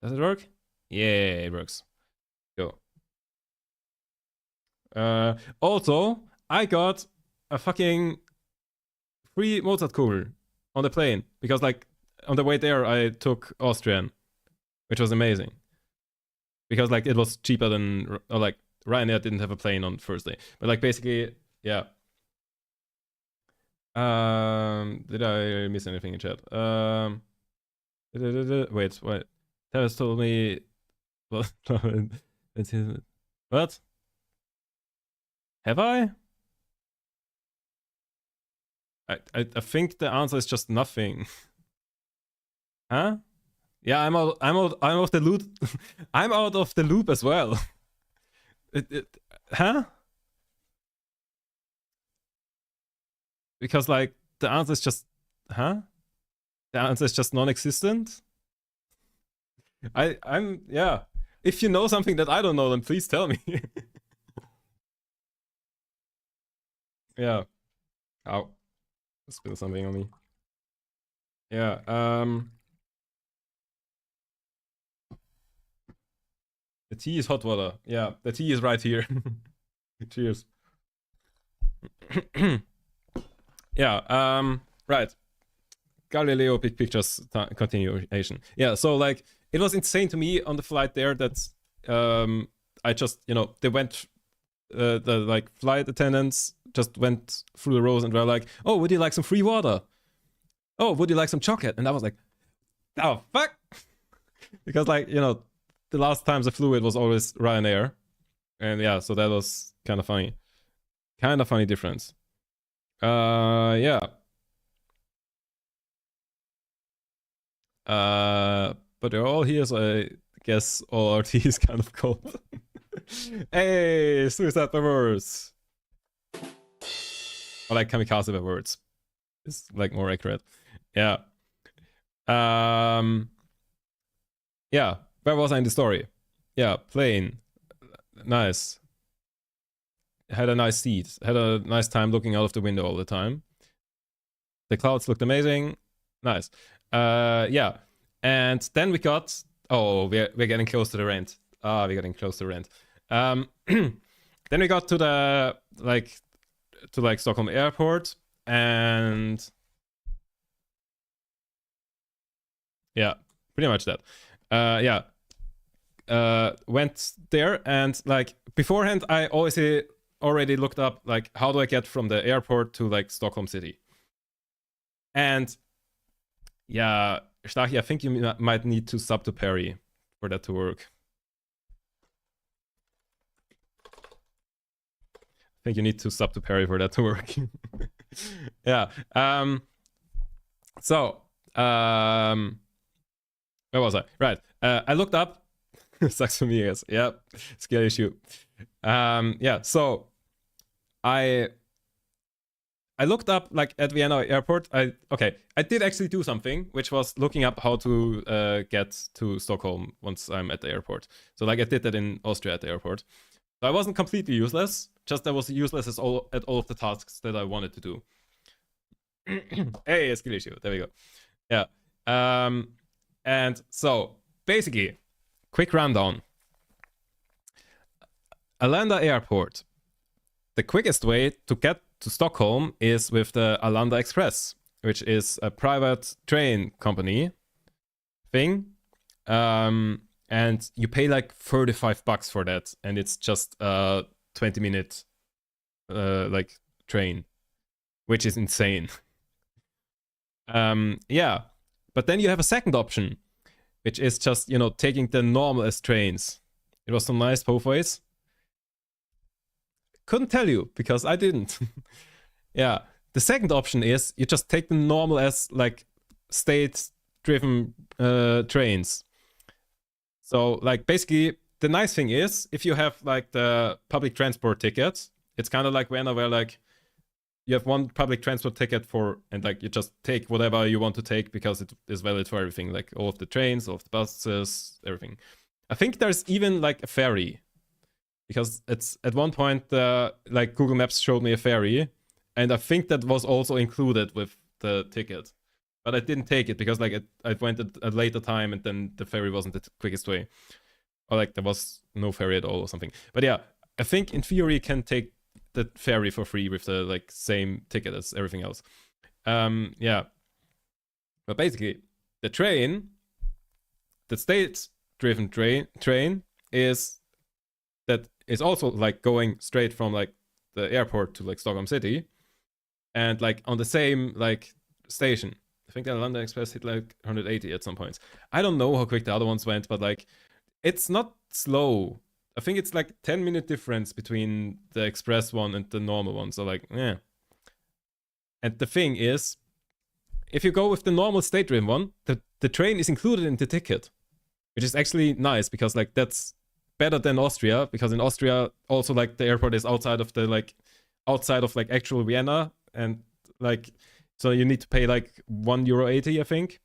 Does it work? Yeah, it works. Go. Also, I got a fucking free Mozartkugel on the plane because, like, on the way there, I took Austrian, which was amazing because, like, it was cheaper than, or like, Ryanair didn't have a plane on Thursday, but like, basically, yeah. Did I miss anything in chat? Wait. Tavis told me. What? What? Have I? I think the answer is just nothing. Huh? Yeah, I'm out of the loop. I'm out of the loop as well. Huh? Because like the answer is just huh? The answer is just non-existent. I'm yeah. If you know something that I don't know, then please tell me. Yeah. Ow. Spill something on me. Yeah. The tea is hot water. Yeah, the tea is right here. Cheers. Yeah. Right. Galileo Big Pictures continuation. Yeah. So like it was insane to me on the flight there that I just they went the like flight attendants just went through the rows and were like, oh, would you like some free water? Oh, would you like some chocolate? And I was like, oh fuck. Because like the last times I flew it was always Ryanair, and yeah, so that was kind of funny difference. Yeah. But they're all here, so I guess all RT is kind of cold. Hey, suicide by words. Or like kamikaze by words. It's like more accurate. Yeah. Yeah. Where was I in the story? Yeah, plane. Nice. Had a nice seat. Had a nice time looking out of the window all the time. The clouds looked amazing. Nice. Yeah. And then we got... Oh, we're getting close to the rent. We're getting close to the rent. Then we got to the... like Stockholm airport. And... yeah, pretty much that. Yeah. Went there and like beforehand I already looked up like how do I get from the airport to like Stockholm city. And yeah, Stachi, I think you might need to sub to Perry for that to work. I think you need to sub to Perry for that to work. Yeah. So where was I? Right. I looked up. Sucks for me, I guess. Yeah. Scale issue. Yeah. So I looked up like at Vienna airport. I did actually do something, which was looking up how to get to Stockholm once I'm at the airport. So like I did that in Austria at the airport. So I wasn't completely useless. Just I was useless at all of the tasks that I wanted to do. Hey, skill issue. There we go. Yeah. And so basically, quick rundown. Arlanda Airport. The quickest way to get to Stockholm is with the Arlanda Express, which is a private train company thing. And you pay like $35 for that, and it's just a 20-minute like train, which is insane. Yeah, but then you have a second option, which is just, you know, taking the normalest trains. It was so nice both ways. Couldn't tell you because I didn't. Yeah, the second option is you just take the normal as like state-driven trains. So like basically the nice thing is if you have like the public transport ticket, it's kind of like Vienna where like you have one public transport ticket for, and like you just take whatever you want to take because it is valid for everything, like all of the trains, all of the buses, everything. I think there's even like a ferry, because it's at one point like Google Maps showed me a ferry, and I think that was also included with the ticket, but I didn't take it because like I went at a later time, and then the ferry wasn't the quickest way, or like there was no ferry at all or something. But yeah, I think in theory you can take the ferry for free with the like same ticket as everything else. Yeah, but basically the train, the state-driven train is that is also like going straight from like the airport to like Stockholm city, and like on the same like station. I think the Arlanda Express hit like 180 at some points. I don't know how quick the other ones went, but like it's not slow. I think it's like 10-minute difference between the express one and the normal one. So like, yeah. And the thing is, if you go with the normal state-driven one, the train is included in the ticket, which is actually nice because like that's better than Austria, because in Austria also like the airport is outside of the like outside of like actual Vienna, and like so you need to pay like €1.80 I think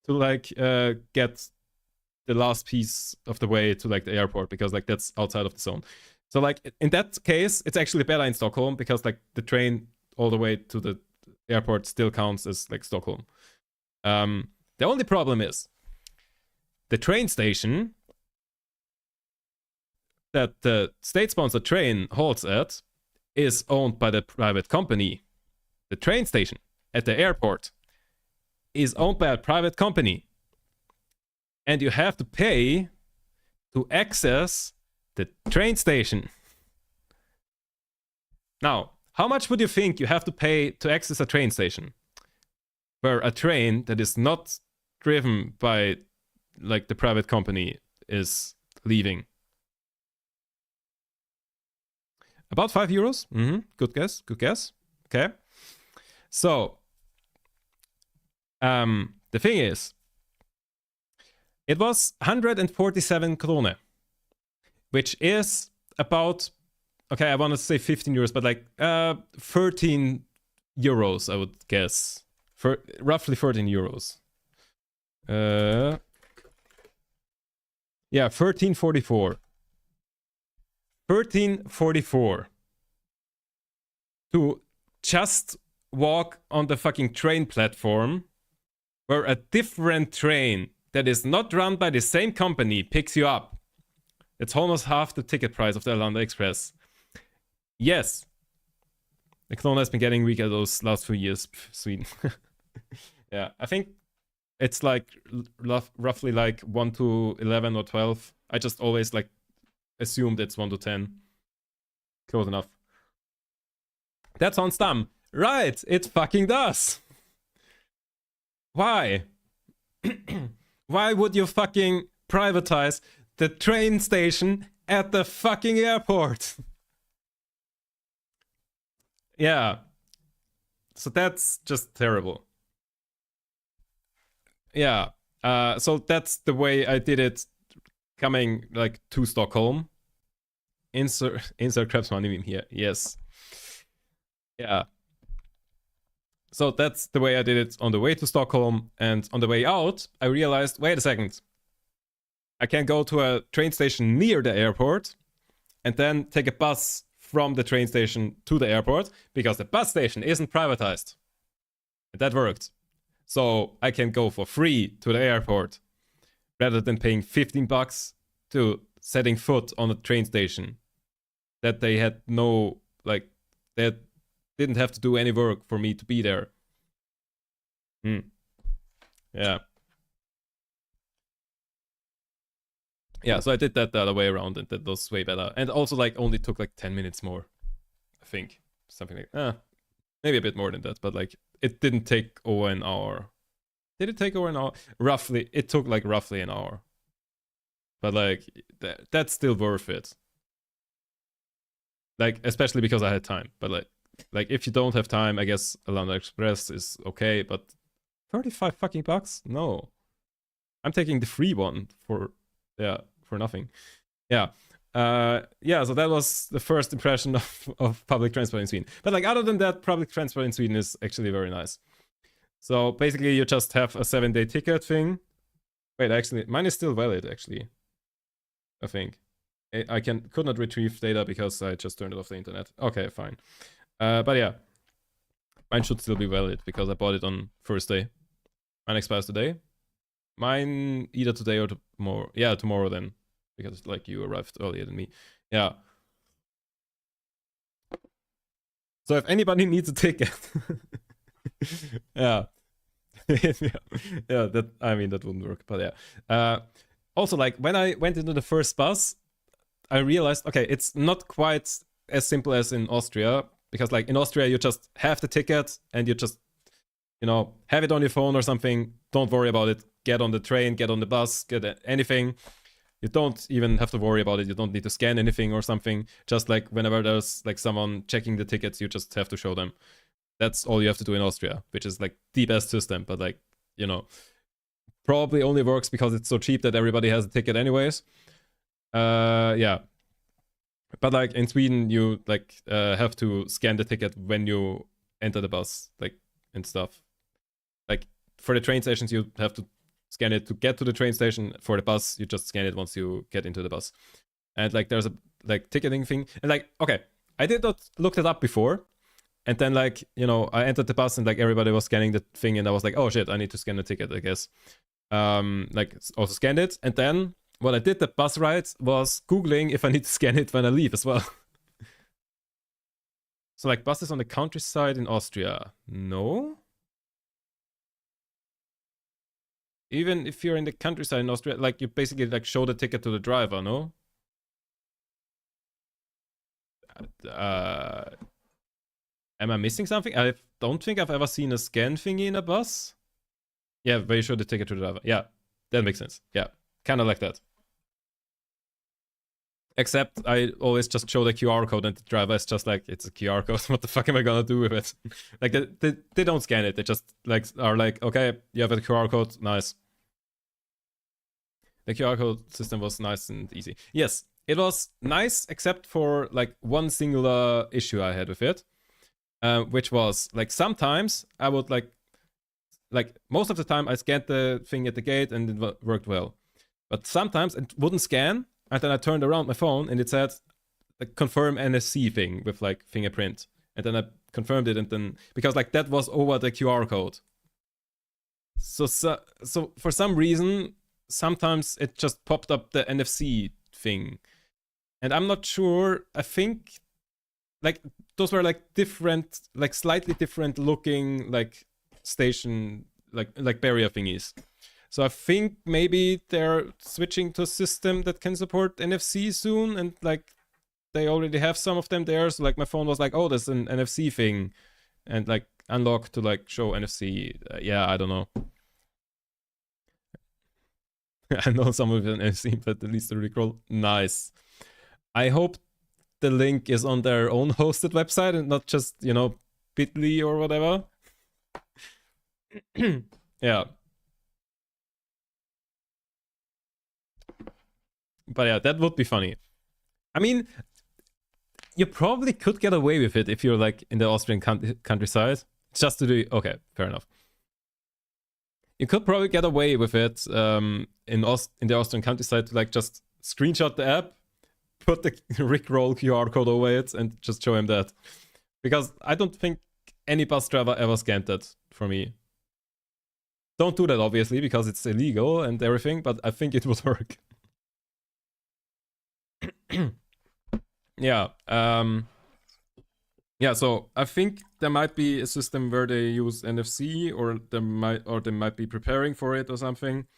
to like get the last piece of the way to like the airport, because like that's outside of the zone. So like in that case it's actually better in Stockholm, because like the train all the way to the airport still counts as like Stockholm. The only problem is the train station that the state-sponsored train halts at is owned by the private company. The train station at the airport is owned by a private company, and you have to pay to access the train station. Now, how much would you think you have to pay to access a train station where a train that is not driven by like the private company is leaving? About €5. Good guess. Good guess. Okay. So, the thing is, it was 147 krone, which is about, okay, I want to say €15, but like €13, I would guess. For roughly €13. Yeah, 13.44. 13.44 to just walk on the fucking train platform where a different train that is not run by the same company picks you up. It's almost half the ticket price of the Arlanda Express. Yes, the krona has been getting weaker those last few years, Sweden. Yeah, I think it's like roughly like 1 to 11 or 12. I just always like assumed it's 1 to 10. Close enough. That sounds dumb. Right, it fucking does. Why? Why would you fucking privatize the train station at the fucking airport? Yeah. So that's just terrible. Yeah. So that's the way I did it coming like to Stockholm. Insert Krebs money meme here. Yes. Yeah. So that's the way I did it on the way to Stockholm, and on the way out, I realized, wait a second. I can go to a train station near the airport and then take a bus from the train station to the airport, because the bus station isn't privatized. And that worked. So I can go for free to the airport rather than paying $15 to setting foot on a train station that they had no, like, they didn't have to do any work for me to be there. Yeah. Yeah, so I did that the other way around, and that was way better. And also, like, only took like 10 minutes more, I think. Something like, maybe a bit more than that, but like, it didn't take over an hour. Did it take over an hour? Roughly, it took like roughly an hour. But like, that's still worth it. Like, especially because I had time. But like if you don't have time, I guess Alanda Express is okay, but 35 fucking bucks? No. I'm taking the free one for nothing. Yeah. So that was the first impression of public transport in Sweden. But like, other than that, public transport in Sweden is actually very nice. So basically, you just have a 7-day ticket thing. Wait, actually, mine is still valid, actually. I think. I could not retrieve data because I just turned it off the internet. Okay, fine. But yeah. Mine should still be valid because I bought it on first day. Mine expires today. Mine either today or tomorrow. Yeah, tomorrow then. Because like you arrived earlier than me. Yeah. So if anybody needs a ticket. yeah. yeah, that, I mean, that wouldn't work, but yeah. Also, like, when I went into the first bus, I realized, okay, it's not quite as simple as in Austria, because like in Austria, you just have the ticket and you just, you know, have it on your phone or something. Don't worry about it. Get on the train, get on the bus, get anything. You don't even have to worry about it. You don't need to scan anything or something. Just like whenever there's like someone checking the tickets, you just have to show them. That's all you have to do in Austria, which is like the best system. But like, you know, probably only works because it's so cheap that everybody has a ticket anyways. Yeah. But like in Sweden, you like have to scan the ticket when you enter the bus, like, and stuff. Like for the train stations, you have to scan it to get to the train station. For the bus, you just scan it once you get into the bus. And like there's a like ticketing thing. And like, okay, I did not look it up before. And then like, you know, I entered the bus and like everybody was scanning the thing and I was like, oh shit, I need to scan the ticket, I guess. Like also scanned it. And then what I did the bus ride was Googling if I need to scan it when I leave as well. So like buses on the countryside in Austria, no? Even if you're in the countryside in Austria, like you basically like show the ticket to the driver, no? Am I missing something? I don't think I've ever seen a scan thingy in a bus. Yeah, where you show the ticket to the driver. Yeah, that makes sense. Yeah, kind of like that. Except I always just show the QR code and the driver is just like, it's a QR code. What the fuck am I gonna do with it? Like they don't scan it. They just like are like, okay, you have a QR code, nice. The QR code system was nice and easy. Yes, it was nice except for like one singular issue I had with it. Which was like sometimes I would like most of the time I scanned the thing at the gate and it worked well. But sometimes it wouldn't scan. And then I turned around my phone and it said like confirm NFC thing with like fingerprint. And then I confirmed it and then because like that was over the QR code. So for some reason, sometimes it just popped up the NFC thing. And I'm not sure, I think like those were like different, like slightly different looking like station, like barrier thingies. So I think maybe they're switching to a system that can support NFC soon, and like they already have some of them there. So like my phone was like, oh, there's an NFC thing, and like unlock to like show NFC. Yeah, I don't know. I know some of an NFC, but at least the recall, nice. I hope the link is on their own hosted website and not just, you know, Bitly or whatever. Yeah. But yeah, that would be funny. I mean, you probably could get away with it if you're like in the Austrian countryside. Just to do, okay, fair enough. You could probably get away with it in the Austrian countryside to like just screenshot the app, put the Rickroll QR code over it, and just show him that. Because I don't think any bus driver ever scanned that for me. Don't do that, obviously, because it's illegal and everything, but I think it would work. Yeah. Yeah, so I think there might be a system where they use NFC, or they might be preparing for it or something.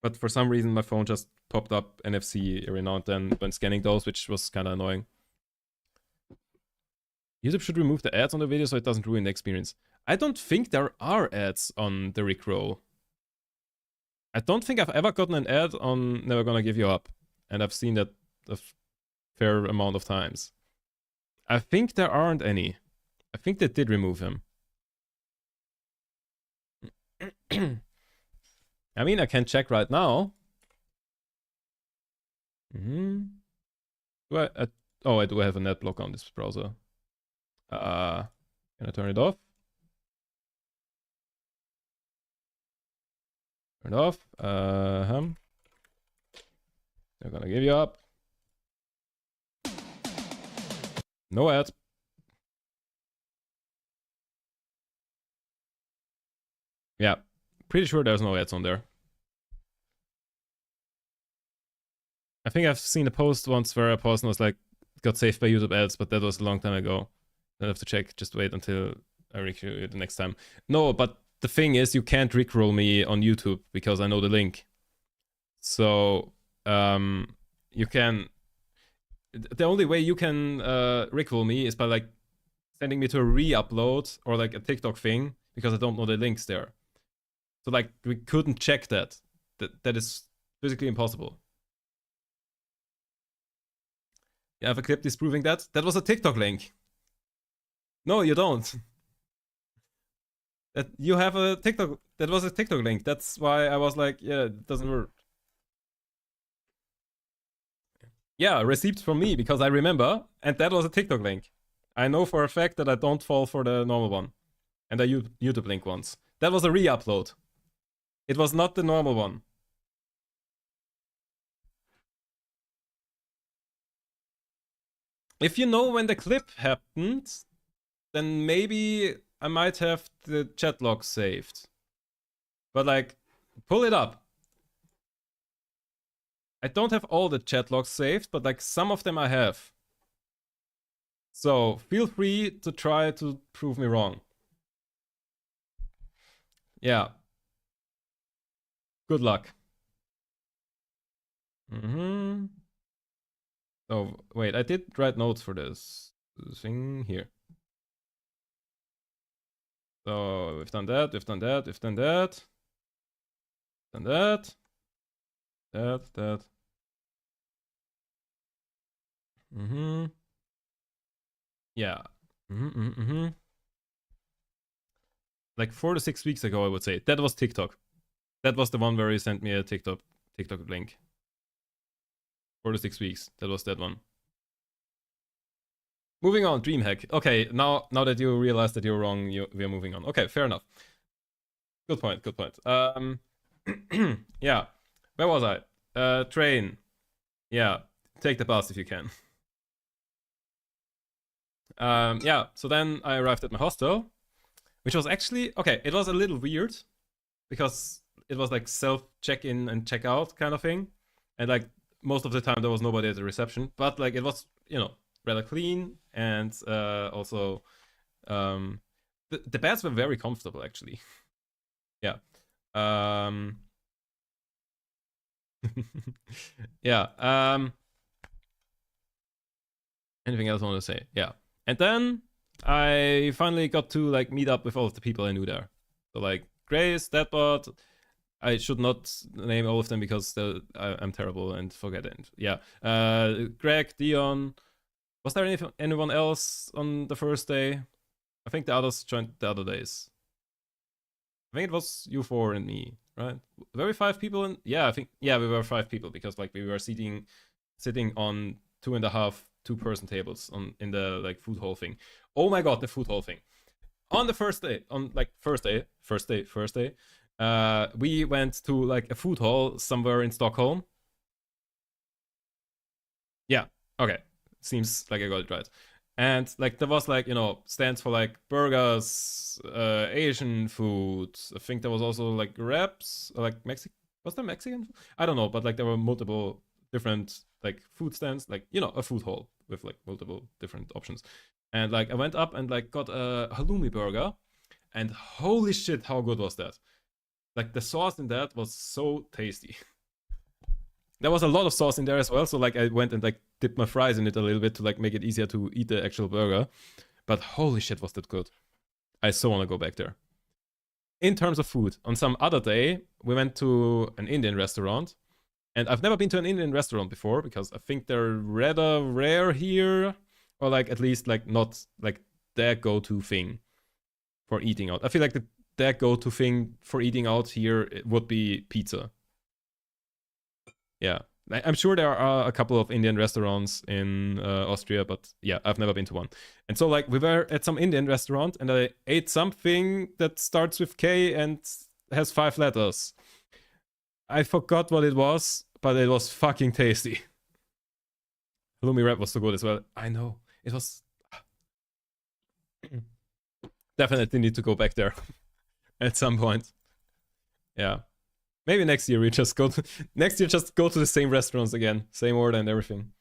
But for some reason, my phone just popped up NFC every now and then when scanning those, which was kind of annoying. YouTube should remove the ads on the video so it doesn't ruin the experience. I don't think there are ads on the Rickroll. I don't think I've ever gotten an ad on Never Gonna Give You Up. And I've seen that a fair amount of times. I think there aren't any. I think they did remove him. I mean, I can check right now. Do I oh, I do have a net block on this browser. Can I turn it off? Turn it off. They're gonna give you up. No ads. Yeah, pretty sure there's no ads on there. I think I've seen a post once where a person was like, got saved by YouTube ads, but that was a long time ago. I'll have to check. Just wait until I rickroll you the next time. No, but the thing is, you can't rickroll me on YouTube because I know the link. So, you can... The only way you can rickroll me is by like sending me to a re-upload or like a TikTok thing, because I don't know the links there. So like, we couldn't check that. That is physically impossible. You have a clip disproving that? That was a TikTok link. No, you don't. That you have a TikTok. That was a TikTok link. That's why I was like, yeah, it doesn't work. Yeah, receipts from me, because I remember, and that was a TikTok link. I know for a fact that I don't fall for the normal one. And the YouTube link once. That was a re-upload. It was not the normal one. If you know when the clip happened, then maybe I might have the chat log saved. But like, pull it up. I don't have all the chat logs saved, but like some of them I have. So feel free to try to prove me wrong. Yeah. Good luck. Oh, wait, I did write notes for this thing here. So we've done that, we've done that, we've done that. Done that. That. Yeah. Like 4 to 6 weeks ago, I would say. That was TikTok. That was the one where he sent me a TikTok link. 4 to 6 weeks. That was that one. Moving on, Dreamhack. Okay, now that you realize that you're wrong, we're moving on. Okay, fair enough. Good point, good point. Yeah. Where was I? Train. Yeah, take the bus if you can. Yeah, so then I arrived at my hostel, which was actually, okay, it was a little weird, because it was like self-check-in and check-out kind of thing. And like, most of the time there was nobody at the reception, but like, it was, you know, rather clean, and also, the beds were very comfortable, actually. Yeah. Yeah. Anything else I want to say? Yeah. And then I finally got to like meet up with all of the people I knew there. So like Grace, Deadbot. I should not name all of them because I'm terrible and forget it. Yeah. Greg, Dion. Was there anyone else on the first day? I think the others joined the other days. I think it was you four and me, right? Were we 5 people? Yeah, I think, yeah, we were 5 people, because like we were sitting on 2.5 2-person tables in the like food hall thing. Oh my god, the food hall thing. On the first day, we went to like a food hall somewhere in Stockholm. Yeah, okay. Seems like I got it right. And like there was like, you know, stands for like burgers, Asian food. I think there was also like wraps, like Mexican. Was there Mexican? I don't know, but like there were multiple different like food stands, like, you know, a food hall with like multiple different options. And like I went up and like got a halloumi burger, and holy shit, how good was that? Like the sauce in that was so tasty. There was a lot of sauce in there as well, so like I went and like dipped my fries in it a little bit to like make it easier to eat the actual burger. But holy shit, was that good. I so want to go back there. In terms of food, on some other day we went to an Indian restaurant, and I've never been to an Indian restaurant before because I think they're rather rare here, or like at least like not like their go-to thing for eating out. I feel like their go-to thing for eating out here would be pizza. Yeah, I'm sure there are a couple of Indian restaurants in Austria, but yeah, I've never been to one. And so like we were at some Indian restaurant, and I ate something that starts with K and has 5 letters. I forgot what it was, but it was fucking tasty. Halloumi wrap was so good as well. I know, it was. Definitely need to go back there at some point. Yeah. Maybe next year we just go to just go to the same restaurants again, same order and everything.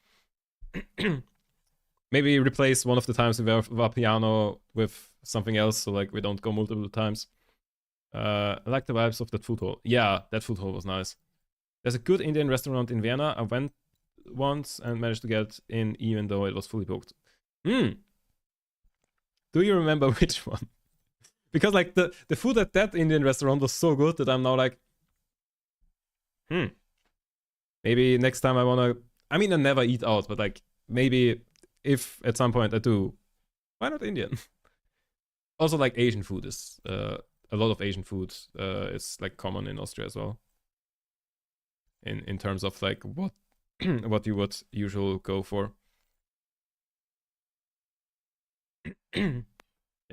Maybe replace one of the times we have Vapiano with something else, so like we don't go multiple times. I like the vibes of that food hall. Yeah, that food hall was nice. There's a good Indian restaurant in Vienna. I went once and managed to get in even though it was fully booked. Do you remember which one? Because like the food at that Indian restaurant was so good that I'm now like, maybe next time I wanna. I mean, I never eat out, but like maybe if at some point I do, why not Indian? Also, like Asian food is a lot of Asian food is like common in Austria as well. In terms of like what what you would usually go for. Yeah,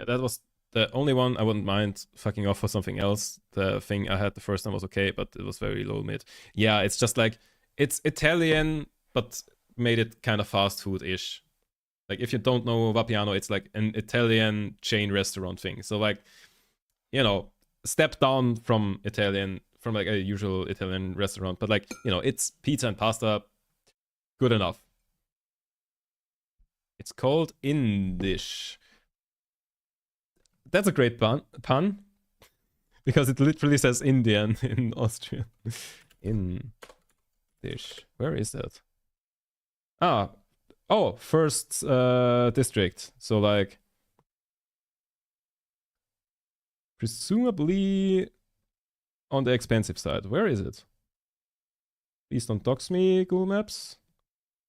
that was the only one I wouldn't mind fucking off for something else. The thing I had the first time was okay, but it was very low mid. Yeah, it's just like, it's Italian, but made it kind of fast food-ish. Like, if you don't know Vapiano, it's like an Italian chain restaurant thing. So like, you know, step down from Italian, from like a usual Italian restaurant. But like, you know, it's pizza and pasta, good enough. It's called Indish. That's a great pun. Because it literally says Indian in Austrian. Indish. Where is that? Oh, first district. So like, presumably on the expensive side. Where is it? Please don't dox me, Google Maps.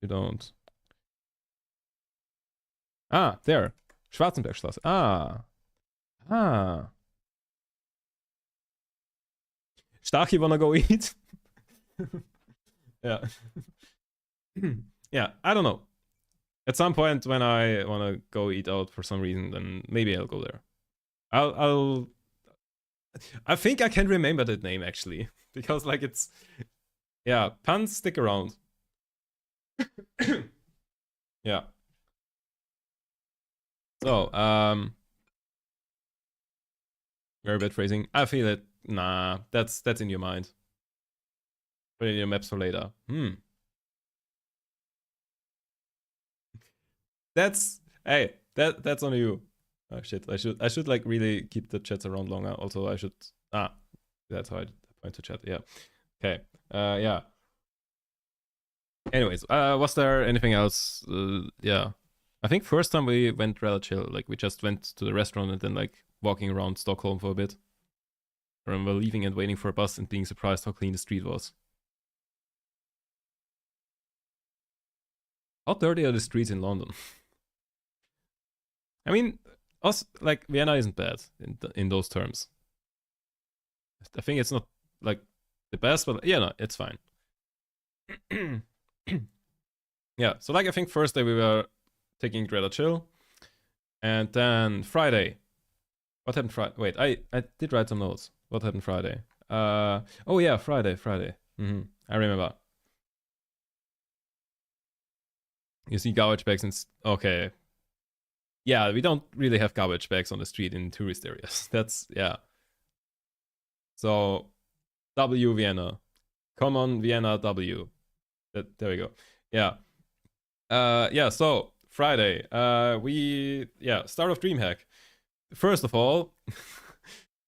You don't. Ah, there. Schwarzenbergstraße. Ah. Starkey wanna go eat? Yeah. Yeah, I don't know. At some point when I wanna go eat out for some reason, then maybe I'll go there. I think I can remember that name actually. Because like it's, yeah, puns stick around. Yeah. So, very bad phrasing. I feel it. Nah, that's in your mind. Put it in your maps for later. That's that's on you. Oh shit, I should like really keep the chats around longer. Also, I should that's how I point to chat. Yeah. Okay. Yeah. Anyways, was there anything else? Yeah. I think first time we went rather chill. Like we just went to the restaurant and then like walking around Stockholm for a bit. I remember leaving and waiting for a bus and being surprised how clean the street was. How dirty are the streets in London? I mean, us like Vienna isn't bad in those terms. I think it's not like the best, but yeah, no, it's fine. Yeah, so like I think first day we were taking it rather chill, and then Friday. What happened Friday? Wait, I did write some notes. What happened Friday? Oh yeah, Friday. I remember. You see garbage bags and okay. Yeah, we don't really have garbage bags on the street in tourist areas. That's, yeah. So, W Vienna. Come on, Vienna W. There we go. Yeah. Yeah, so, Friday. Start of Dreamhack. First of all,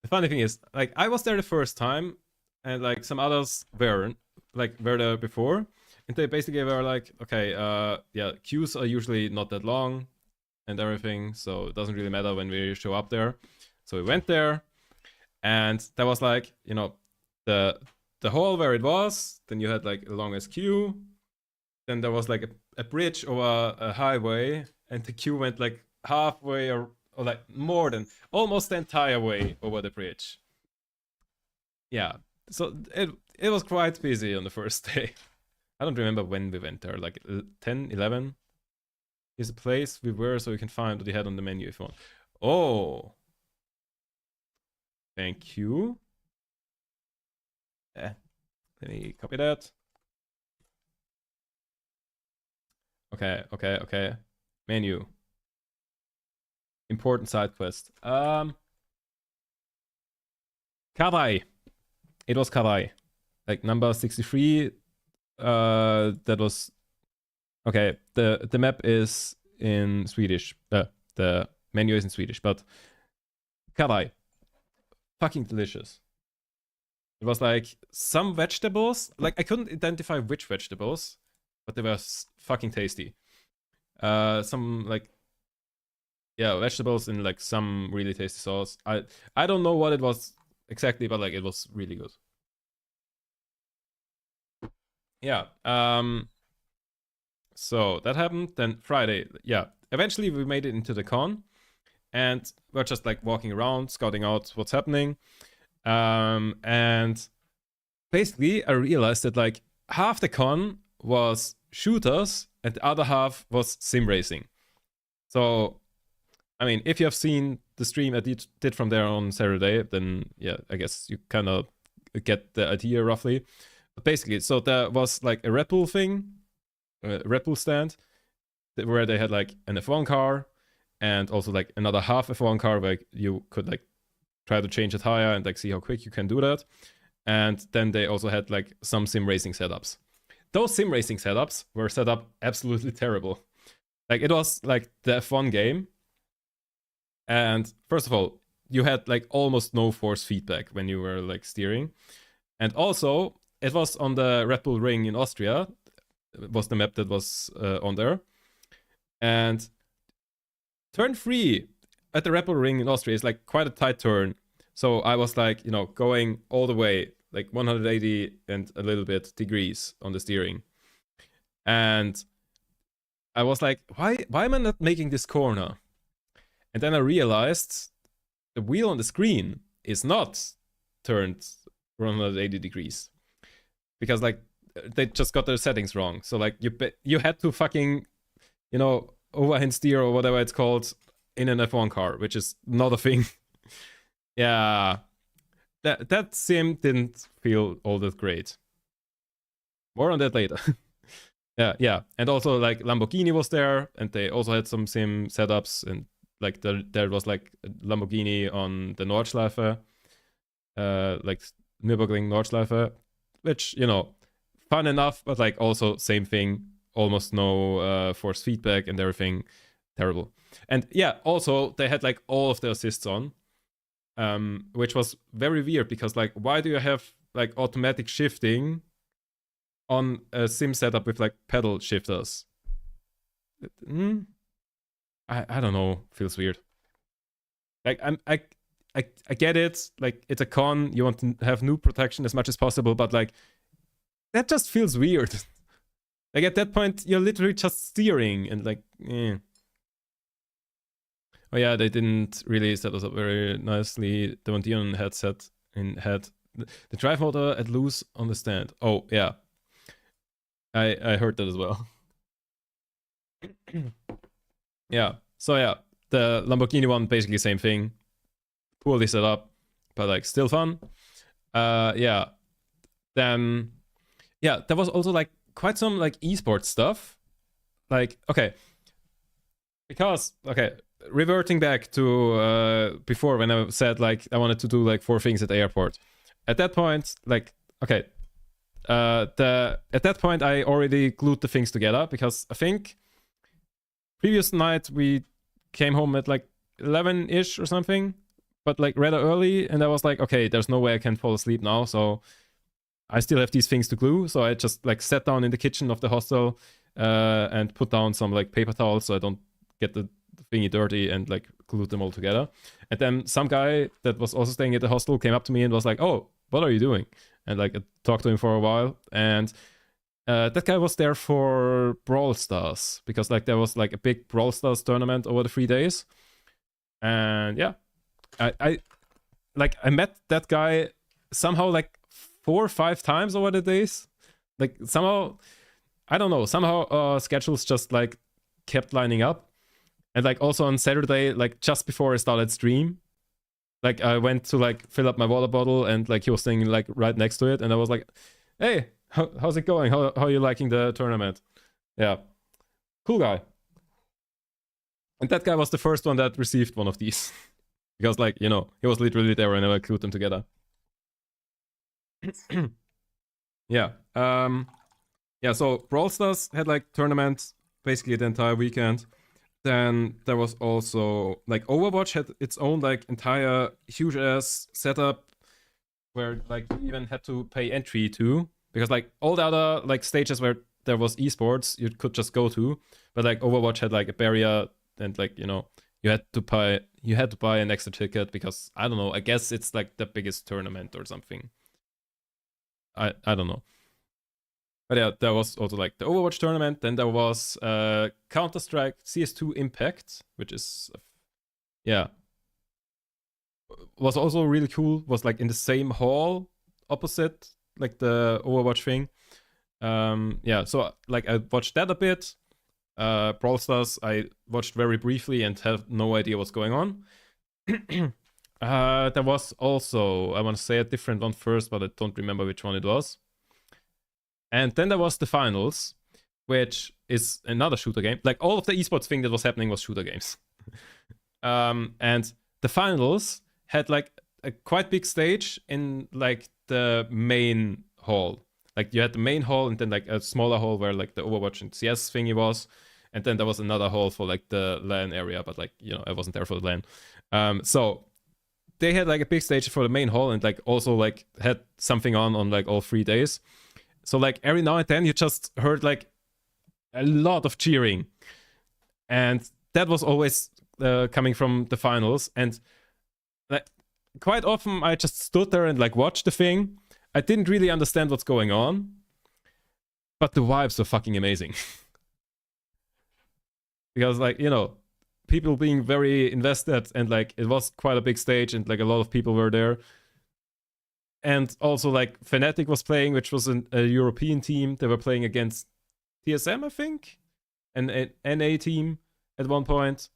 the funny thing is, like, I was there the first time, and, like, some others weren't, like, were there before. And they basically were like, okay, yeah, queues are usually not that long and everything, so it doesn't really matter when we show up there. So we went there, and there was like, you know, the hall where it was, then you had like the longest queue, then there was like a bridge over a highway, and the queue went like halfway or like more than almost the entire way over the bridge. Yeah, so it was quite busy on the first day. I don't remember when we went there, like 10, 11 is the place we were, so you can find what you had on the menu if you want. Oh, thank you. Let me copy that. Okay. Menu. Important side quest. Kawaii. It was Kawaii. Like number 63. That was okay. The map is in Swedish. The menu is in Swedish, but Kawaii. Fucking delicious. It was like some vegetables. Like I couldn't identify which vegetables, but they were fucking tasty. Some like vegetables in like some really tasty sauce. I don't know what it was exactly, but like it was really good. Yeah. So that happened. Then Friday, yeah. Eventually we made it into the con, and we're just like walking around, scouting out what's happening. And basically I realized that like half the con was shooters and the other half was sim racing. So, I mean, if you have seen the stream I did from there on Saturday, then yeah, I guess you kind of get the idea roughly. But basically, so there was like a Red Bull thing, a Red Bull stand, where they had like an F1 car and also like another half F1 car where you could like try to change a tire and like see how quick you can do that. And then they also had like some sim racing setups. Those sim racing setups were set up absolutely terrible. Like it was like the F1 game. And first of all, you had like almost no force feedback when you were like steering. And also, it was on the Red Bull Ring in Austria. It was the map that was on there. And turn 3 at the Red Bull Ring in Austria is like quite a tight turn. So I was like, you know, going all the way, like 180 and a little bit degrees on the steering. And I was like, why am I not making this corner? And then I realized the wheel on the screen is not turned 180 degrees. Because like they just got their settings wrong. So like you had to fucking, you know, overhand steer or whatever it's called in an F1 car, which is not a thing. Yeah. That sim didn't feel all that great. More on that later. Yeah. And also like Lamborghini was there, and they also had some sim setups, and like there was like a Lamborghini on the Nordschleife, like Nürburgring Nordschleife, which, you know, fun enough, but like also same thing, almost no force feedback and everything, terrible. And yeah, also they had like all of the assists on, which was very weird because like why do you have like automatic shifting on a sim setup with like pedal shifters? I don't know, feels weird. Like I get it, like it's a con, you want to have noob protection as much as possible, but like that just feels weird. Like at that point you're literally just steering and like Oh yeah, they didn't really set us up very nicely. The Mondion headset had the drive motor at loose on the stand. Oh yeah, I heard that as well. Yeah, so yeah, the Lamborghini one basically same thing, poorly set up, but like still fun. Yeah, then yeah, there was also like quite some like esports stuff. Like okay, because okay, reverting back to before when I said like I wanted to do like 4 things at the airport. At that point, like okay, at that point I already glued the things together because I think previous night we came home at like 11-ish or something, but like rather early, and I was like, okay, there's no way I can fall asleep now, so I still have these things to glue. So I just like sat down in the kitchen of the hostel and put down some like paper towels so I don't get the thingy dirty and like glued them all together. And then some guy that was also staying at the hostel came up to me and was like, oh, what are you doing? And like I talked to him for a while, and that guy was there for Brawl Stars because like there was like a big Brawl Stars tournament over the 3 days. And yeah, I met that guy somehow like 4 or 5 times over the days. Like somehow, I don't know, somehow schedules just like kept lining up. And like also on Saturday, like just before I started stream, like I went to like fill up my water bottle and like he was staying like right next to it, and I was like, hey, how's it going? How are you liking the tournament? Yeah, cool guy. And that guy was the first one that received one of these because like, you know, he was literally there and I glued them together. Yeah. Yeah, so Brawl Stars had like tournaments basically the entire weekend. Then there was also like Overwatch had its own like entire huge ass setup where like you even had to pay entry to, because like all the other like stages where there was esports you could just go to, but like Overwatch had like a barrier, and like, you know, you had to buy an extra ticket because I don't know, I guess it's like the biggest tournament or something. I don't know. But yeah, there was also like the Overwatch tournament. Then there was Counter-Strike CS2 Impact, which is, yeah, was also really cool. Was like in the same hall opposite like the Overwatch thing. Yeah, so like I watched that a bit. Brawl Stars I watched very briefly and have no idea what's going on. There was also, I want to say a different one first, but I don't remember which one it was. And then there was the finals, which is another shooter game. Like all of the esports thing that was happening was shooter games. And the finals had like a quite big stage in like the main hall. Like you had the main hall and then like a smaller hall where like the Overwatch and CS thingy was. And then there was another hall for like the LAN area, but like, you know, I wasn't there for the LAN. So they had like a big stage for the main hall and like also like had something on like all 3 days. So like every now and then you just heard like a lot of cheering. And that was always coming from the finals. And like quite often I just stood there and like watched the thing. I didn't really understand what's going on, but the vibes were fucking amazing. Because like, you know, people being very invested, and like it was quite a big stage and like a lot of people were there. And also like Fnatic was playing, which was a European team. They were playing against TSM, I think, an NA team at one point.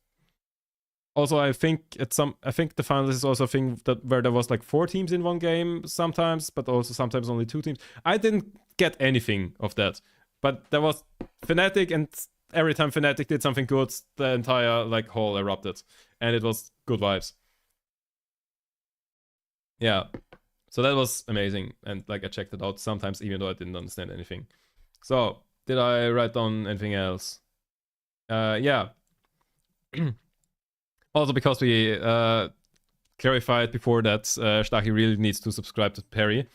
Also, I think the finals is also a thing that where there was like 4 teams in one game sometimes, but also sometimes only 2 teams. I didn't get anything of that, but there was Fnatic, and every time Fnatic did something good, the entire like hall erupted, and it was good vibes. Yeah, so that was amazing, and like I checked it out sometimes even though I didn't understand anything. So did I write down anything else? Yeah. Also, because we clarified before that Stachy really needs to subscribe to Perry.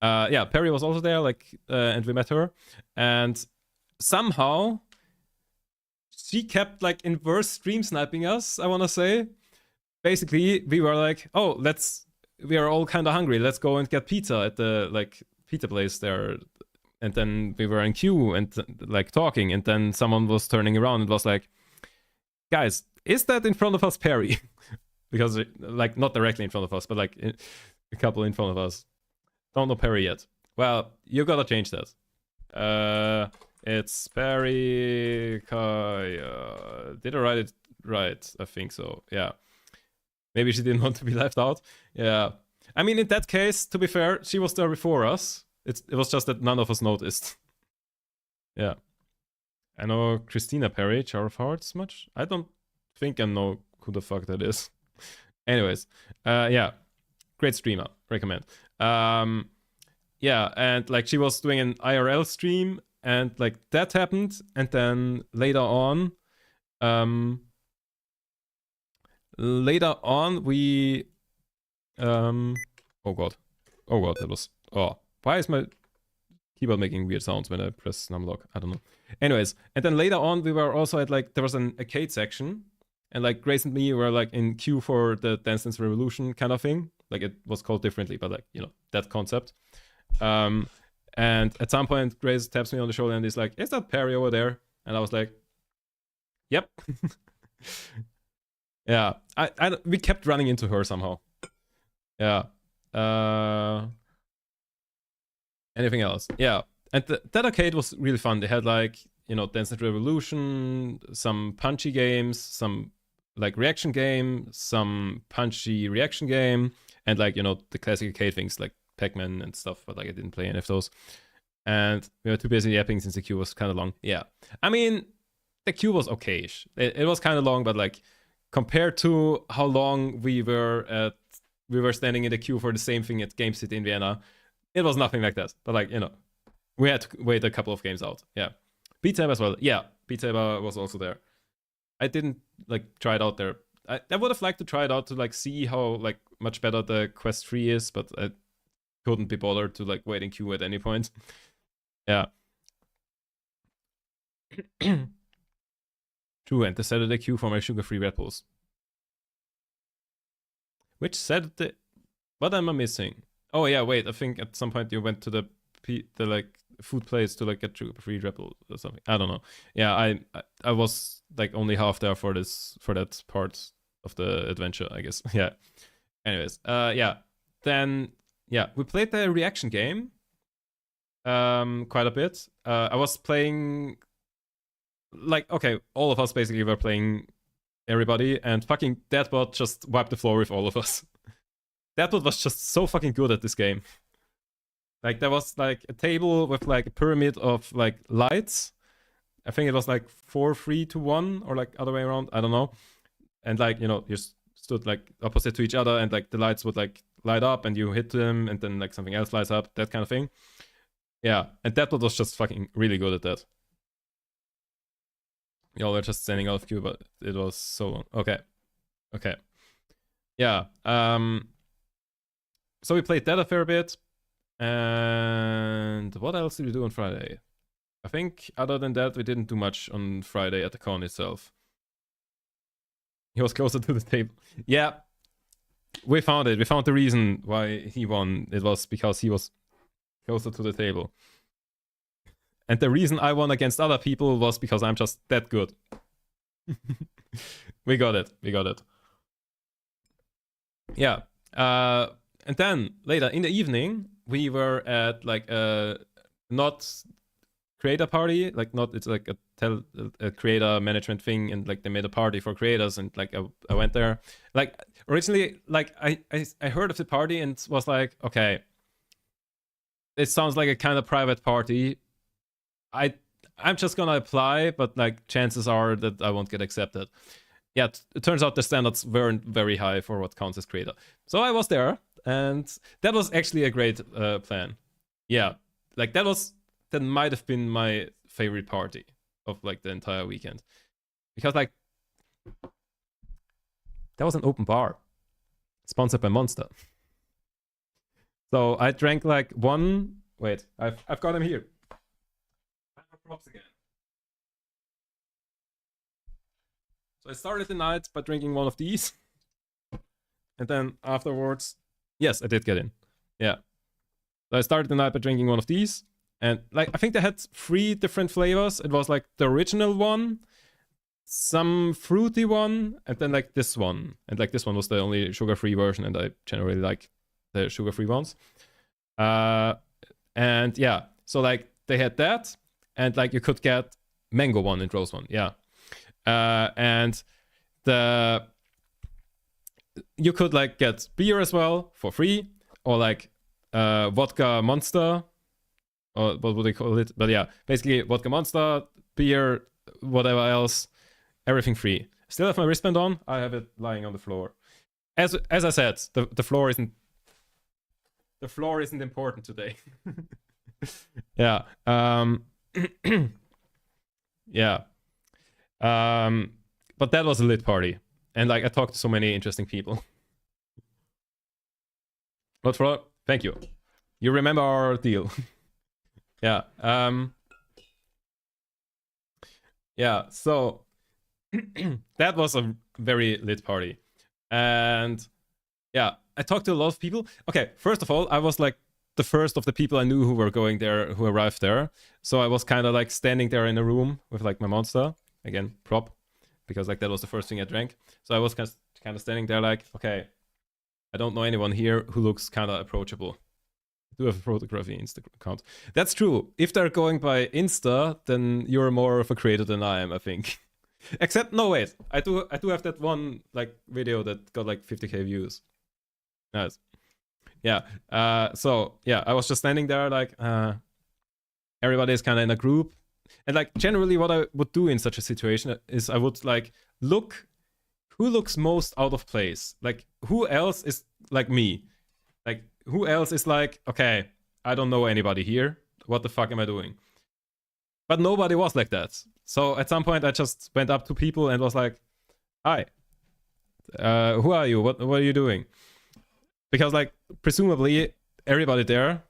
Yeah, Perry was also there, like, and we met her. And somehow she kept like inverse stream sniping us, I want to say. Basically, we were like, oh, we are all kind of hungry. Let's go and get pizza at the like pizza place there. And then we were in queue and like talking. And then someone was turning around and was like, guys, is that in front of us Perry? Because like not directly in front of us, but like a couple in front of us. Don't know Perry yet. Well, you gotta change that. It's Perry Kaya. Did I write it right? I think so. Yeah. Maybe she didn't want to be left out. Yeah. I mean, in that case, to be fair, she was there before us. It was just that none of us noticed. Yeah. I know Christina Perry, Jar of Hearts much. I don't think I know who the fuck that is. Anyways, yeah, great streamer, recommend. Yeah, and like she was doing an IRL stream, and like that happened, and then later on we oh god, that was, why is my keyboard making weird sounds when I press numlock? I don't know. Anyways, and then later on we were also at like, there was an arcade section, and like Grace and me were like in queue for the Dance Dance Revolution kind of thing. Like it was called differently, but like, you know, that concept. And at some point Grace taps me on the shoulder and is like, is that Perry over there? And I was like, yep. Yeah, we kept running into her somehow. Yeah. Anything else? Yeah, and that arcade was really fun. They had like, you know, Dance Dance Revolution, some punchy games, some like reaction game, some punchy reaction game, and like, you know, the classic arcade things like Pac-Man and stuff, but like I didn't play any of those. And we were too busy yapping since the queue was kind of long. Yeah, I mean, the queue was okayish. It was kind of long, but like compared to how long we were standing in the queue for the same thing at Game City in Vienna, it was nothing like that. But like, you know, we had to wait a couple of games out. Yeah, Beat Saber as well. Yeah, Beat Saber was also there. I didn't like try it out there. I would have liked to try it out to like see how like much better the Quest 3 is, but I couldn't be bothered to like wait in queue at any point. Yeah. True, and the Saturday queue for my sugar-free Red Bulls. Which Saturday? What am I missing? Oh yeah, wait. I think at some point you went to the like food place to like get sugar-free Red Bull or something. I don't know. Yeah, I was like only half there for that part of the adventure, I guess. Yeah. Anyways, yeah. Then yeah, we played the reaction game quite a bit. I was playing, like, okay, all of us basically were playing everybody, and fucking Deadbot just wiped the floor with all of us. Deadbot was just so fucking good at this game. Like, there was like a table with like a pyramid of like lights. I think it was like 4-3-1 or like other way around. I don't know. And like, you know, you stood like opposite to each other, and like the lights would like light up and you hit them, and then like something else lights up, that kind of thing. Yeah, and Deadbot was just fucking really good at that. Y'all were just standing out of queue, but it was so long. Okay. Yeah. So we played that a fair bit. And what else did we do on Friday? I think other than that, we didn't do much on Friday at the con itself. He was closer to the table. Yeah. We found it. We found the reason why he won. It was because he was closer to the table. And the reason I won against other people was because I'm just that good. We got it. Yeah. And then later in the evening, we were at like a not creator party, like not, it's like a creator management thing, and like they made a party for creators, and like I went there. Like originally, like I heard of the party and was like, okay, it sounds like a kind of private party. I'm just gonna apply, but like chances are that I won't get accepted. Yeah, it turns out the standards weren't very high for what counts as creator. So I was there, and that was actually a great plan. Yeah, like that might have been my favorite party of like the entire weekend, because like that was an open bar sponsored by Monster. So I drank like one. Wait, I've got him here. Props again. So I started the night by drinking one of these, and then afterwards, yes, I did get in. Yeah, so I started the night by drinking one of these, and like I think they had 3 different flavors. It was like the original one, some fruity one, and then like this one. And like this one was the only sugar-free version, and I generally like the sugar-free ones. And yeah, so like they had that. And like you could get mango one and rose one, yeah. And you could like get beer as well for free, or like vodka Monster, or what would they call it? But yeah, basically vodka Monster, beer, whatever else, everything free. Still have my wristband on. I have it lying on the floor. As I said, the floor isn't important today. Yeah. Yeah. But that was a lit party, and like I talked to so many interesting people. But thank you. You remember our deal. Yeah. Yeah. So that was a very lit party, and yeah, I talked to a lot of people. Okay, first of all, I was like the first of the people I knew who were going there, who arrived there. So I was kind of like standing there in a room with like my monster, again, prop, because like that was the first thing I drank. So I was kind of standing there like, okay, I don't know anyone here who looks kind of approachable. I do have a photography Instagram account. That's true. If they're going by Insta, then you're more of a creator than I am, I think. Except, no, wait, I do have that one like video that got like 50k views. Nice. Yeah. So yeah, I was just standing there like everybody is kind of in a group, and like generally what I would do in such a situation is I would like look who looks most out of place. Like who else is like me? Like who else is like, okay, I don't know anybody here. What the fuck am I doing? But nobody was like that. So at some point I just went up to people and was like, hi. Who are you? What are you doing? Because like presumably everybody there.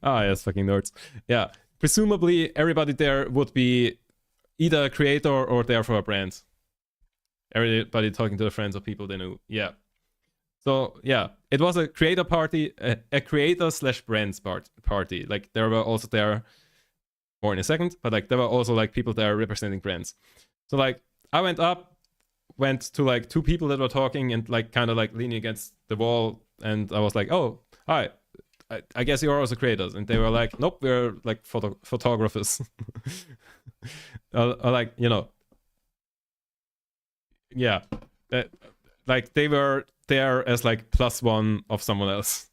Ah, yes, fucking nerds. Yeah, presumably everybody there would be either a creator or there for a brand. Everybody talking to their friends or people they knew. Yeah. So yeah, it was a creator party, a creator / brands party. Like there were also there more in a second, but like there were also like people there representing brands. So like I went to like two people that were talking and like kind of like leaning against the wall, and I was like, oh, hi, I guess you're also creators. And they were like, nope, we're like photographers. Or like, you know, yeah, like they were there as like +1 of someone else.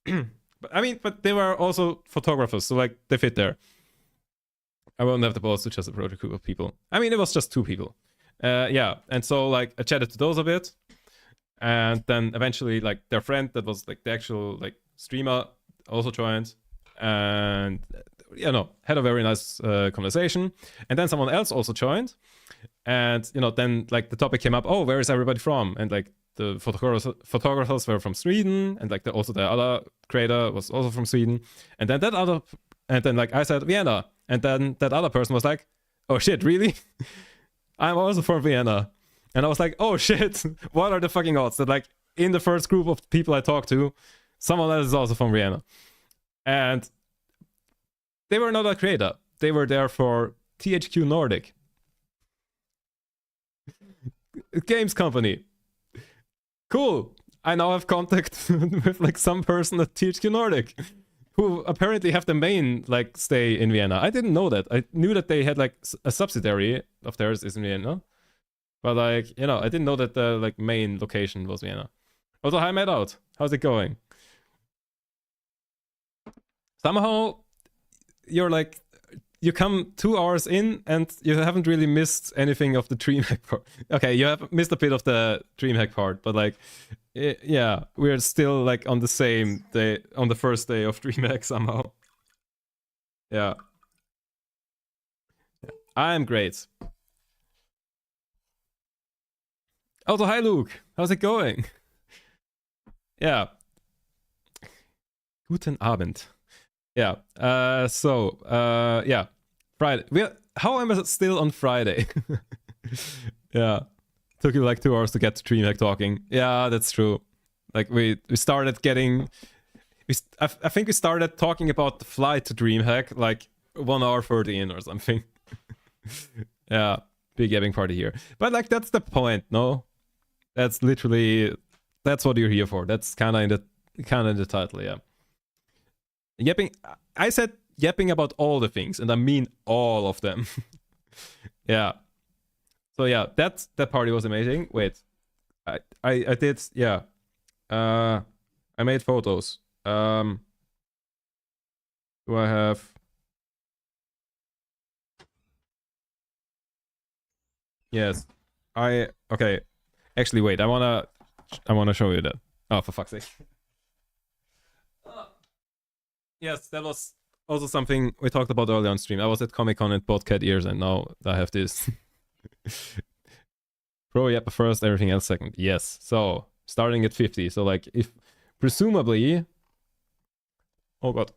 But I mean, but they were also photographers, so like they fit there. I won't have the balls to just approach a group of people. I mean, it was just 2 people. Yeah, and so like I chatted to those a bit, and then eventually like their friend that was like the actual like streamer also joined, and you know, had a very nice conversation. And then someone else also joined, and you know, then like the topic came up, oh, where is everybody from? And like the photographers were from Sweden, and like also the other creator was also from Sweden. And then like I said Vienna, and then that other person was like, oh shit, really? I'm also from Vienna. And I was like, oh shit, what are the fucking odds that like in the first group of people I talked to, someone else is also from Vienna? And they were not a creator. They were there for THQ Nordic. Games company. Cool. I now have contact with like some person at THQ Nordic who apparently have the main like stay in Vienna. I didn't know that. I knew that they had like a subsidiary of theirs is in Vienna, but like, you know, I didn't know that the like main location was Vienna. Also, hi Matt Out. How's it going? Somehow you're like, you come 2 hours in and you haven't really missed anything of the Dreamhack part. Okay, you have missed a bit of the Dreamhack part, but like, yeah, we're still like on the same day, on the first day of Dreamhack somehow. Yeah. I'm great. Also, hi Luke. How's it going? Yeah. Guten Abend. Yeah. Yeah. Friday. How am I still on Friday? Yeah. Took you like 2 hours to get to Dreamhack talking. Yeah, that's true. Like we started getting. I think we started talking about the flight to Dreamhack like 1 hour further in or something. Yeah, big yapping party here. But like that's the point, no? That's literally that's what you're here for. That's kind of in the title, yeah. Yapping. I said yapping about all the things, and I mean all of them. Yeah. So yeah, that party was amazing. Wait, I did, yeah. I made photos. Do I have? Yes. Okay. Actually, wait. I wanna show you that. Oh, for fuck's sake. Yes, that was also something we talked about earlier on stream. I was at Comic-Con and bought cat ears, and now I have this. Pro Yappa first, everything else second. Yes. So starting at 50. So like if presumably, oh god,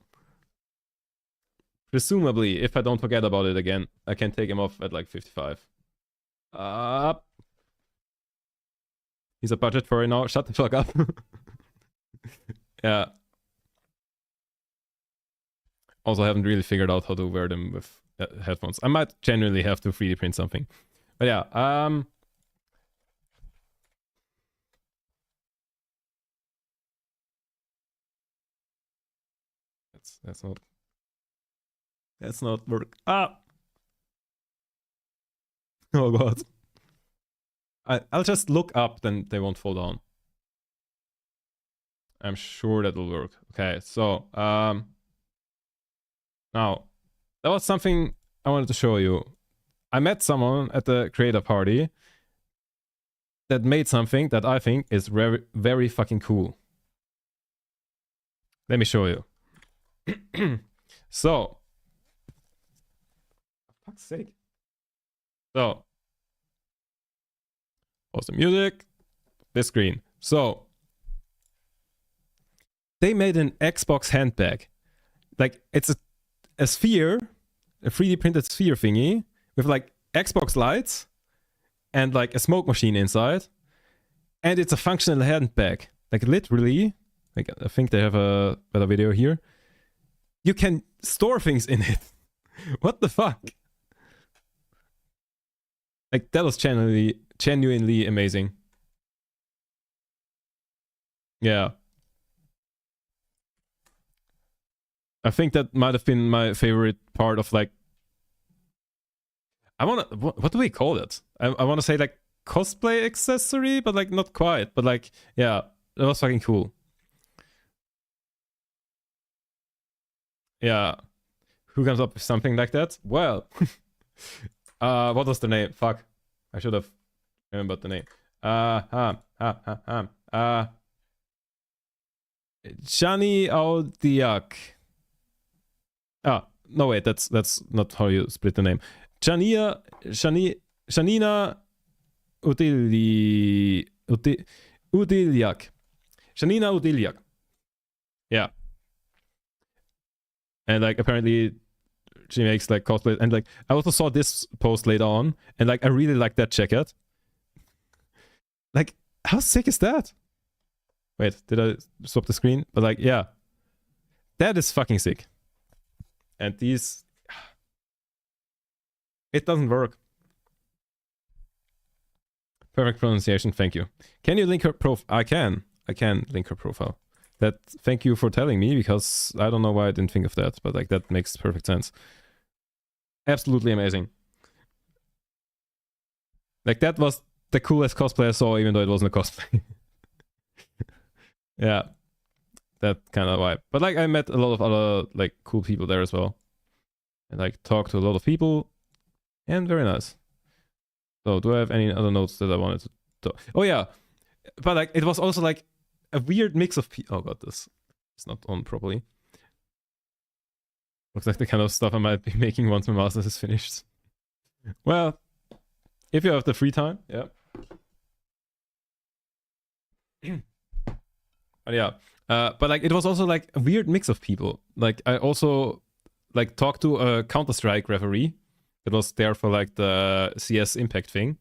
presumably if I don't forget about it again, I can take him off at like 55. He's a budget for it now. Shut the fuck up. Yeah. Also haven't really figured out how to wear them with headphones. I might genuinely have to 3D print something. But yeah, that's not work. Ah. Oh god. I'll just look up, then they won't fall down. I'm sure that will work. Okay, so now that was something I wanted to show you. I met someone at the creator party that made something that I think is very, very fucking cool. Let me show you. So, for fuck's sake. So, pause the music. This screen. So, they made an Xbox handbag. Like, it's a sphere, a 3D printed sphere thingy with like Xbox lights and like a smoke machine inside. And it's a functional handbag. Like, literally, like, I think they have a better video here. You can store things in it. What the fuck? Like, that was genuinely amazing. Yeah. I think that might have been my favorite part of like... what do we call it? I want to say like cosplay accessory, but like not quite. But like, yeah, that was fucking cool. Yeah. Who comes up with something like that? Well, what was the name? Fuck. I should have remembered the name. Shani Audiak. Ah, no wait, that's not how you split the name. Shanina Udiliak. Shanina Udiliak. Yeah. And like apparently she makes like cosplay, and like I also saw this post later on, and like I really like that jacket. Like, how sick is that? Wait, did I swap the screen? But like, yeah. That is fucking sick. And these... It doesn't work. Perfect pronunciation, thank you. Can you link her profile? I can link her profile. Thank you for telling me, because I don't know why I didn't think of that, but like that makes perfect sense. Absolutely amazing. Like, that was the coolest cosplay I saw, even though it wasn't a cosplay. Yeah. That kind of vibe. But like, I met a lot of other like cool people there as well. And like talked to a lot of people. And very nice. So do I have any other notes that I wanted to talk? Oh yeah. But like, it was also like a weird mix of people. Oh god, this is not on properly. Looks like the kind of stuff I might be making once my master's is finished. Well, if you have the free time, yeah. But yeah. But like, it was also like a weird mix of people. Like, I also like talked to a Counter-Strike referee that was there for like the CS Impact thing.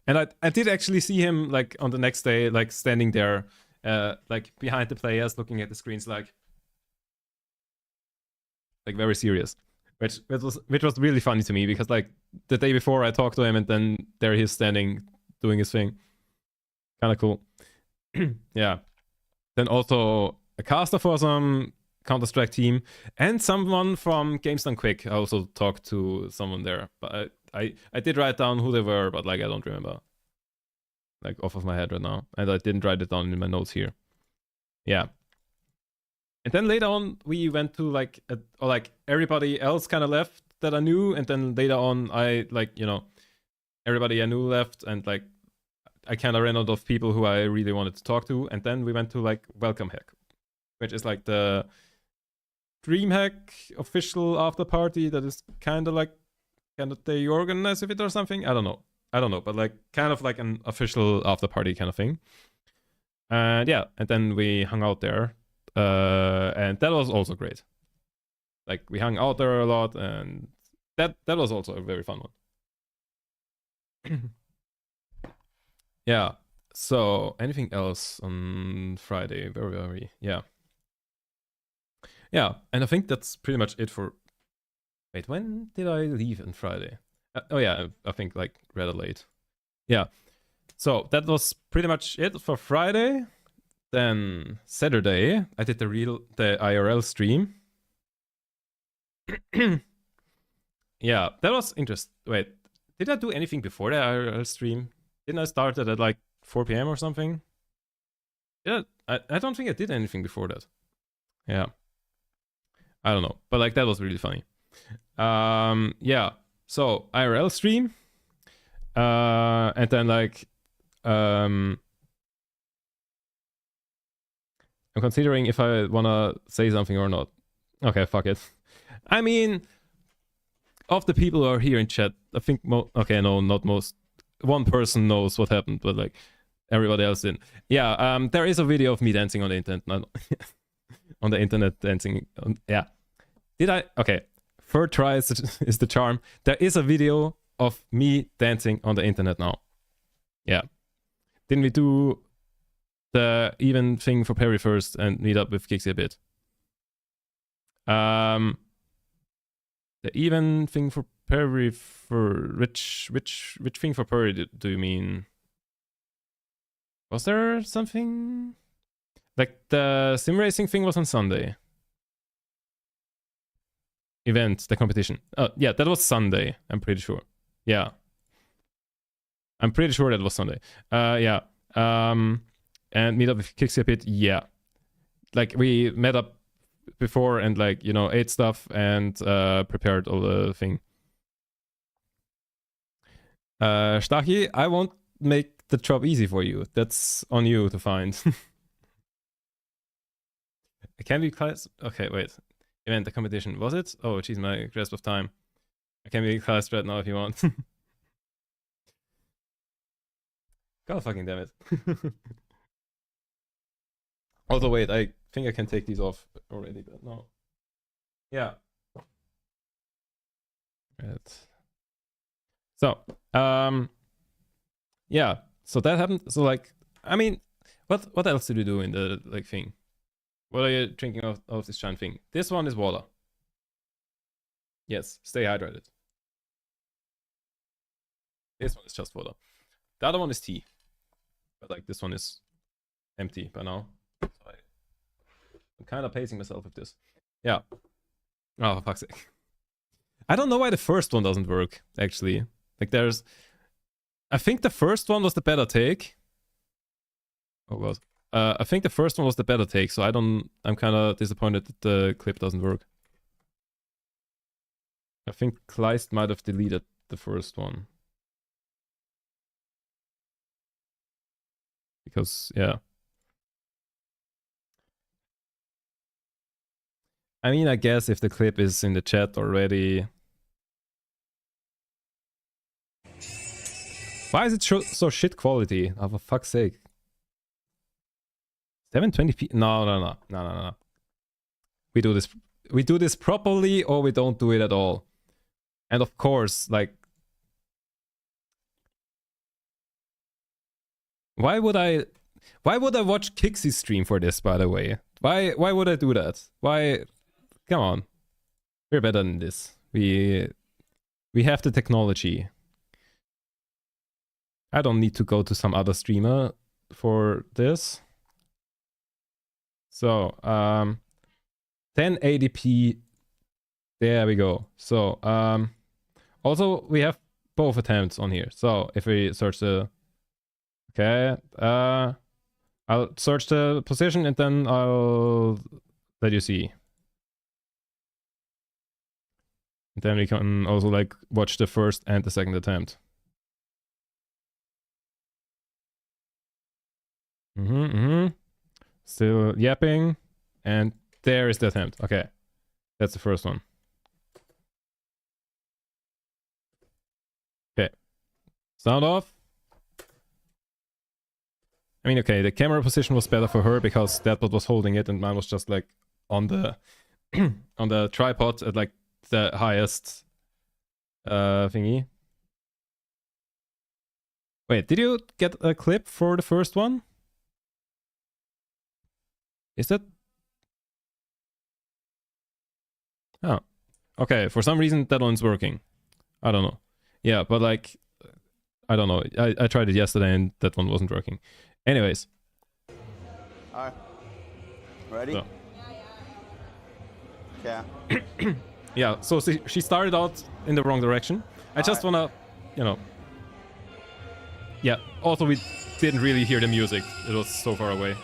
And I did actually see him like on the next day, like standing there, like behind the players, looking at the screens, like very serious. Which was really funny to me, because like the day before I talked to him, and then there he's standing doing his thing. Kind of cool. Yeah. Then also a caster for some Counter-Strike team, and someone from Games Done Quick. I also talked to someone there, but I did write down who they were, but like I don't remember, like off of my head right now, and I didn't write it down in my notes here. Yeah. And then later on we went to like or like everybody else kind of left that I knew, and then later on I like, you know, everybody I knew left, and like I kind of ran out of people who I really wanted to talk to, and then we went to like Welcome Hack, which is like the Dreamhack official after party that is kind of they organize with it or something. I don't know, but like kind of like an official after party kind of thing. And yeah, and then we hung out there, and that was also great. Like we hung out there a lot, and that was also a very fun one. Yeah. So anything else on Friday? Where were we? Yeah. Yeah, and I think that's pretty much it for. Wait, when did I leave on Friday? Oh yeah, I think like rather late. Yeah. So that was pretty much it for Friday. Then Saturday, I did the IRL stream. Yeah, that was interesting. Wait, did I do anything before the IRL stream? Didn't I start it at like 4 p.m. or something? Yeah, I don't think I did anything before that. Yeah. I don't know, but like that was really funny. Yeah. So IRL stream, and then like I'm considering if I wanna say something or not. Okay, fuck it. I mean, of the people who are here in chat, I think okay, no, not most. One person knows what happened, but like everybody else didn't. Yeah, there is a video of me dancing on the internet. On the internet dancing. Yeah. Did I? Okay. Third try is the charm. There is a video of me dancing on the internet now. Yeah. Didn't we do the even thing for Perry first and meet up with Kixie a bit? The even thing for Perry for which thing for Perry do you mean? Was there something? Like the sim racing thing was on Sunday. Event, the competition. Oh, yeah, that was Sunday, I'm pretty sure. Yeah. I'm pretty sure that was Sunday. Yeah. And meet up with Kixie a bit, yeah. Like we met up before and like, you know, ate stuff and prepared all the thing. Stachi, I won't make the job easy for you. That's on you to find. Can we class? Okay, wait. Event, the competition. Was it? Oh, jeez, my grasp of time. I can be classed right now if you want. God fucking damn it. Also, wait, I think I can take these off already, but no. Yeah. Right. So, yeah. So that happened. So like, I mean, what else did you do in the like thing? What are you drinking of this giant thing? This one is water. Yes, stay hydrated. This one is just water. The other one is tea. But like this one is empty by now. So I'm kind of pacing myself with this. Yeah. Oh, for fuck's sake. I don't know why the first one doesn't work, actually. Like there's... I think the first one was the better take. Oh, God. I think the first one was the better take, so I'm kind of disappointed that the clip doesn't work. I think Kleist might have deleted the first one. Because, yeah. I mean, I guess if the clip is in the chat already... Why is it so shit quality? Oh, for fuck's sake. 720p? No. We do this properly or we don't do it at all. And of course, like... Why would I watch Kixie's stream for this, by the way? Why would I do that? Why? Come on. We're better than this. We have the technology. I don't need to go to some other streamer for this. So, 1080p. There we go. So, also we have both attempts on here. So if we search the... Okay, I'll search the position and then I'll let you see. And then we can also like watch the first and the second attempt. Still yapping. And there is the attempt. Okay. That's the first one. Okay. Sound off. I mean, okay, the camera position was better for her because that what was holding it and mine was just like on the on the tripod at like the highest thingy. Wait, did you get a clip for the first one? Is that? Oh, okay. For some reason that one's working. I don't know. Yeah, but like, I don't know. I tried it yesterday and that one wasn't working. Anyways. All right. Ready? So. Yeah. Yeah, so she started out in the wrong direction. I just wanna, you know. Yeah, also we didn't really hear the music. It was so far away.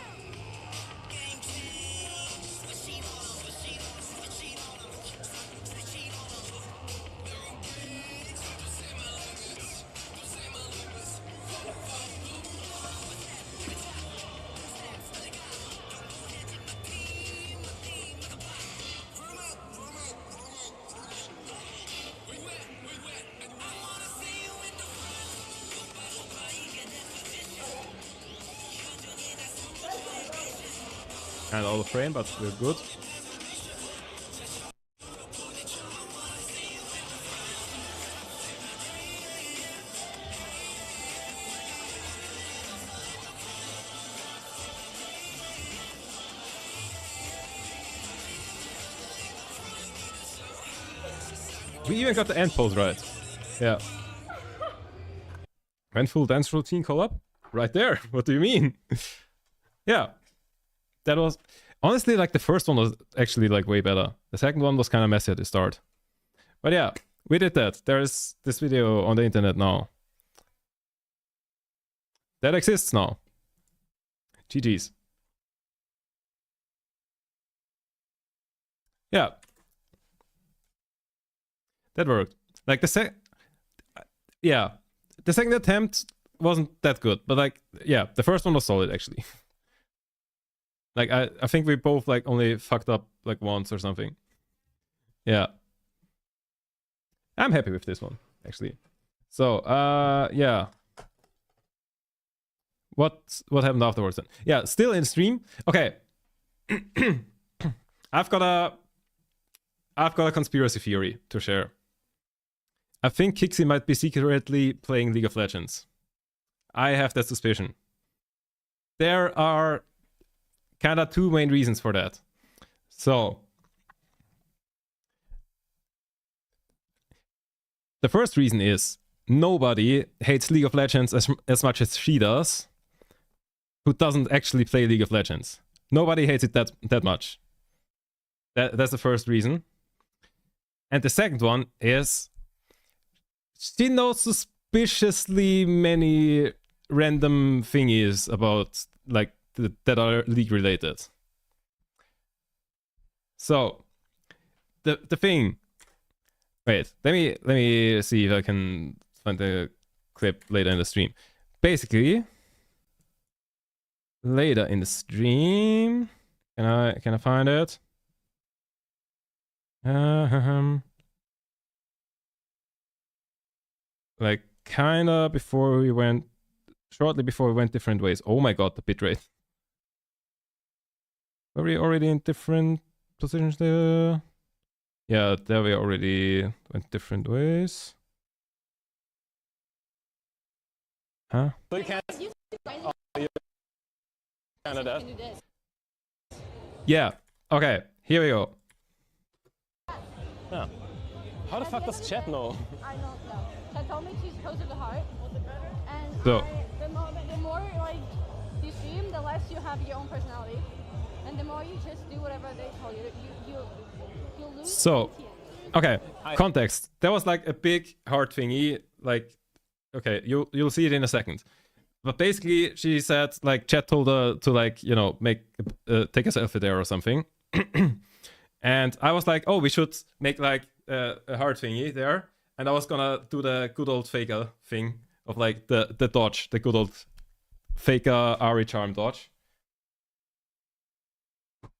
And out of frame, but we're good. We even got the end pose right. Yeah. When full dance routine collab? Right there. What do you mean? Yeah. That was honestly like the first one was actually like way better. The second one was kind of messy at the start. But yeah, we did that. There's this video on the internet now. That exists now. GG's. Yeah. That worked. Like the yeah. The second attempt wasn't that good, but like yeah, the first one was solid actually. Like I think we both like only fucked up like once or something. Yeah. I'm happy with this one, actually. So yeah. What happened afterwards then? Yeah, still in stream. Okay. I've got a conspiracy theory to share. I think Kixi might be secretly playing League of Legends. I have that suspicion. There are kind of two main reasons for that. So, the first reason is nobody hates League of Legends as much as she does, who doesn't actually play League of Legends. Nobody hates it that much. That's the first reason. And the second one is she knows suspiciously many random thingies about like that are League related. So the thing. Wait, let me see if I can find the clip later in the stream. Basically, later in the stream, can I find it? Like kinda shortly before we went different ways. Oh my god, the bitrate. Were we already in different positions there? Yeah, there we already went different ways. Huh? So you can't. Oh, you Canada. Yeah. Okay. Here we go. Yeah. How the fuck does chat know? I don't know. Chat told me she's closer to heart. And So- the more like you stream, the less you have your own personality. And the more you just do whatever they tell you, you'll lose. So, okay, context. There was like a big heart thingy. Like, okay, you'll see it in a second. But basically, she said like chat told her to like make take a selfie there or something. And I was like, oh, we should make like a heart thingy there. And I was gonna do the good old faker thing of like the dodge, the good old fake Ari charm dodge.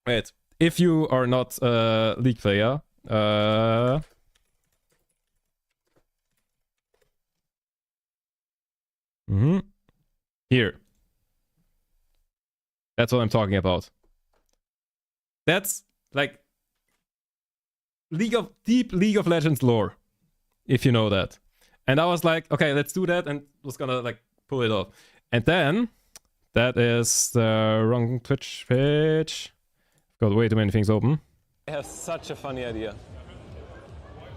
Wait, if you are not a League player, here. That's what I'm talking about. That's like deep League of Legends lore, if you know that. And I was like, okay, let's do that, and was gonna like pull it off. And then that is the wrong Twitch page. Got way too many things open. I have such a funny idea.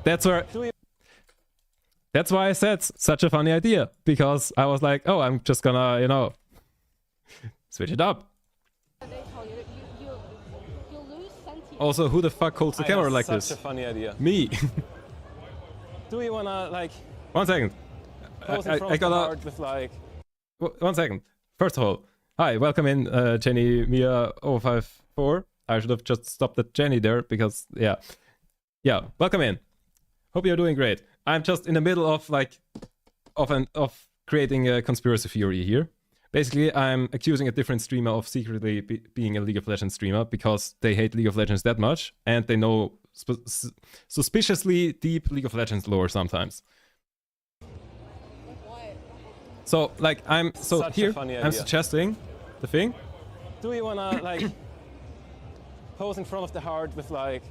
That's why I said such a funny idea, because I was like, oh, I'm just gonna, you know, switch it up. They tell you, you lose sentience. Also, who the fuck holds the camera like this? Such a funny idea. Me. Do you wanna like 1 second. pose in front I of the gotta. heart with like? 1 second. First of all, hi, welcome in, Jenny Mia 054. I should have just stopped at Jenny there because, yeah, welcome in. Hope you're doing great. I'm just in the middle of like of creating a conspiracy theory here. Basically, I'm accusing a different streamer of secretly being a League of Legends streamer because they hate League of Legends that much and they know suspiciously deep League of Legends lore sometimes. What? So, like, Such a here funny I'm idea. suggesting the thing. Do you wanna like pose in front of the heart with like?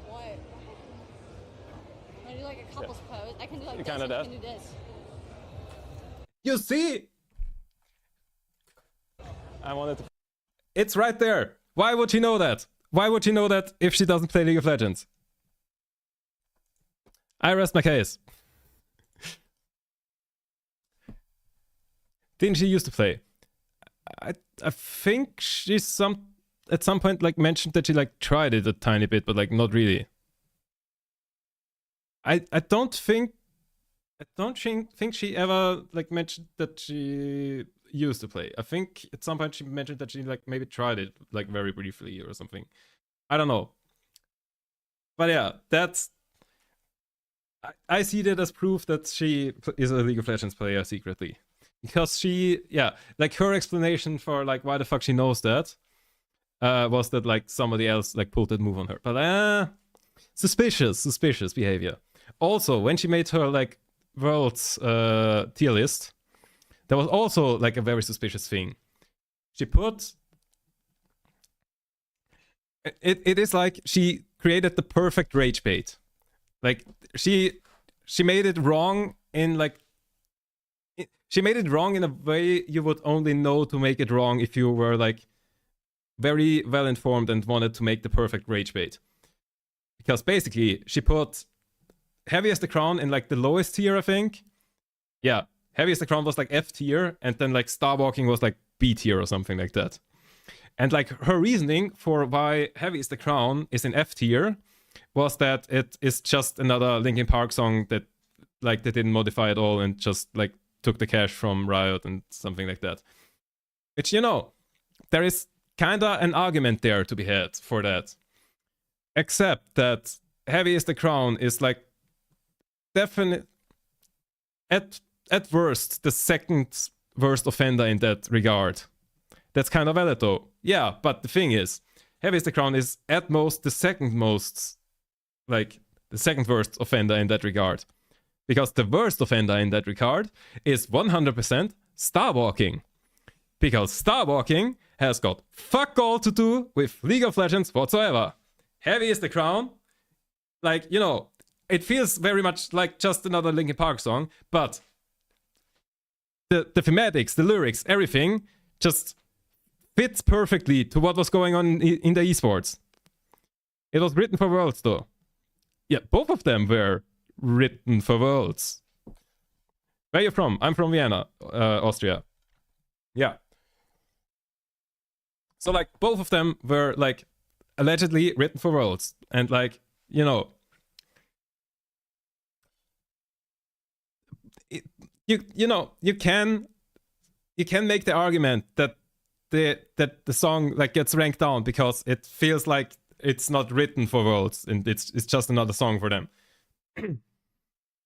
What? I do like a couple's pose. I can do like You this. kinda I does. can do this. You see, I wanted to. it's right there. Why would she know that? Why would she know that if she doesn't play League of Legends? I rest my case. Didn't she used to play? I think she's at some point like mentioned that she like tried it a tiny bit, but like not really. I don't think she ever like mentioned that she used to play. I think at some point she mentioned that she like maybe tried it like very briefly or something. I don't know. But yeah, I see that as proof that she is a League of Legends player secretly. Because she, yeah, like her explanation for like why the fuck she knows that was that like somebody else like pulled that move on her. But suspicious behavior. Also, when she made her like world's tier list, there was also like a very suspicious thing. She put it is like she created the perfect rage bait. Like she made it wrong in like she made it wrong in a way you would only know to make it wrong if you were like very well informed and wanted to make the perfect rage bait. Because basically she put Heavy as the Crown in like the lowest tier, I think. Yeah, Heavy as the Crown was like F tier, and then like Star Walking was like B tier or something like that. And like her reasoning for why Heavy is the Crown is in F tier was that it is just another Linkin Park song that like they didn't modify at all and just like took the cash from Riot and something like that. Which, you know, there is kinda an argument there to be had for that. Except that Heavy is the Crown is like definite at worst the second worst offender in that regard. That's kind of valid though. Yeah, but the thing is, Heavy is the Crown is at most the second most, like the second worst offender in that regard. Because the worst offender in that regard is 100% Star Walking. Because Star Walking has got fuck all to do with League of Legends whatsoever. Heavy is the Crown, like, you know, it feels very much like just another Linkin Park song, but the thematics, the lyrics, everything just fits perfectly to what was going on in the esports. It was written for Worlds though. Yeah, both of them were written for Worlds. Where are you from? I'm from Vienna, Austria. Yeah. So like both of them were like allegedly written for Worlds, and like, you know, you can make the argument that the song like gets ranked down because it feels like it's not written for Worlds and it's just another song for them.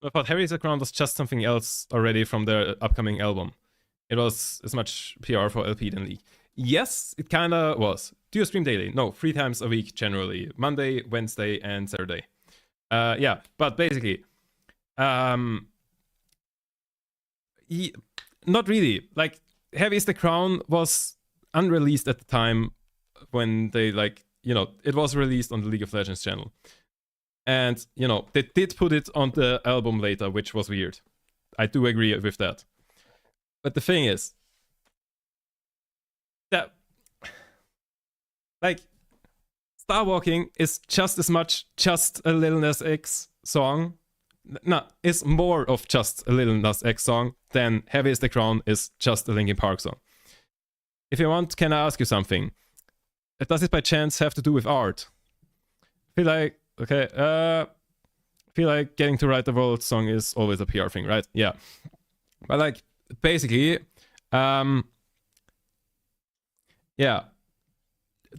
But Heavy is the Crown was just something else already from their upcoming album. it was as much PR for LP than League. Yes, it kinda was. Do you stream daily? No, 3 times a week generally. Monday, Wednesday, and Saturday. Yeah, but basically, not really. Like, Heavy is the Crown was unreleased at the time when they, like, you know, it was released on the League of Legends channel. And, you know, they did put it on the album later, which was weird. I do agree with that. But the thing is, that, like, Star Walking is just as much just a Lil Nas X song. No, it's more of just a Lil Nas X song than Heavy is the Crown is just a Linkin Park song. If you want, can I ask you something? Does it by chance have to do with art? I feel like getting to write the world song is always a PR thing, right? Yeah. But like, basically, yeah,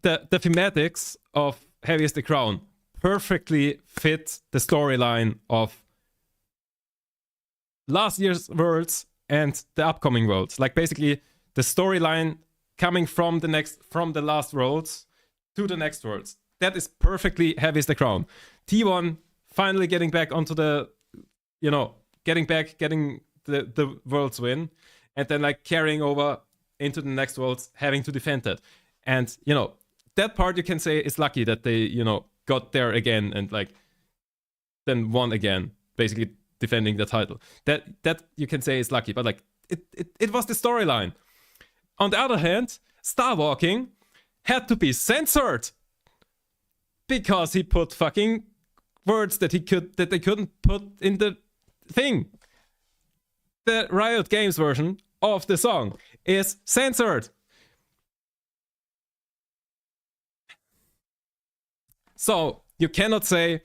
the thematics of Heavy is the Crown perfectly fit the storyline of last year's worlds and the upcoming worlds. Like, basically, the storyline coming from the last worlds to the next worlds. That is perfectly Heavy is the Crown. T1 finally getting back onto the, you know, getting the world's win, and then like carrying over into the next worlds, having to defend that. And, you know, that part you can say is lucky that they, you know, got there again and like then won again, basically defending the title. That you can say is lucky, but like it was the storyline. On the other hand, Star Walking had to be censored because he put fucking words that they couldn't put in the thing. The Riot Games version of the song is censored. So you cannot say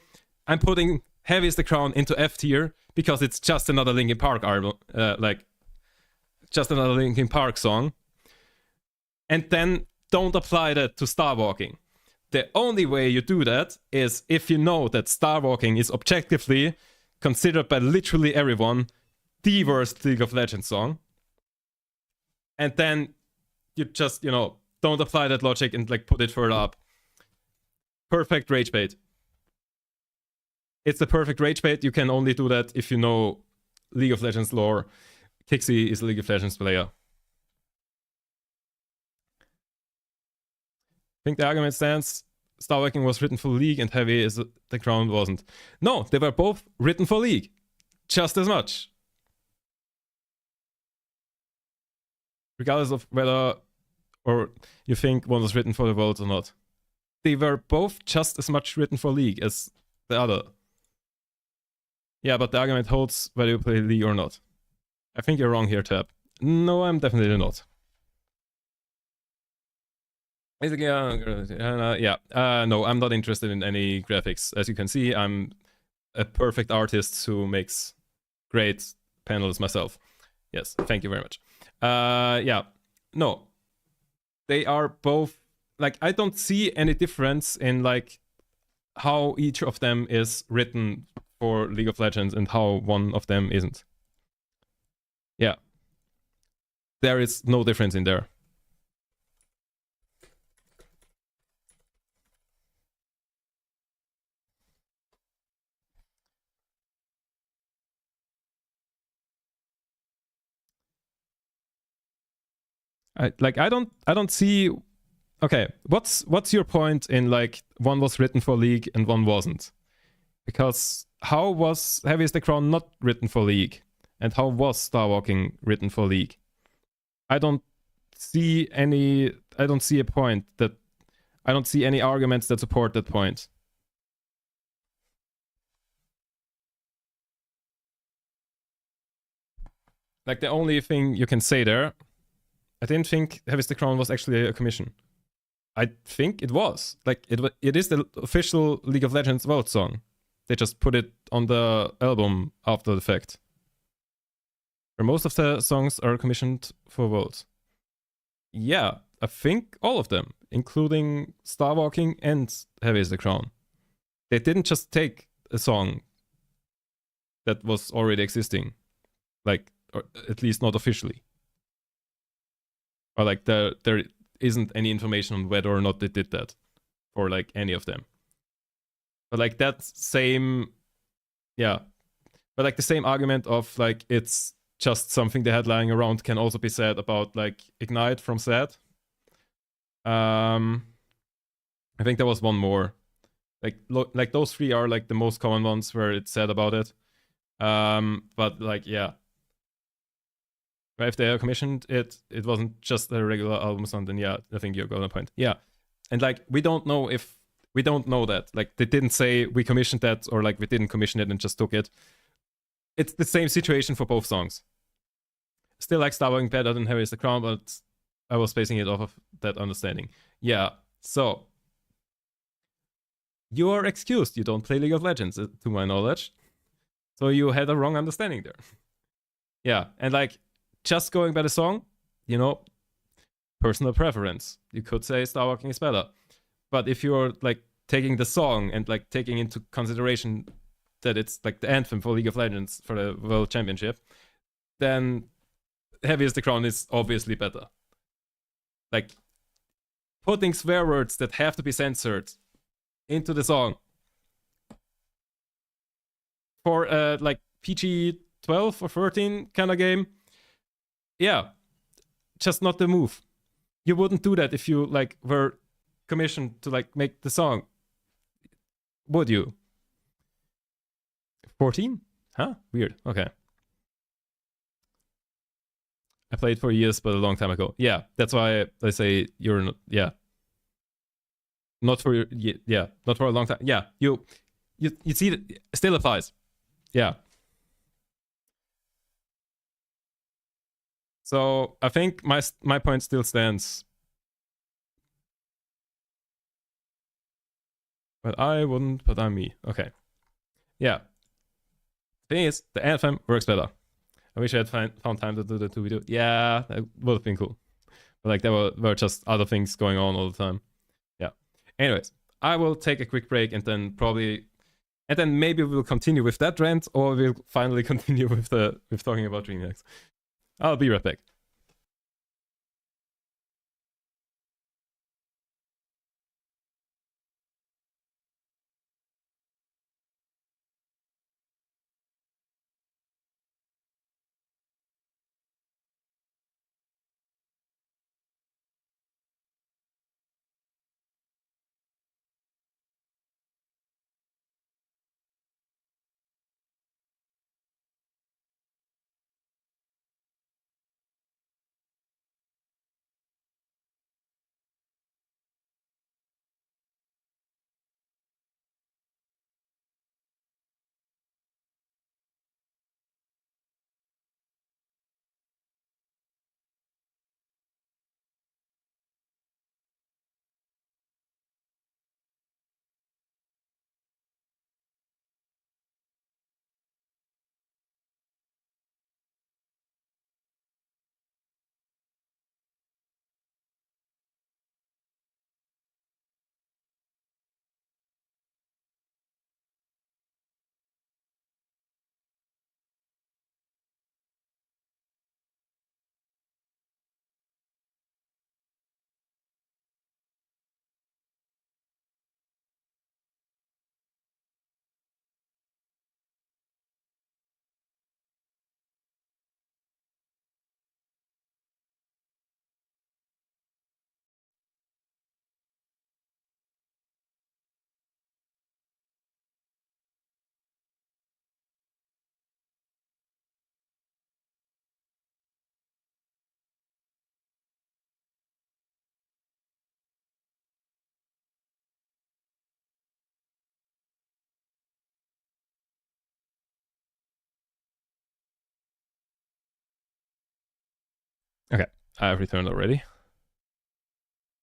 I'm putting Heavy is the Crown into F tier because it's just another Linkin Park album, like just another Linkin Park song, and then don't apply that to Star Walking. The only way you do that is if you know that Star Walking is objectively considered by literally everyone the worst League of Legends song. And then you just, you know, don't apply that logic and like put it further up. Perfect rage bait. It's the perfect rage bait. You can only do that if you know League of Legends lore. Kixie is a League of Legends player. I think the argument stands. Star Walking was written for League and Heavy is the Crown wasn't. No, they were both written for League. Just as much. Regardless of whether or you think one was written for the world or not. They were both just as much written for League as the other. Yeah, but the argument holds whether you play League or not. I think you're wrong here, Tab. No, I'm definitely not. Basically, no, I'm not interested in any graphics. As you can see, I'm a perfect artist who makes great panels myself. Yes, thank you very much. Yeah, no. They are both, like, I don't see any difference in, like, how each of them is written for League of Legends and how one of them isn't. Yeah. There is no difference in there. I don't see. Okay, what's your point in like one was written for League and one wasn't? Because how was Heavy is the Crown not written for League, and how was Star Walking written for League? I don't see a point that I don't see any arguments that support that point. Like the only thing you can say there, I didn't think Heavy is the Crown was actually a commission. I think it was. Like, it is the official League of Legends World song. They just put it on the album after the fact. Where most of the songs are commissioned for Worlds. Yeah, I think all of them, including Star Walking and Heavy is the Crown. They didn't just take a song that was already existing. Like, or at least not officially. or like there isn't any information on whether or not they did that for like any of them. But like that same, yeah, but like the same argument of like it's just something they had lying around can also be said about like Ignite from Sad. I think there was one more. Like those three are like the most common ones where it's said about it. But like, yeah. If they commissioned it, it wasn't just a regular album sound, then yeah, I think you're got a point. Yeah. And like, we don't know that. Like, they didn't say we commissioned that or like we didn't commission it and just took it. It's the same situation for both songs. Still like Starbucks better than Heavy is the Crown, but I was basing it off of that understanding. Yeah, so you are excused. You don't play League of Legends, to my knowledge. So you had a wrong understanding there. Yeah, and like, just going by the song, you know, personal preference. You could say Star Walking is better. But if you're like taking the song and like taking into consideration that it's like the anthem for League of Legends for the World Championship, then Heavy is the Crown is obviously better. Like, putting swear words that have to be censored into the song for like PG 12 or 13 kind of game, yeah, just not the move. You wouldn't do that if you like were commissioned to like make the song, would you? 14? Huh? Weird. Okay. I played for years, but a long time ago. Yeah, that's why I say you're not, yeah. Not for yeah, not for a long time. Yeah, you see it still applies. Yeah. So I think my point still stands. But I wouldn't, but I'm me. Okay. Yeah. Thing is, the anthem works better. I wish I had found time to do the 2 video. Yeah, that would have been cool. But like there were just other things going on all the time. Yeah. Anyways, I will take a quick break and then maybe we'll continue with that rant, or we'll finally continue with talking about Dreamhacks. I'll be right back. Okay, I've returned already.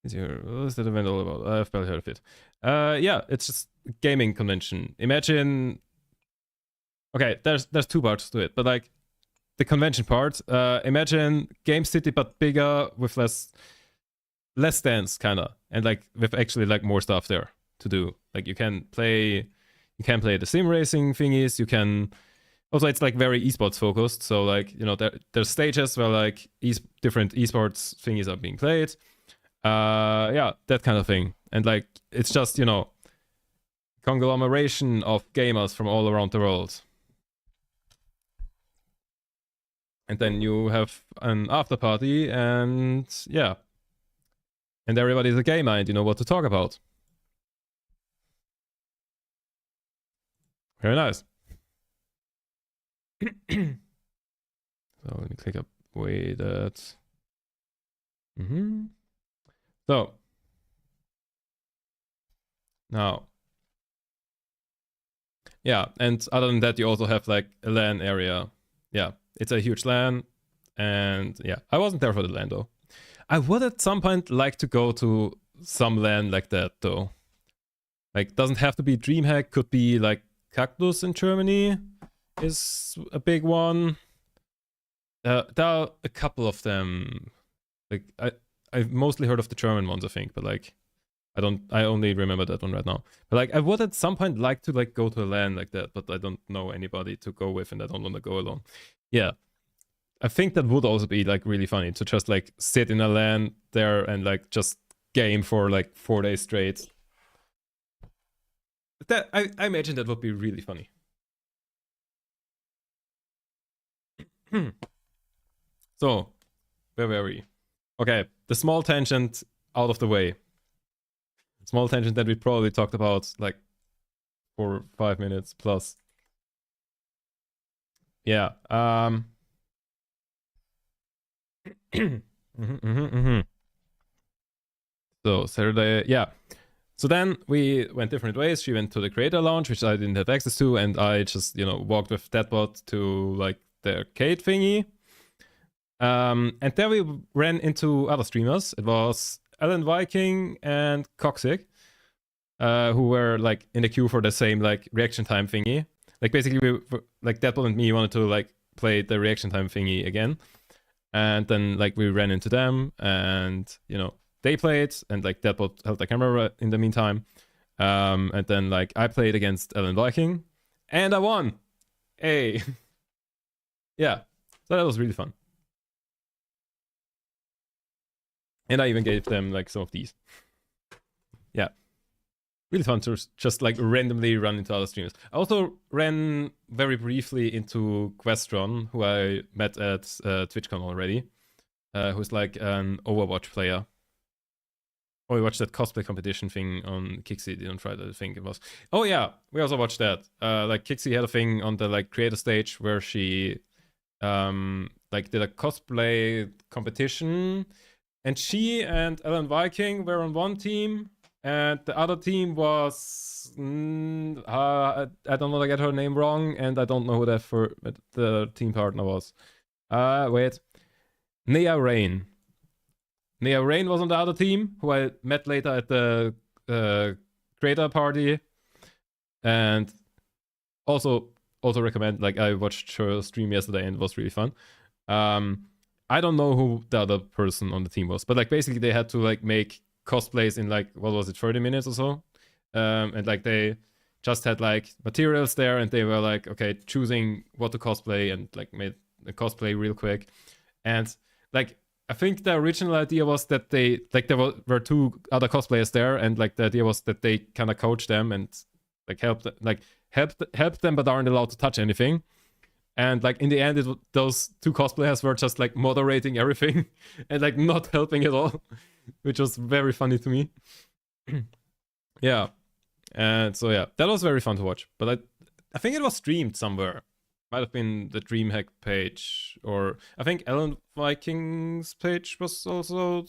What is that event all about? I've barely heard of it. Yeah, it's just a gaming convention. Imagine. Okay, there's two parts to it, but like the convention part. Imagine Game City but bigger with less stands, kinda, and like with actually like more stuff there to do. Like you can play the sim racing thingies. You can Also, it's like very esports focused. So like, you know, there's stages where like different esports thingies are being played. Yeah, that kind of thing. And like, it's just, you know, conglomeration of gamers from all around the world. And then you have an after party, and yeah. And everybody's a gamer and you know what to talk about. Very nice. So let me click away that. So now, yeah, and other than that, you also have like a LAN area. Yeah, it's a huge LAN, and yeah, I wasn't there for the LAN though. I would at some point like to go to some LAN like that though. Like, doesn't have to be Dreamhack, could be like Cactus in Germany is a big one. There are a couple of them. Like I've mostly heard of the German ones, I think, but like I only remember that one right now. But like I would at some point like to like go to a LAN like that, but I don't know anybody to go with and I don't want to go alone. Yeah. I think that would also be like really funny to just like sit in a LAN there and like just game for like 4 days straight. That I imagine that would be really funny. So, where were we? Okay, the small tangent out of the way. Small tangent that we probably talked about like for 5 minutes plus. Yeah. So Saturday, yeah. So then we went different ways. She went to the creator lounge, which I didn't have access to, and I just, you know, walked with Deadbot to like the arcade thingy. And there we ran into other streamers. It was Alan Viking and Coxic, who were like in the queue for the same like reaction time thingy. Like basically, like Deadbot and me wanted to like play the reaction time thingy again, and then like we ran into them, and you know they played, and like Deadbot held the camera in the meantime, and then like I played against Alan Viking, and I won. Hey, yeah, so that was really fun. And I even gave them like some of these. Yeah. Really fun to just like randomly run into other streamers. I also ran very briefly into Questron, who I met at TwitchCon already, who's like an Overwatch player. Oh, we watched that cosplay competition thing on Kixi on Friday, I think it was. Oh yeah, we also watched that. Like Kixi had a thing on the like creator stage where she like did a cosplay competition. And she and Alan Viking were on one team, and the other team was I don't want to get her name wrong, and I don't know who the team partner was. Wait, Nea Rain. Nea Rain was on the other team, who I met later at the creator party, and also recommend. Like I watched her stream yesterday, and it was really fun. I don't know who the other person on the team was, but like basically they had to like make cosplays in like, what was it, 30 minutes or so? And like they just had like materials there, and they were like, okay, choosing what to cosplay, and like made the cosplay real quick. And like I think the original idea was that they like there were 2 other cosplayers there, and like the idea was that they kind of coach them and like help them, but aren't allowed to touch anything. And like in the end, those 2 cosplayers were just like moderating everything and like not helping at all, which was very funny to me. Yeah, and so yeah, that was very fun to watch. But I think it was streamed somewhere. Might have been the Dreamhack page, or I think Alan Viking's page was also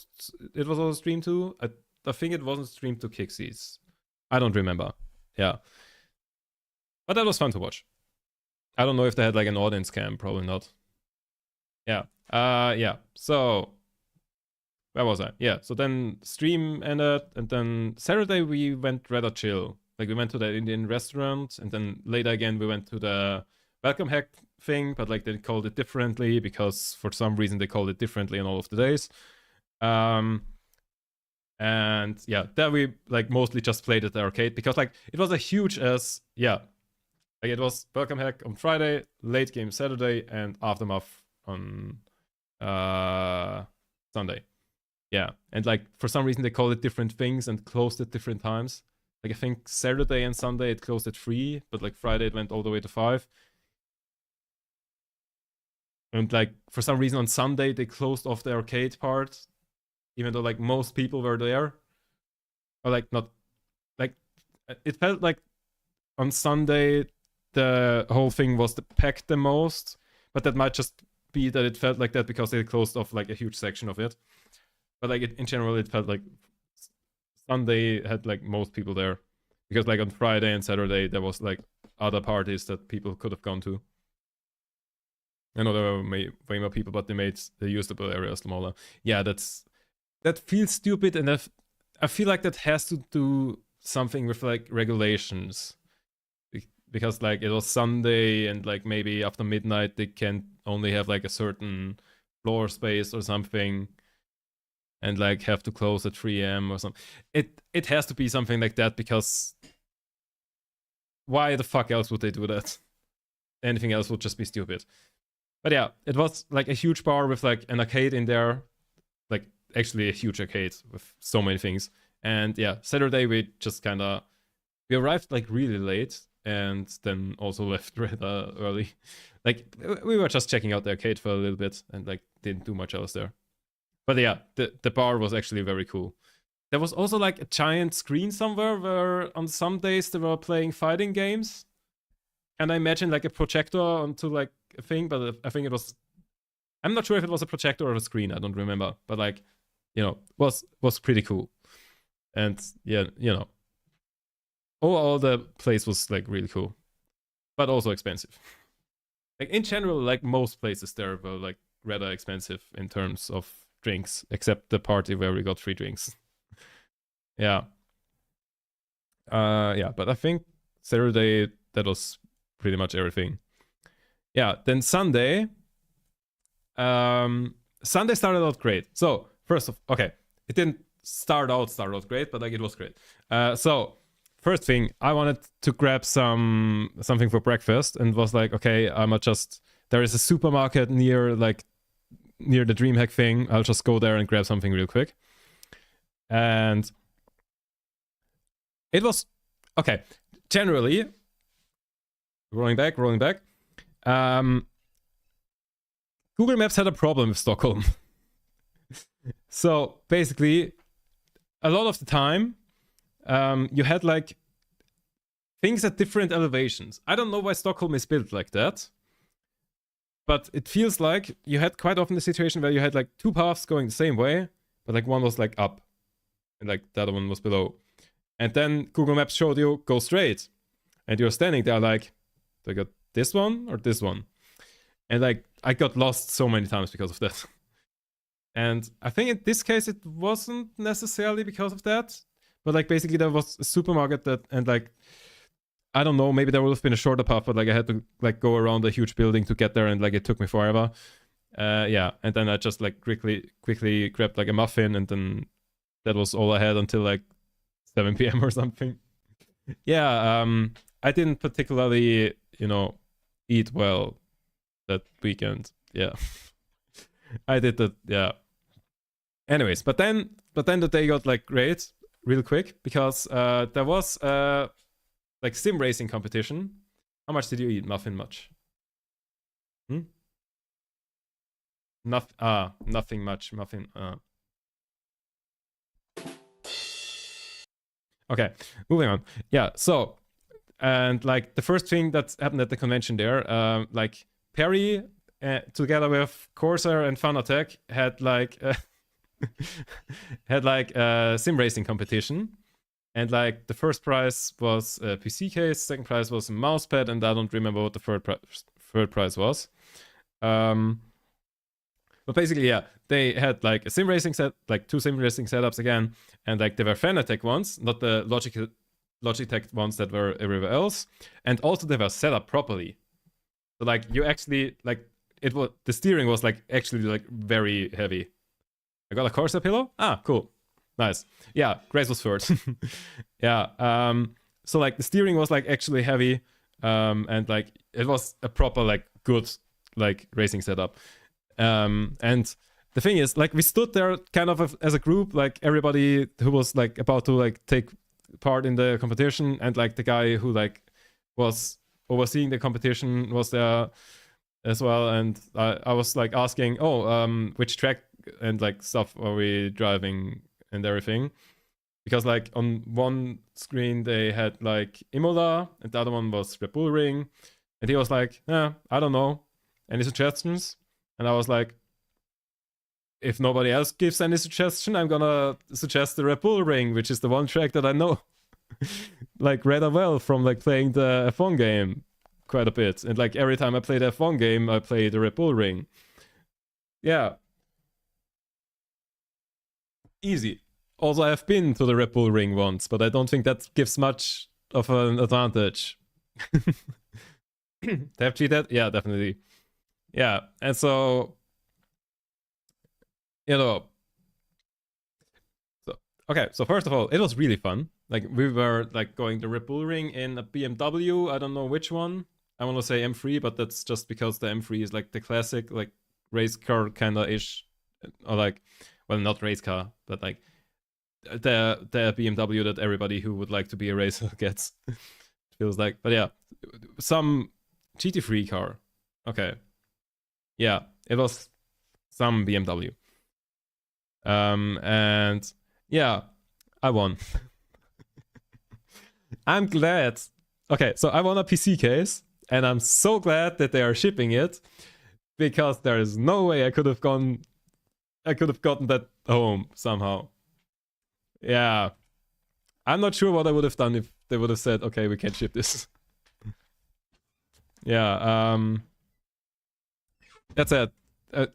streamed too. I think it wasn't streamed to Kixi's. I don't remember. Yeah, but that was fun to watch. I don't know if they had like an audience cam, probably not. Yeah. Yeah. So where was I? Yeah. So then stream ended, and then Saturday we went rather chill. Like we went to the Indian restaurant, and then later again we went to the welcome hack thing, but like they called it differently because for some reason they called it differently on all of the days. And yeah, there we like mostly just played at the arcade because like it was a huge Like, it was Welcome Hack on Friday, late game Saturday, and Aftermath on Sunday. Yeah, and like for some reason they called it different things and closed at different times. Like I think Saturday and Sunday it closed at 3, but like Friday it went all the way to 5. And like for some reason on Sunday they closed off the arcade part, even though like most people were there. Or like not, like it felt like on Sunday the whole thing was packed the most, but that might just be that it felt like that because they closed off like a huge section of it. But like in general it felt like Sunday had like most people there, because like on Friday and Saturday there was like other parties that people could have gone to. I know there were way more people, but they made the usable area smaller. Yeah, that feels stupid, and I feel like that has to do something with like regulations, because like it was Sunday and like maybe after midnight they can only have like a certain floor space or something, and like have to close at 3 a.m. or something. It has to be something like that, because why the fuck else would they do that? Anything else would just be stupid. But yeah, it was like a huge bar with like an arcade in there, like actually a huge arcade with so many things. And yeah, Saturday we just we arrived like really late, and then also left rather early. Like we were just checking out the arcade for a little bit and like didn't do much else there. But yeah, the bar was actually very cool. There was also like a giant screen somewhere where on some days they were playing fighting games. And I imagine like a projector onto like a thing, but I think it was, I'm not sure if it was a projector or a screen, I don't remember. But like, you know, was pretty cool. And yeah, you know, overall the place was like really cool, but also expensive. Like in general, like most places there were like rather expensive in terms of drinks, except the party where we got free drinks. Yeah. Yeah, but I think Saturday that was pretty much everything. Yeah, then Sunday. Sunday started out great. So okay, it didn't start out great, but like it was great. So first thing, I wanted to grab something for breakfast, and was like, okay, there is a supermarket near the Dreamhack thing. I'll just go there and grab something real quick. And it was okay. Generally, rolling back. Google Maps had a problem with Stockholm. So basically, a lot of the time, you had like things at different elevations. I don't know why Stockholm is built like that, but it feels like you had quite often the situation where you had like two paths going the same way, but like one was like up and like the other one was below. And then Google Maps showed you go straight, and you're standing there like, do I got this one or this one? And like I got lost so many times because of that. And I think in this case it wasn't necessarily because of that, but like basically there was a supermarket and like, I don't know, maybe there would have been a shorter path, but like I had to like go around a huge building to get there, and like it took me forever. Yeah, and then I just like quickly grabbed like a muffin, and then that was all I had until like 7 p.m. or something. Yeah, I didn't particularly, eat well that weekend. Yeah. I did that, yeah. Anyways, but then the day got like great real quick, because there was like sim racing competition. How much did you eat? Muffin much? Nothing much. Muffin. Okay, moving on. Yeah, so, and like the first thing that happened at the convention there, like Perry, together with Corsair and Fanatec, had like a sim racing competition, and like the first prize was a PC case, second prize was a mouse pad, and I don't remember what the third prize was. But basically, yeah, they had like a sim racing set, like two sim racing setups again, and like they were Fanatec ones, not the Logitech ones that were everywhere else, and also they were set up properly. So like you actually like the steering was like actually like very heavy. I got a Corsair pillow. Ah, cool, nice. Yeah, Grace was third. Yeah. So like the steering was like actually heavy. And like it was a proper like good like racing setup. And the thing is, like we stood there kind of as a group, like everybody who was like about to like take part in the competition, and like the guy who like was overseeing the competition was there as well. And I was like asking, which track and like stuff are we driving and everything, because like on one screen they had like Imola and the other one was Red Bull Ring, and he was like, I don't know, any suggestions? And I was like, if nobody else gives any suggestion, I'm gonna suggest the Red Bull Ring, which is the one track that I know like rather well from like playing the F1 game quite a bit. And like every time I play the F1 game, I play the Red Bull Ring. Yeah. Easy. Also, I've been to the Red Bull Ring once, but I don't think that gives much of an advantage. They have cheated? Yeah, definitely. Yeah, and so, you know, okay, so first of all, it was really fun. Like we were like going to Red Bull Ring in a BMW. I don't know which one. I want to say M3, but that's just because the M3 is like the classic like race car kind of ish, or like, well, not race car, but like the BMW that everybody who would like to be a racer gets. Feels like, but yeah, some GT3 car. Okay, yeah, it was some BMW. And yeah, I won. I'm glad. Okay, so I won a PC case, and I'm so glad that they are shipping it, because there is no way I could have gotten that home somehow. Yeah. I'm not sure what I would have done if they would have said, okay, we can't ship this. Yeah, that's it.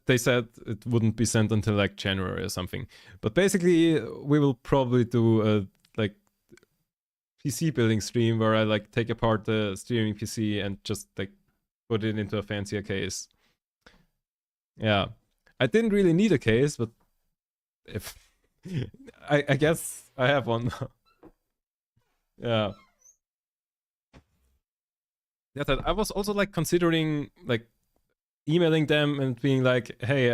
They said it wouldn't be sent until like January or something. But basically, we will probably do a like PC building stream where I like take apart the streaming PC and just like put it into a fancier case. Yeah, I didn't really need a case, but if I guess I have one. Yeah. That's it. I was also like considering like emailing them and being like, hey,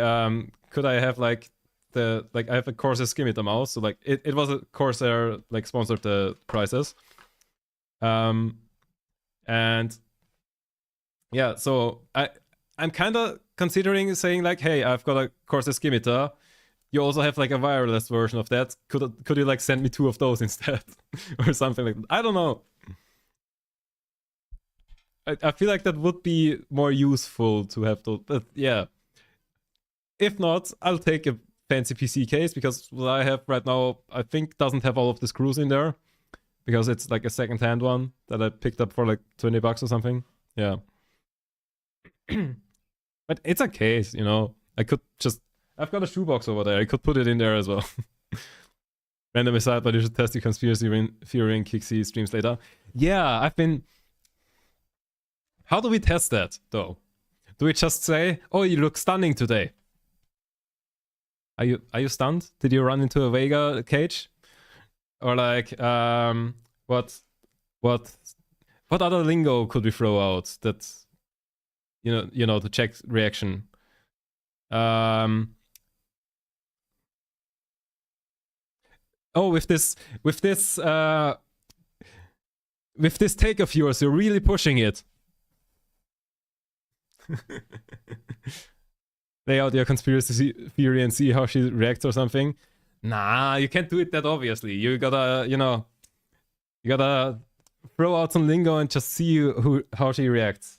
could I have like I have a Corsair Skimitar mouse, so like it was a Corsair like sponsored the prices. And yeah, so I'm kind of considering saying like, hey, I've got a Corsair Skimitar. You also have like a wireless version of that. Could you like send me 2 of those instead? Or something like that. I don't know. I feel like that would be more useful to have those, but yeah. If not, I'll take a fancy PC case, because what I have right now, I think doesn't have all of the screws in there, because it's like a second-hand one that I picked up for like $20 or something. Yeah. But it's a case, you know. I've got a shoebox over there. I could put it in there as well. Random aside, but you should test your conspiracy theory and Kixi streams later. Yeah, I've been... How do we test that, though? Do we just say, oh, you look stunning today? Are you stunned? Did you run into a Vega cage? Or like, what other lingo could we throw out that, you know, to check reaction? Oh, with this take of yours, you're really pushing it. Lay out your conspiracy theory and see how she reacts or something. Nah, you can't do it that obviously. You gotta, you gotta throw out some lingo and just see how she reacts.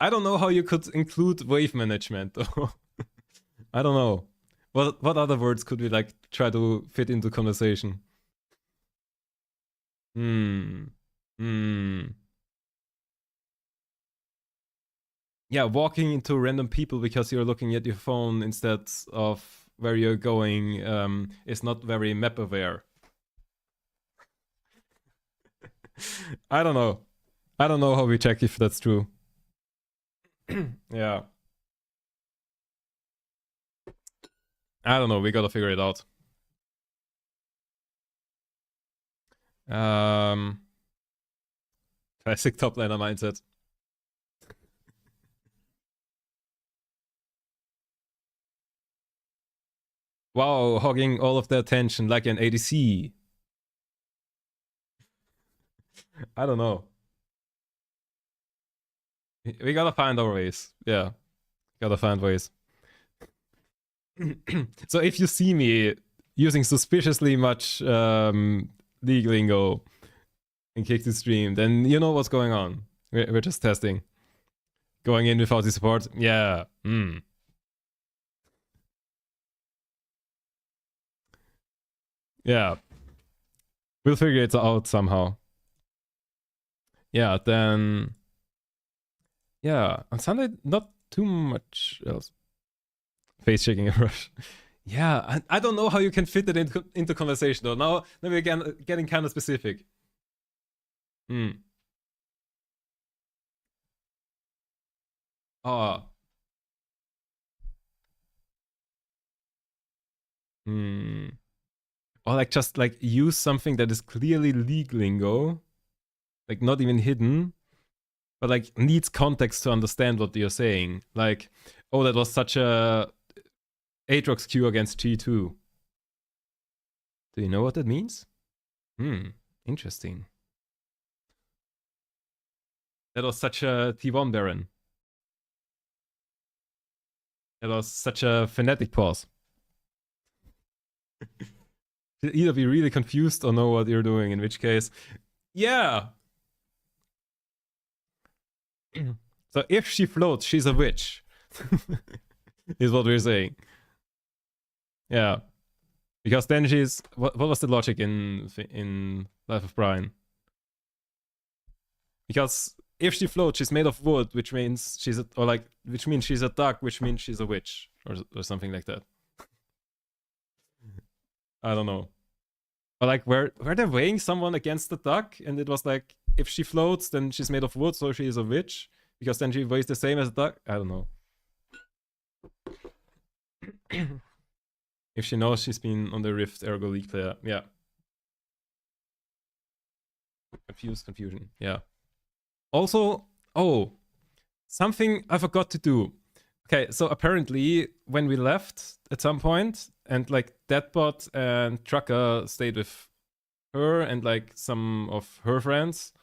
I don't know how you could include wave management though. I don't know. What other words could we like try to fit into conversation? Yeah, walking into random people because you're looking at your phone instead of where you're going is not very map aware. I don't know. I don't know how we check if that's true. Yeah. I don't know. We gotta figure it out. Classic top laner mindset. Wow, hogging all of the attention like an ADC. I don't know. We gotta find our ways. Yeah, gotta find ways. So if you see me using suspiciously much league lingo in Kick the Stream, then you know what's going on. We're just testing. Going in without the support? Yeah. Yeah. We'll figure it out somehow. Yeah, then... Yeah, on Sunday, not too much else. Face shaking a rush. Yeah, I don't know how you can fit it into conversation though. Now we're getting kind of specific. Oh. Or like just like use something that is clearly league lingo, like not even hidden, but like needs context to understand what you're saying. Like, oh, that was such a Aatrox Q against G2. Do you know what that means? Interesting. That was such a T1 Baron. That was such a fanatic pause. Should either be really confused or know what you're doing, in which case, yeah. So if she floats, she's a witch. Is what we're saying. Yeah. Because then she's... What was the logic in Life of Brian? Because if she floats, she's made of wood, which means she's a... Or like... Which means she's a duck, which means she's a witch. Or something like that. I don't know. But like, were they weighing someone against the duck? And it was like, if she floats, then she's made of wood, so she is a witch. Because then she weighs the same as a duck? I don't know. If she knows she's been on the Rift, ergo League player. Yeah. Confusion. Yeah. Also, oh, something I forgot to do. Okay, so apparently when we left at some point, and like Deadbot and Trucker stayed with her and like some of her friends,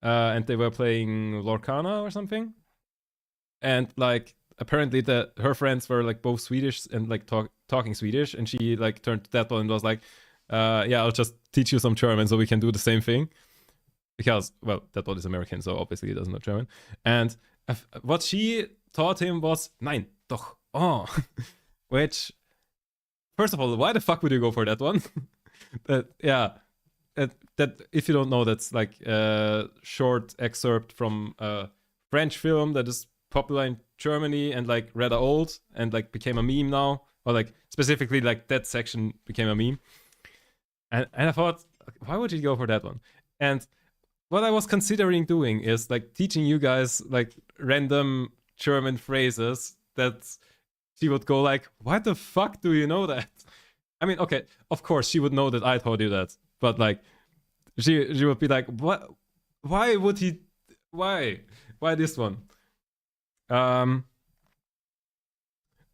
and they were playing Lorcana or something. And like apparently her friends were like both Swedish and like talking Swedish, and she like turned to Deadbot and was like, yeah, I'll just teach you some German so we can do the same thing. Because, well, Deadbot is American, so obviously he doesn't know German. And what she taught him was Nein, doch, oh. Which, first of all, why the fuck would you go for that one? That if you don't know, that's like a short excerpt from a French film that is popular in Germany and like rather old and like became a meme now. Or like specifically like that section became a meme. And I thought, why would you go for that one? And what I was considering doing is like teaching you guys like random German phrases that she would go like, why the fuck do you know that? I mean, okay, of course she would know that I told you that, but like she would be like, what? Why would he? Why this one?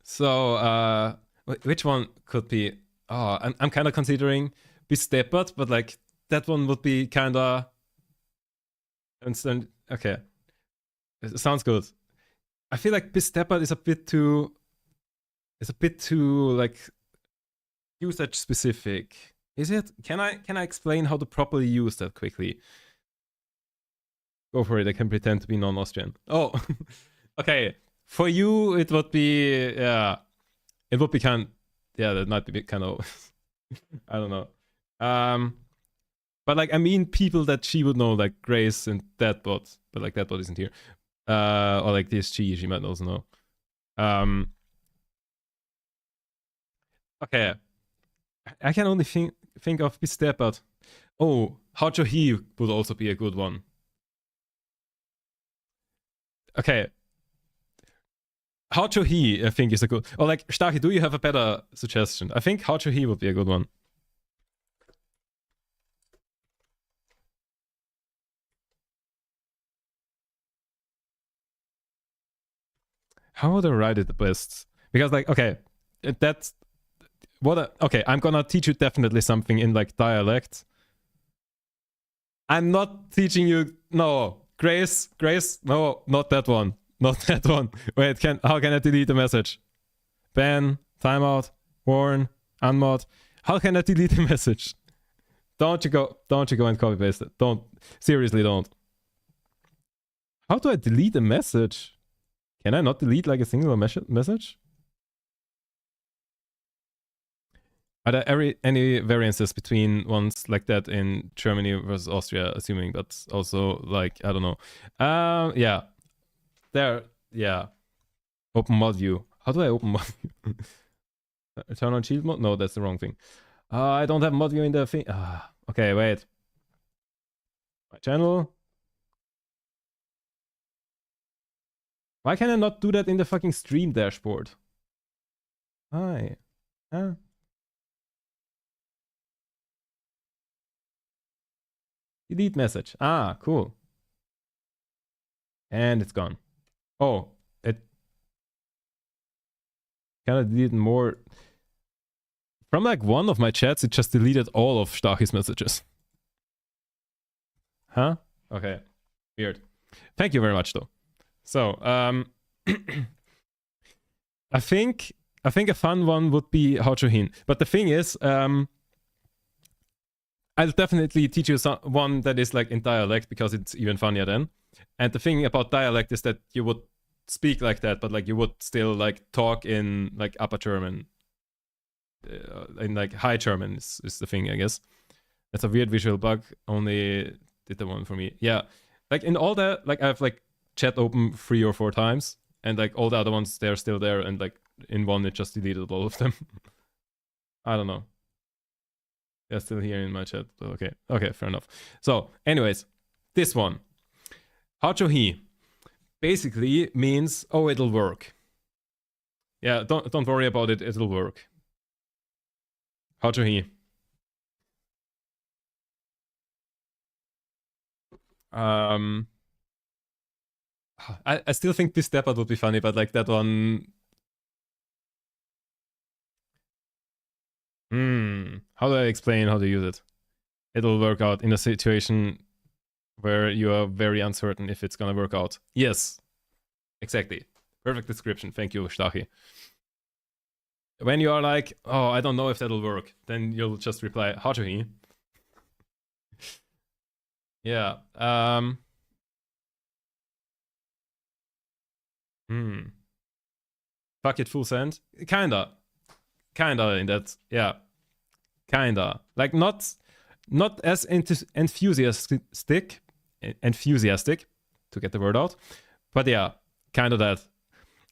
So which one could be? Oh, I'm kind of considering Besteppert, but like that one would be kind of. Okay, it sounds good. I feel like Besteppert is a bit too like usage specific. Is it? Can I explain how to properly use that quickly? Go for it. I can pretend to be non-Austrian. Oh, okay. For you, it would be it would be kind. Yeah, that might be kind of. I don't know. But like, I mean, people that she would know, like Grace and Deadbot, but like Deadbot isn't here. Or like DSG, she might also know. Okay, I can only think of Besteppert. Oh, Houcho He would also be a good one. Okay. Houcho He, I think, is a good... Or like, Starky, do you have a better suggestion? I think Houcho He would be a good one. How would I write it the best? Because like, okay, that's what. Okay, I'm gonna teach you definitely something in like dialect. I'm not teaching you. No, Grace, no, not that one, not that one. Wait, how can I delete the message? Ban, timeout, warn, unmod. How can I delete the message? Don't you go and copy paste it. Don't, seriously don't. How do I delete a message? Can I not delete like a single message? Are there any variances between ones like that in Germany versus Austria, assuming that's also like, I don't know. Yeah. There, yeah. Open mod view. How do I open mod view? Turn on shield mode? No, that's the wrong thing. I don't have mod view in the thing. Okay, wait. My channel. Why can I not do that in the fucking stream dashboard? Hi. Huh? Delete message. Ah, cool. And it's gone. Oh, it kind of deleted more. From like one of my chats, it just deleted all of Stachi's messages. Huh? Okay. Weird. Thank you very much, though. So, I think a fun one would be Haochuhin. But the thing is, I'll definitely teach you one that is like in dialect because it's even funnier then. And the thing about dialect is that you would speak like that, but like you would still like talk in like Upper German. In like High German is the thing, I guess. That's a weird visual bug. Only did the one for me. Yeah, like in all the like I've like chat open 3 or 4 times, and like all the other ones they're still there, and like in one it just deleted all of them. I don't know. They're still here in my chat. Okay, fair enough. So, anyways, this one, Haochuhi, basically means it'll work. Yeah, don't worry about it. It'll work. Haochuhi. I still think this step out would be funny, but like that one. How do I explain how to use it? It'll work out in a situation where you are very uncertain if it's gonna work out. Yes, exactly. Perfect description. Thank you, Stachi. When you are like, oh, I don't know if that'll work, then you'll just reply, Haochuhi. Yeah. Fuck it, full send. Kinda in that. Yeah. Kinda. Like not as enthusiastic to get the word out, but yeah, kind of that.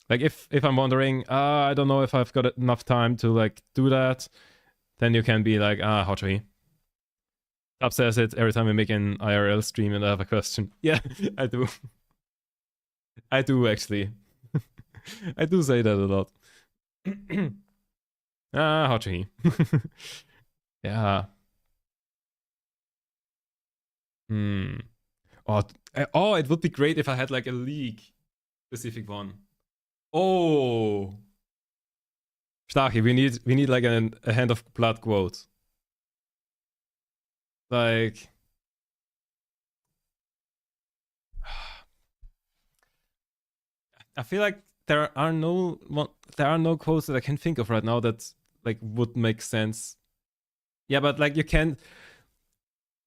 Like if I'm wondering, I don't know if I've got enough time to like do that, then you can be like, Haochuhi. Up says it every time I make an IRL stream and I have a question. Yeah, I do. I do actually. I do say that a lot. Haochuhi. Yeah. Oh, it would be great if I had like a league specific one. Oh, Stachi, we need like a Hand of Blood quote. Like, I feel like there are no quotes that I can think of right now that like would make sense. Yeah, but like you can.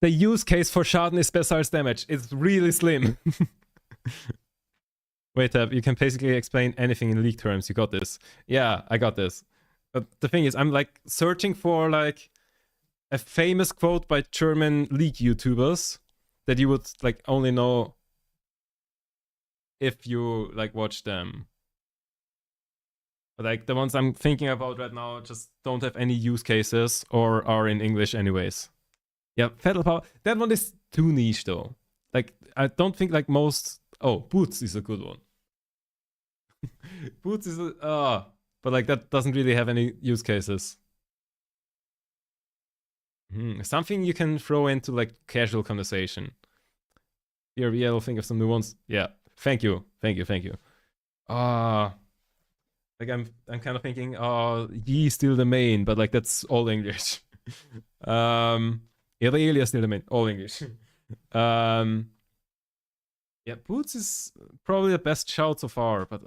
The use case for Schaden is Special's damage. It's really slim. Wait, you can basically explain anything in league terms. You got this. Yeah, I got this. But the thing is, I'm like searching for like a famous quote by German league YouTubers that you would like only know if you like watch them. But like the ones I'm thinking about right now just don't have any use cases or are in English anyways. Yeah, Fatal Power. That one is too niche though. Like I don't think like most. Oh, Boots is a good one. Boots is but like that doesn't really have any use cases. Something you can throw into like casual conversation. Here, I'll think of some new ones. Yeah, thank you. Like I'm kind of thinking, oh, ye still the main, but like that's all English. Yeah, the Elia still the main, all English. Yeah, Boots is probably the best shout so far, but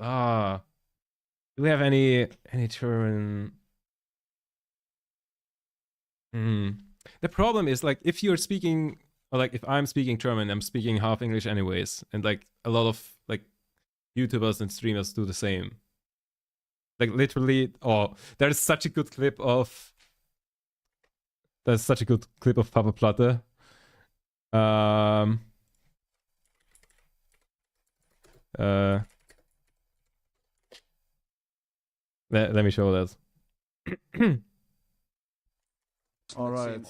do we have any German? The problem is like if you're speaking, or like if I'm speaking German, I'm speaking half English anyways, and like a lot of like YouTubers and streamers do the same. Like literally, there's such a good clip of Papa Platte. Let me show that. All right.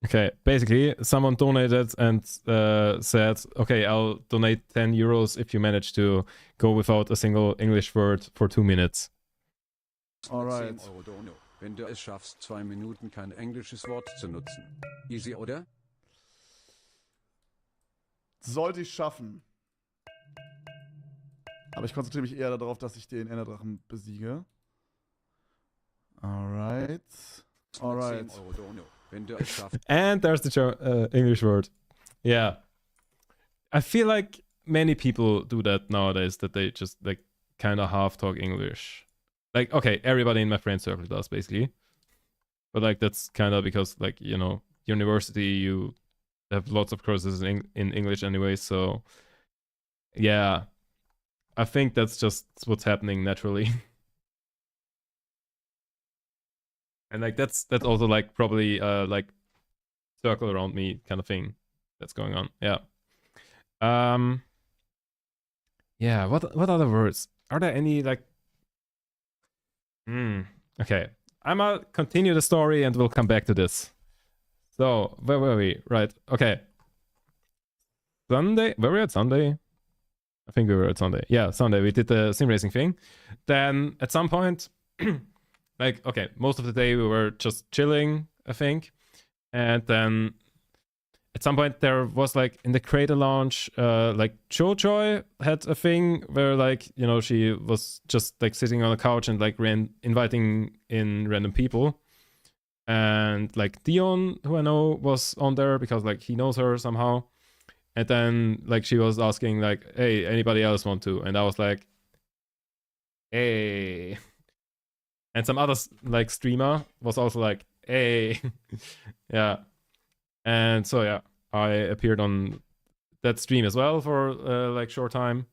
Okay, basically, someone donated and said, okay, I'll donate 10 euros if you manage to go without a single English word for 2 minutes. All right. Wenn du es schaffst, 2 Minuten kein englisches Wort zu nutzen. Easy, oder? Sollte ich schaffen. Aber ich konzentriere mich eher darauf, dass ich den Enderdrachen besiege. Alright. Alright. Wenn du es schaffst. And there's the English word. Yeah. I feel like many people do that nowadays, that they just like kind of half talk English. Like, okay, everybody in my friend circle does basically. But like that's kind of because like, you know, university, you have lots of courses in English anyway, so yeah. I think that's just what's happening naturally. And like that's also like probably like circle around me kind of thing that's going on. Yeah. Yeah, what other words? Are there any like okay. I'ma continue the story and we'll come back to this. So, where were we? Right. Okay. Sunday? Were we at Sunday? I think we were at Sunday. Yeah, Sunday. We did the sim racing thing. Then at some point, like, okay, most of the day we were just chilling, I think. And then at some point there was like in the creator launch, like Joy had a thing where like, you know, she was just like sitting on a couch and like inviting in random people. And like Dion, who I know, was on there because like he knows her somehow. And then like she was asking like, hey, anybody else want to? And I was like, hey. And some other like streamer was also like, hey. Yeah. And so yeah, I appeared on that stream as well for like short time.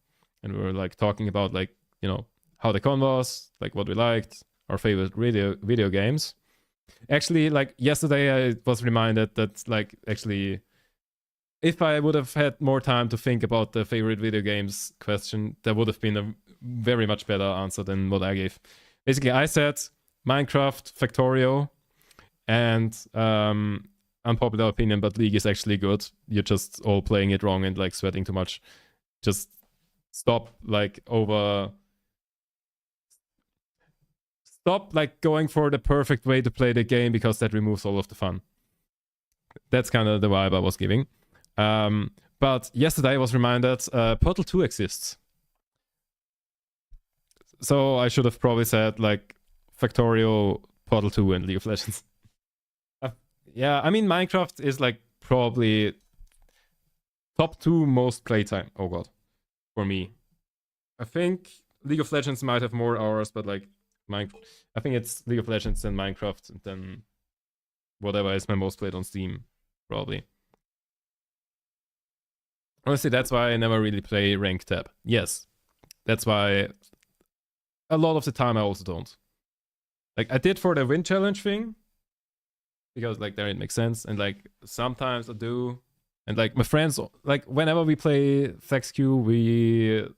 And we were like talking about like, you know, how the con was, like what we liked, our favorite video games. Actually, like yesterday I was reminded that like actually if I would have had more time to think about the favorite video games question, there would have been a very much better answer than what I gave. Basically, I said Minecraft, Factorio, and unpopular opinion, but League is actually good. You're just all playing it wrong and like sweating too much. Just stop like going for the perfect way to play the game because that removes all of the fun. That's kind of the vibe I was giving. But yesterday I was reminded Portal 2 exists. So I should have probably said like Factorio, Portal 2, and League of Legends. Yeah, I mean Minecraft is like probably top 2 most playtime. Oh god, for me. I think League of Legends might have more hours, but like I think it's League of Legends and Minecraft, and then whatever is my most played on Steam, probably. Honestly, that's why I never really play Rank Tab. Yes, that's why a lot of the time I also don't. Like, I did for the Win Challenge thing, because, like, there it makes sense, and, like, sometimes I do. And, like, my friends, like, whenever we play FlexQ,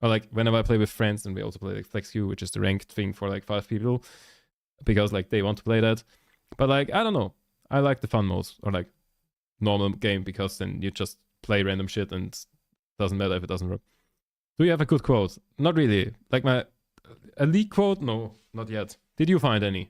or, like, whenever I play with friends, and we also play, like, FlexQ, which is the ranked thing for, like, 5 people, because, like, they want to play that. But, like, I don't know. I like the fun modes, or, like, normal game, because then you just play random shit and doesn't matter if it doesn't work. Do you have a good quote? Not really. Like a leak quote? No, not yet. Did you find any?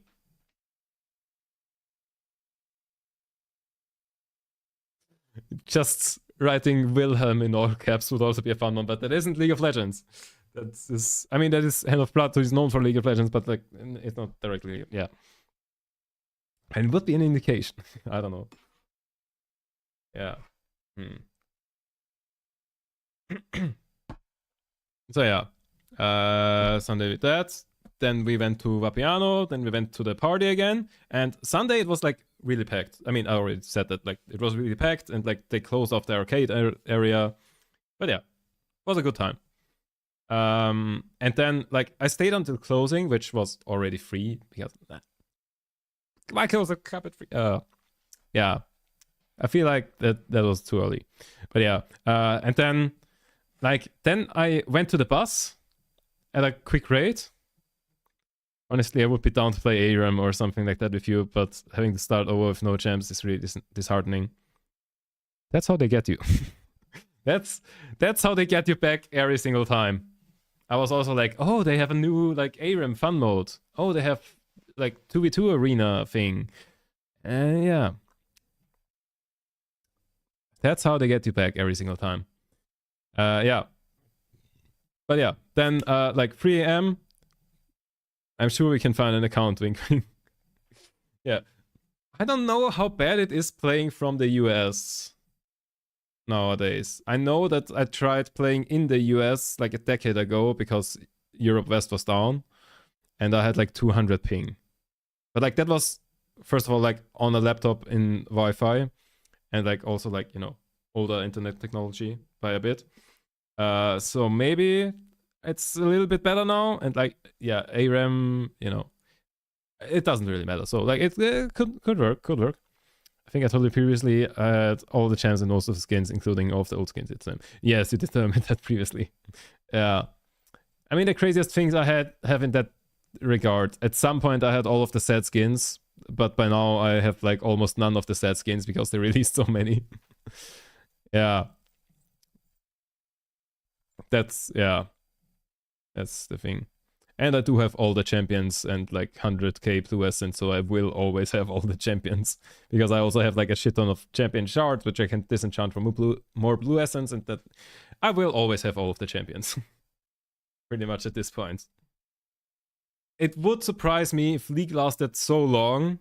Just writing Wilhelm in all caps would also be a fun one, but that isn't League of Legends. I mean, that is Hand of Blood, so he's known for League of Legends, but like, it's not directly, yeah. And it would be an indication. I don't know. Yeah. So yeah, Sunday with that. Then we went to Vapiano. Then we went to the party again. And Sunday it was like really packed. I mean, I already said that, like, it was really packed, and like they closed off the arcade area. But yeah, it was a good time. And then like I stayed until closing, which was already free because why close the carpet free? Yeah, I feel like that was too early. But yeah, and then I went to the bus at a quick rate. Honestly, I would be down to play ARAM or something like that with you, but having to start over with no champs is really disheartening. That's how they get you. That's how they get you back every single time. I was also like, oh, they have a new like ARAM fun mode. Oh, they have like 2v2 arena thing. Yeah. That's how they get you back every single time. Yeah. But yeah, then like 3 AM, I'm sure we can find an account, wink wink. Yeah. I don't know how bad it is playing from the US nowadays. I know that I tried playing in the US like a decade ago because Europe West was down and I had like 200 ping. But like that was, first of all, like on a laptop in Wi-Fi and like also like, you know, older internet technology by a bit. So maybe it's a little bit better now. And like, yeah, ARAM, you know, it doesn't really matter. So like it could work. I think I told you previously I had all the champs and most of the skins, including all of the old skins. Yes, you determined that previously. Yeah. I mean, the craziest things I have in that regard. At some point I had all of the sad skins, but by now I have like almost none of the sad skins because they released so many. Yeah. That's the thing. And I do have all the champions and like 100k blue essence, so I will always have all the champions. Because I also have like a shit ton of champion shards, which I can disenchant for more blue essence, and that I will always have all of the champions. Pretty much at this point. It would surprise me if League lasted so long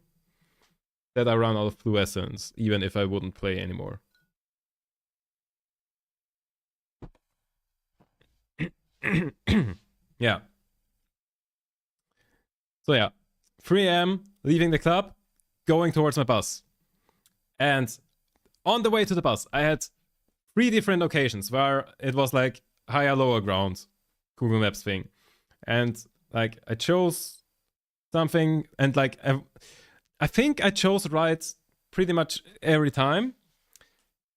that I run out of blue essence, even if I wouldn't play anymore. Yeah. So yeah, 3 AM, leaving the club, going towards my bus. And on the way to the bus, I had 3 different occasions where it was like higher, lower ground, Google Maps thing. And like I chose something and like I think I chose right pretty much every time.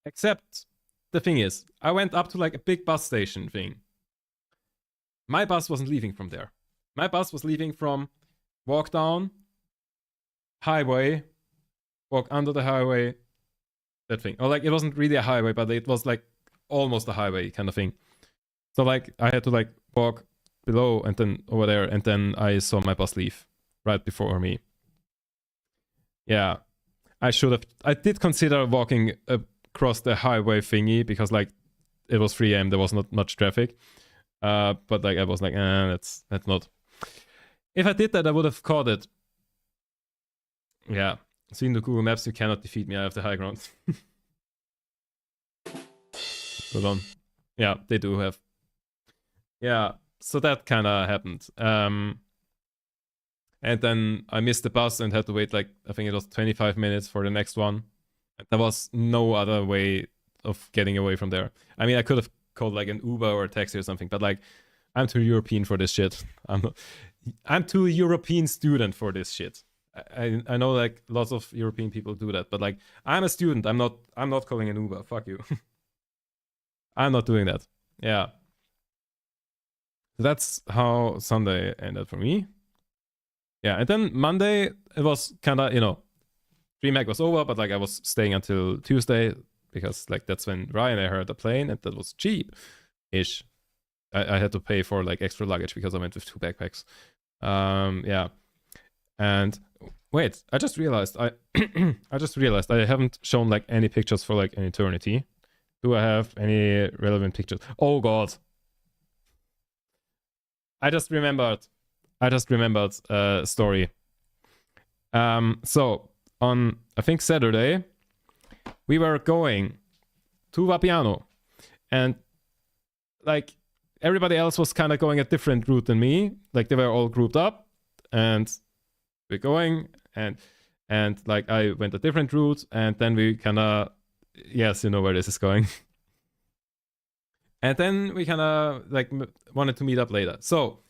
Except the thing is, I went up to like a big bus station thing. My bus wasn't leaving from there. My bus was leaving from walk down, highway, walk under the highway, that thing. Or like it wasn't really a highway, but it was like almost a highway kind of thing. So like I had to like walk below and then over there, and then I saw my bus leave right before me. Yeah, I did consider walking across the highway thingy because like it was 3 AM, there was not much traffic. But like I was like, that's not. If I did that, I would have caught it. Yeah. Seeing the Google Maps, you cannot defeat me. I have the high ground. Hold on. Yeah, they do have. Yeah, so that kind of happened. And then I missed the bus and had to wait like, I think it was 25 minutes for the next one. There was no other way of getting away from there. I mean, I could have called like an Uber or a taxi or something, but like, I'm too European for this shit. I'm too European student for this shit. I know like lots of European people do that, but like I'm a student. I'm not calling an Uber. Fuck you. I'm not doing that. Yeah. That's how Sunday ended for me. Yeah, and then Monday it was kind of, you know, Dreamhack was over, but like I was staying until Tuesday because like that's when Ryanair had a plane and that was cheap-ish. I had to pay for like extra luggage because I went with 2 backpacks. Yeah. And wait, I just realized I haven't shown like any pictures for like an eternity. Do I have any relevant pictures? Oh god. I just remembered a story. So on, I think, Saturday, we were going to Vapiano, and like everybody else was kind of going a different route than me. Like they were all grouped up, and we're going, and like I went a different route, and then we kind of, yes, you know where this is going. And then we kind of like wanted to meet up later. So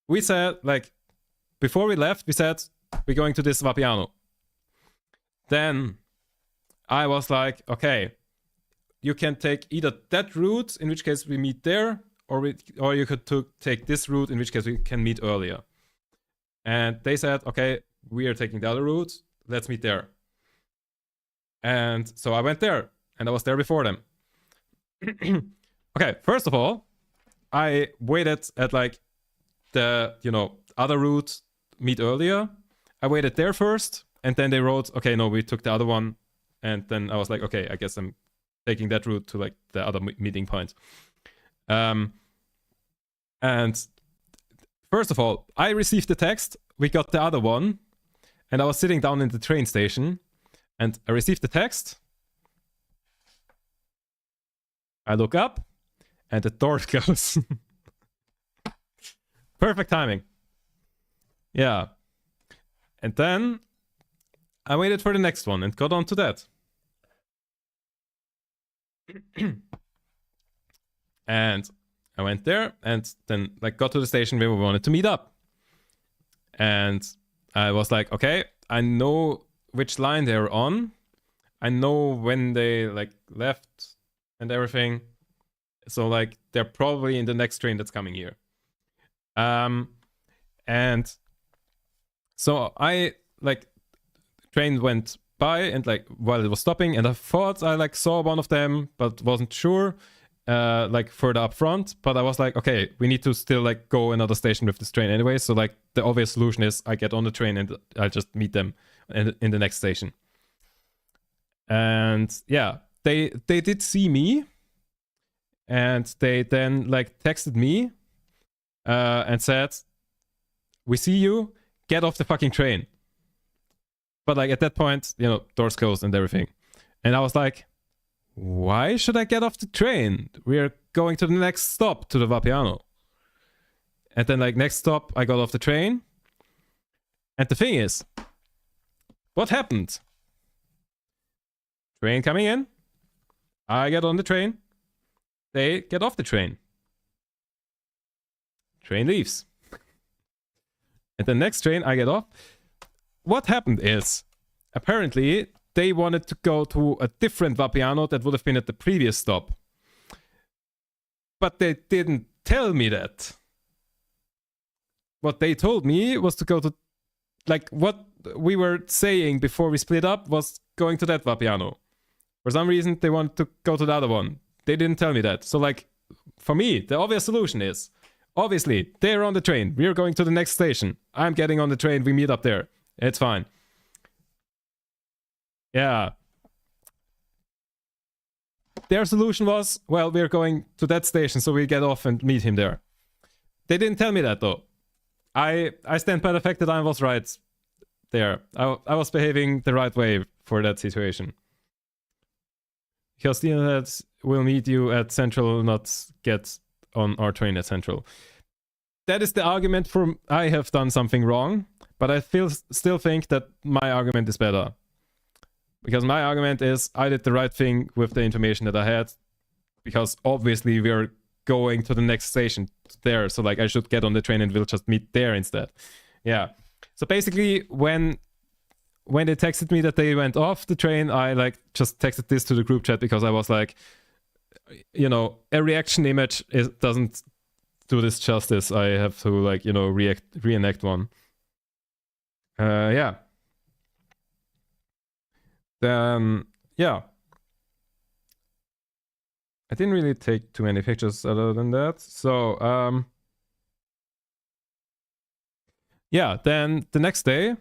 we said, like, before we left, we said we're going to this Vapiano. Then I was like, okay, you can take either that route, in which case we meet there, or you could take this route, in which case we can meet earlier. And they said, okay, we are taking the other route. Let's meet there. And so I went there, and I was there before them. Okay, first of all, I waited at like the, other route, meet earlier. I waited there first, and then they wrote, okay, no, we took the other one. And then I was like, okay, I guess I'm taking that route to like the other meeting point. And first of all, I received the text, we got the other one, and I was sitting down in the train station, and I received the text. I look up, and the door goes. Perfect timing. Yeah. And then I waited for the next one and got on to that. And I went there, and then like got to the station where we wanted to meet up. And I was like, okay, I know which line they're on. I know when they like left and everything. So like they're probably in the next train that's coming here. And so I like train went by, and like while it was stopping, and I thought I like saw one of them, but wasn't sure, like further up front. But I was like, okay, we need to still like go another station with this train anyway. So like the obvious solution is I get on the train and I'll just meet them in the next station. And yeah, they did see me, and they then like texted me and said, we see you, get off the fucking train. But like at that point, doors closed and everything. And I was like, why should I get off the train? We're going to the next stop, to the Vapiano. And then like next stop, I got off the train. And the thing is, what happened? Train coming in. I get on the train. They get off the train. Train leaves. And the next train I get off. What happened is, apparently, they wanted to go to a different Vapiano that would have been at the previous stop. But they didn't tell me that. What they told me was to go to, like, what we were saying before we split up was going to that Vapiano. For some reason, they wanted to go to the other one. They didn't tell me that. So, like, for me, the obvious solution is, obviously, they're on the train. We're going to the next station. I'm getting on the train. We meet up there. It's fine. Yeah. Their solution was, well, we're going to that station, so we get off and meet him there. They didn't tell me that, though. I stand by the fact that I was right there. I was behaving the right way for that situation. Because the internet will meet you at Central, not get on our train at Central. That is the argument for I have done something wrong, but I still think that my argument is better. Because my argument is I did the right thing with the information that I had, because obviously we're going to the next station there, so like I should get on the train and we'll just meet there instead. Yeah. So basically when they texted me that they went off the train, I like just texted this to the group chat because I was like, a reaction image doesn't do this justice. I have to like, reenact one. Yeah. Then, yeah. I didn't really take too many pictures other than that. So, yeah, then the next day.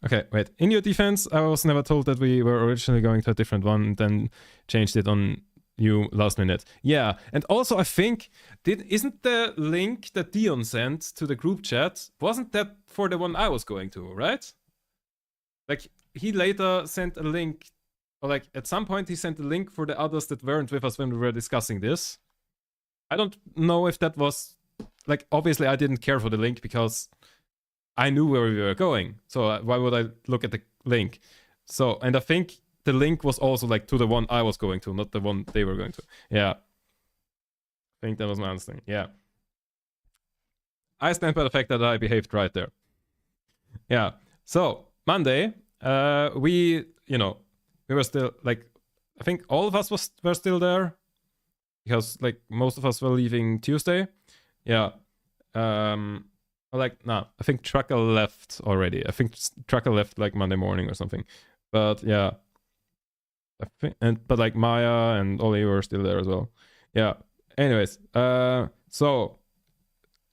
Okay, wait. In your defense, I was never told that we were originally going to a different one, then changed it on, you last minute. Yeah, and also I think isn't the link that Dion sent to the group chat, wasn't that for the one I was going to, right? Like he later sent a link, or like at some point he sent a link for the others that weren't with us when we were discussing this. I don't know if that was like, obviously I didn't care for the link because I knew where we were going. So why would I look at the link? So, and I think the link was also like to the one I was going to, not the one they were going to. Yeah. I think that was my understanding. Yeah. I stand by the fact that I behaved right there. Yeah. So, Monday, we were still, like, I think all of us were still there. Because, like, most of us were leaving Tuesday. Yeah. I think Trucker left already. I think Trucker left, like, Monday morning or something. But, yeah. But like Maya and Oli were still there as well. Yeah. Anyways, so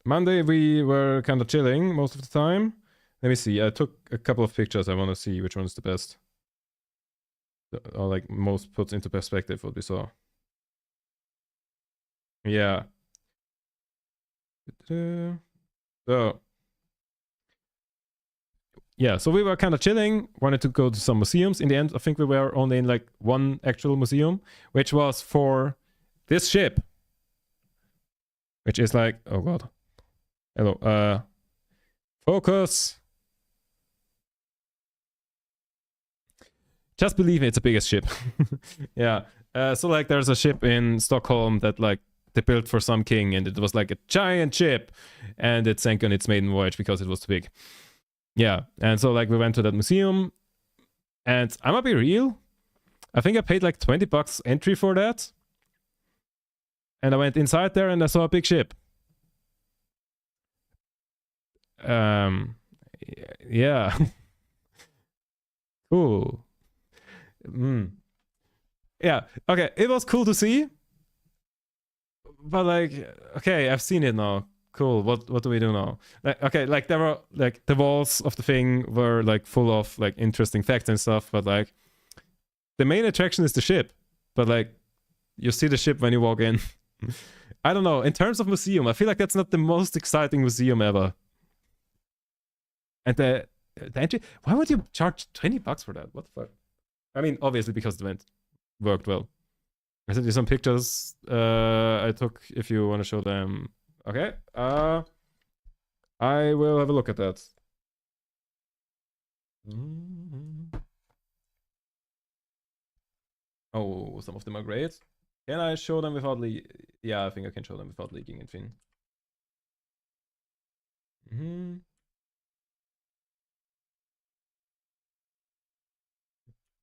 Monday we were kind of chilling most of the time. Let me see. I took a couple of pictures. I want to see which one is the best, or like most puts into perspective what we saw. Yeah. So. Yeah, so we were kind of chilling, wanted to go to some museums. In the end, I think we were only in like one actual museum, which was for this ship. Which is like, oh god. Hello, focus. Just believe me, it's the biggest ship. Yeah, so like there's a ship in Stockholm that like they built for some king, and it was like a giant ship, and it sank on its maiden voyage because it was too big. Yeah, and so like we went to that museum, and I'm gonna be real, I think I paid like $20 entry for that, and I went inside there and I saw a big ship. Yeah. Cool. Yeah, okay, it was cool to see, but like, okay, I've seen it now. Cool. What do we do now? Like, okay, like there were like the walls of the thing were like full of like interesting facts and stuff, but like the main attraction is the ship. But like you see the ship when you walk in. I don't know. In terms of museum, I feel like that's not the most exciting museum ever. And the entry, why would you charge $20 for that? What the fuck? I mean, obviously because the event worked well. I sent you some pictures I took if you want to show them. Okay, I will have a look at that. Oh, some of them are great. Can I show them without Yeah, I think I can show them without leaking anything.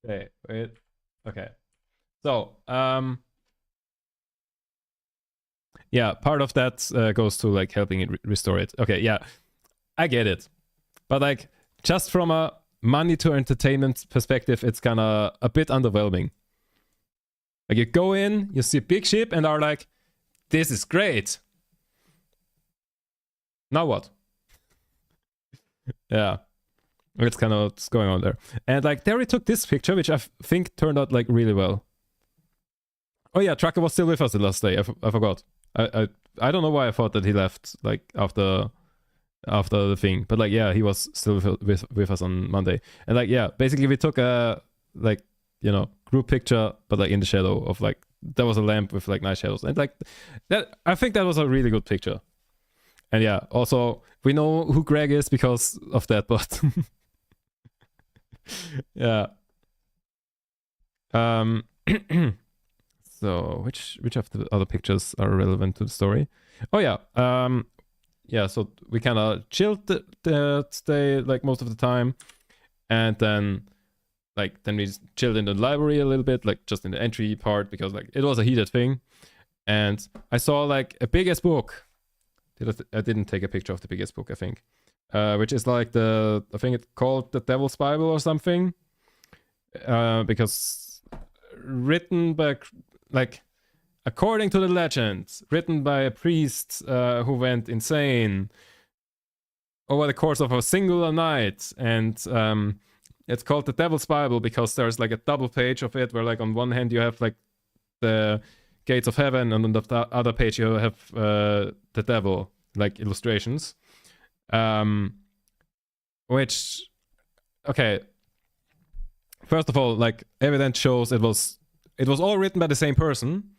Okay, wait. Okay. So, yeah, part of that goes to like helping it restore it. Okay, yeah, I get it. But like, just from a money to entertainment perspective, it's kind of a bit underwhelming. Like you go in, you see a big ship and are like, this is great. Now what? Yeah. It's kind of what's going on there. And like, Terry took this picture, which I think turned out like really well. Oh yeah, Trucker was still with us the last day. I forgot. I don't know why I thought that he left like after the thing, but like yeah, he was still with us on Monday. And like yeah, basically we took a like, you know, group picture, but like in the shadow of like there was a lamp with like nice shadows, and like that, I think that was a really good picture. And yeah, also we know who Greg is because of that, but yeah. So which of the other pictures are relevant to the story? Oh yeah, yeah. So we kind of chilled the stay like most of the time, and then we chilled in the library a little bit, like just in the entry part because like it was a heated thing, and I saw like a biggest book. I didn't take a picture of the biggest book, I think, which is like I think it's called the Devil's Bible or something, because written by like, according to the legend, written by a priest who went insane over the course of a singular night, and it's called the Devil's Bible because there's like a double page of it where like on one hand you have like the gates of heaven, and on the other page you have the devil, like illustrations. Which, okay, first of all, like evidence shows it was all written by the same person,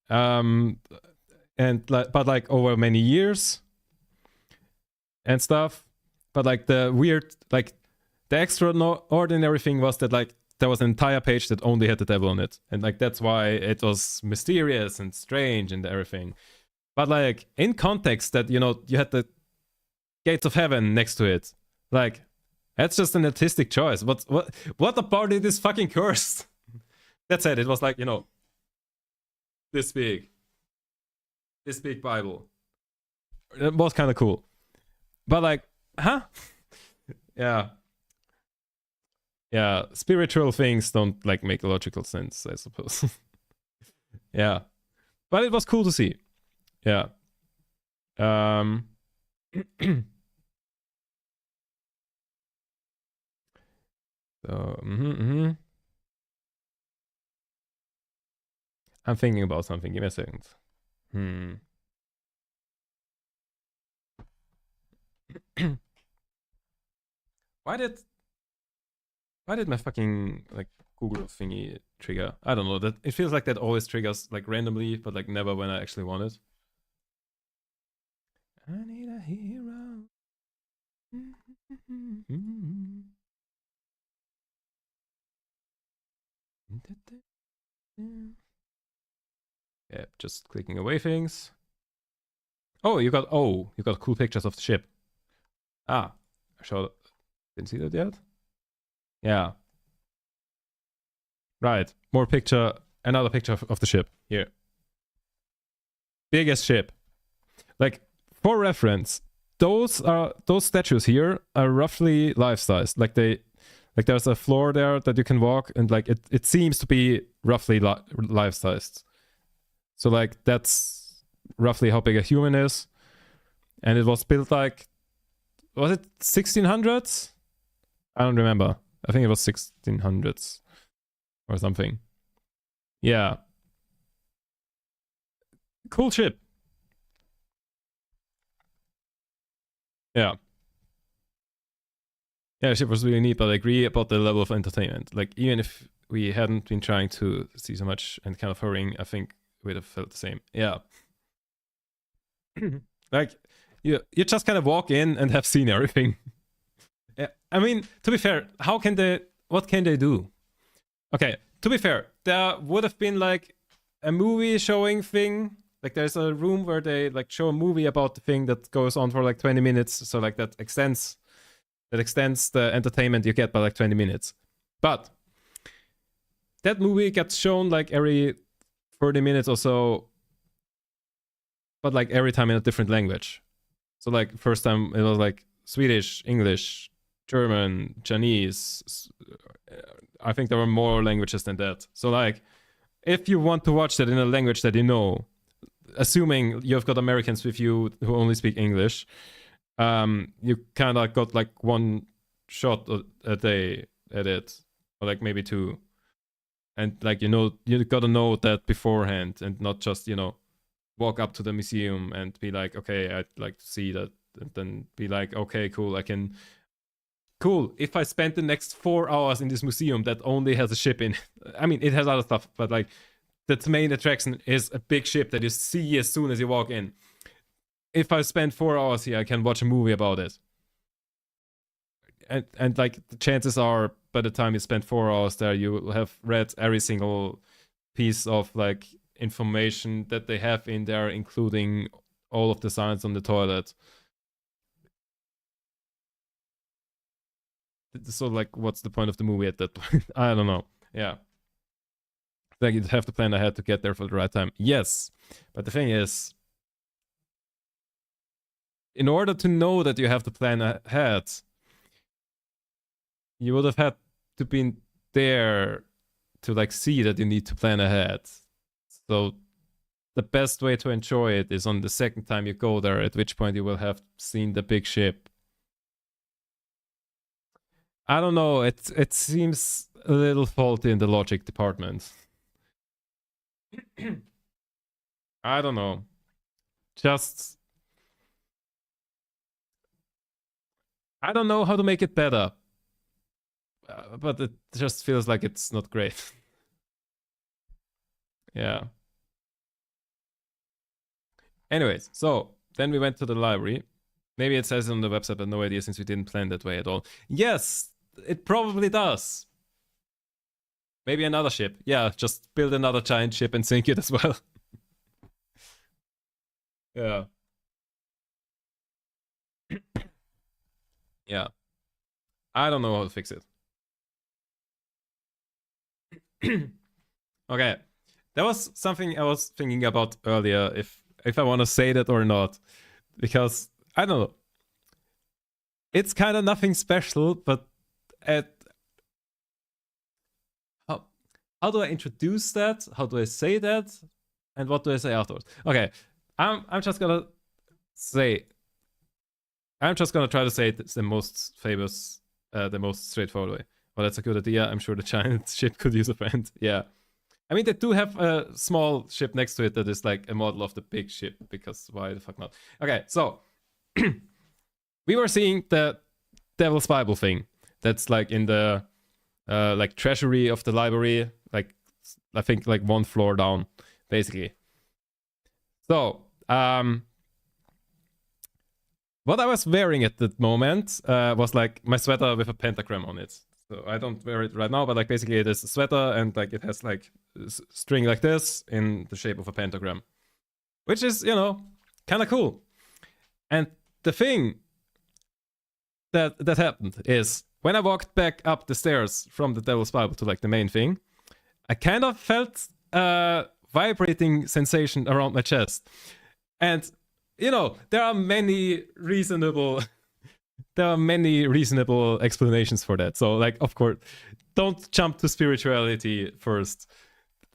and but like over many years and stuff. But like the weird, like the extraordinary thing was that like there was an entire page that only had the devil on it, and like that's why it was mysterious and strange and everything. But like in context, that you had the gates of heaven next to it, like that's just an artistic choice. What about it is fucking cursed? That said, it was like this big Bible. It was kind of cool, but like, huh? Yeah, spiritual things don't like make logical sense, I suppose. Yeah, but it was cool to see. Yeah. So, I'm thinking about something. Give me a second. Why did my fucking like Google thingy trigger? I don't know. That it feels like that always triggers like randomly, but like never when I actually want it. I need a hero. Yeah, just clicking away things. Oh, you got cool pictures of the ship. Ah, didn't see that yet. Yeah. Right. Another picture of the ship here. Biggest ship. Like, for reference, those statues here are roughly life-sized. Like there's a floor there that you can walk, and like it seems to be roughly life-sized. So like that's roughly how big a human is. And it was built like, was it 1600s? I don't remember. I think it was 1600s or something. Yeah. Cool ship. Yeah. Yeah, the ship was really neat, but I agree about the level of entertainment. Like, even if we hadn't been trying to see so much and kind of hurrying, I think we'd have felt the same. Yeah. Like, you just kind of walk in and have seen everything. Yeah. I mean, to be fair, what can they do? Okay, to be fair, there would have been like a movie showing thing. Like there's a room where they like show a movie about the thing that goes on for like 20 minutes. So like that extends the entertainment you get by like 20 minutes. But that movie gets shown like every 30 minutes or so, but like every time in a different language. So like first time it was like Swedish, English, German, Chinese. I think there were more languages than that. So like if you want to watch that in a language that you know, assuming you've got Americans with you who only speak English, you kind of got like one shot a day at it, or like maybe two. And like, you gotta know that beforehand and not just, walk up to the museum and be like, okay, I'd like to see that. And then be like, okay, cool, cool, if I spend the next 4 hours in this museum that only has a ship in, I mean, it has other stuff, but like, the main attraction is a big ship that you see as soon as you walk in. If I spend 4 hours here, I can watch a movie about it. And like, the chances are, by the time you spend 4 hours there, you will have read every single piece of like information that they have in there, including all of the signs on the toilet. So like, what's the point of the movie at that point? I don't know. Yeah. Like, you'd have to plan ahead to get there for the right time. Yes. But the thing is, in order to know that you have to plan ahead, you would have had to be there to like see that you need to plan ahead. So the best way to enjoy it is on the second time you go there, at which point you will have seen the big ship. I don't know, it seems a little faulty in the logic department. I don't know. Just I don't know how to make it better. But it just feels like it's not great. Yeah. Anyways, so then we went to the library. Maybe it says on the website, but no idea since we didn't plan that way at all. Yes, it probably does. Maybe another ship. Yeah, just build another giant ship and sink it as well. Yeah. Yeah. I don't know how to fix it. Okay. That was something I was thinking about earlier, if I want to say that or not. Because, I don't know. It's kind of nothing special, but how do I introduce that? How do I say that? And what do I say afterwards? Okay. I'm just gonna try to say it's the most famous, the most straightforward way. Well, that's a good idea. I'm sure the giant ship could use a friend. Yeah. I mean, they do have a small ship next to it that is like a model of the big ship, because why the fuck not? Okay, so we were seeing the Devil's Bible thing. That's like in the like treasury of the library, like I think like one floor down, basically. So, what I was wearing at the moment was like my sweater with a pentagram on it. So I don't wear it right now, but like basically it is a sweater and like it has like string like this in the shape of a pentagram, which is, you know, kind of cool. And the thing that happened is when I walked back up the stairs from the Devil's Bible to like the main thing, I kind of felt a vibrating sensation around my chest. And you know, there are many reasonable explanations for that. So like, of course, don't jump to spirituality first.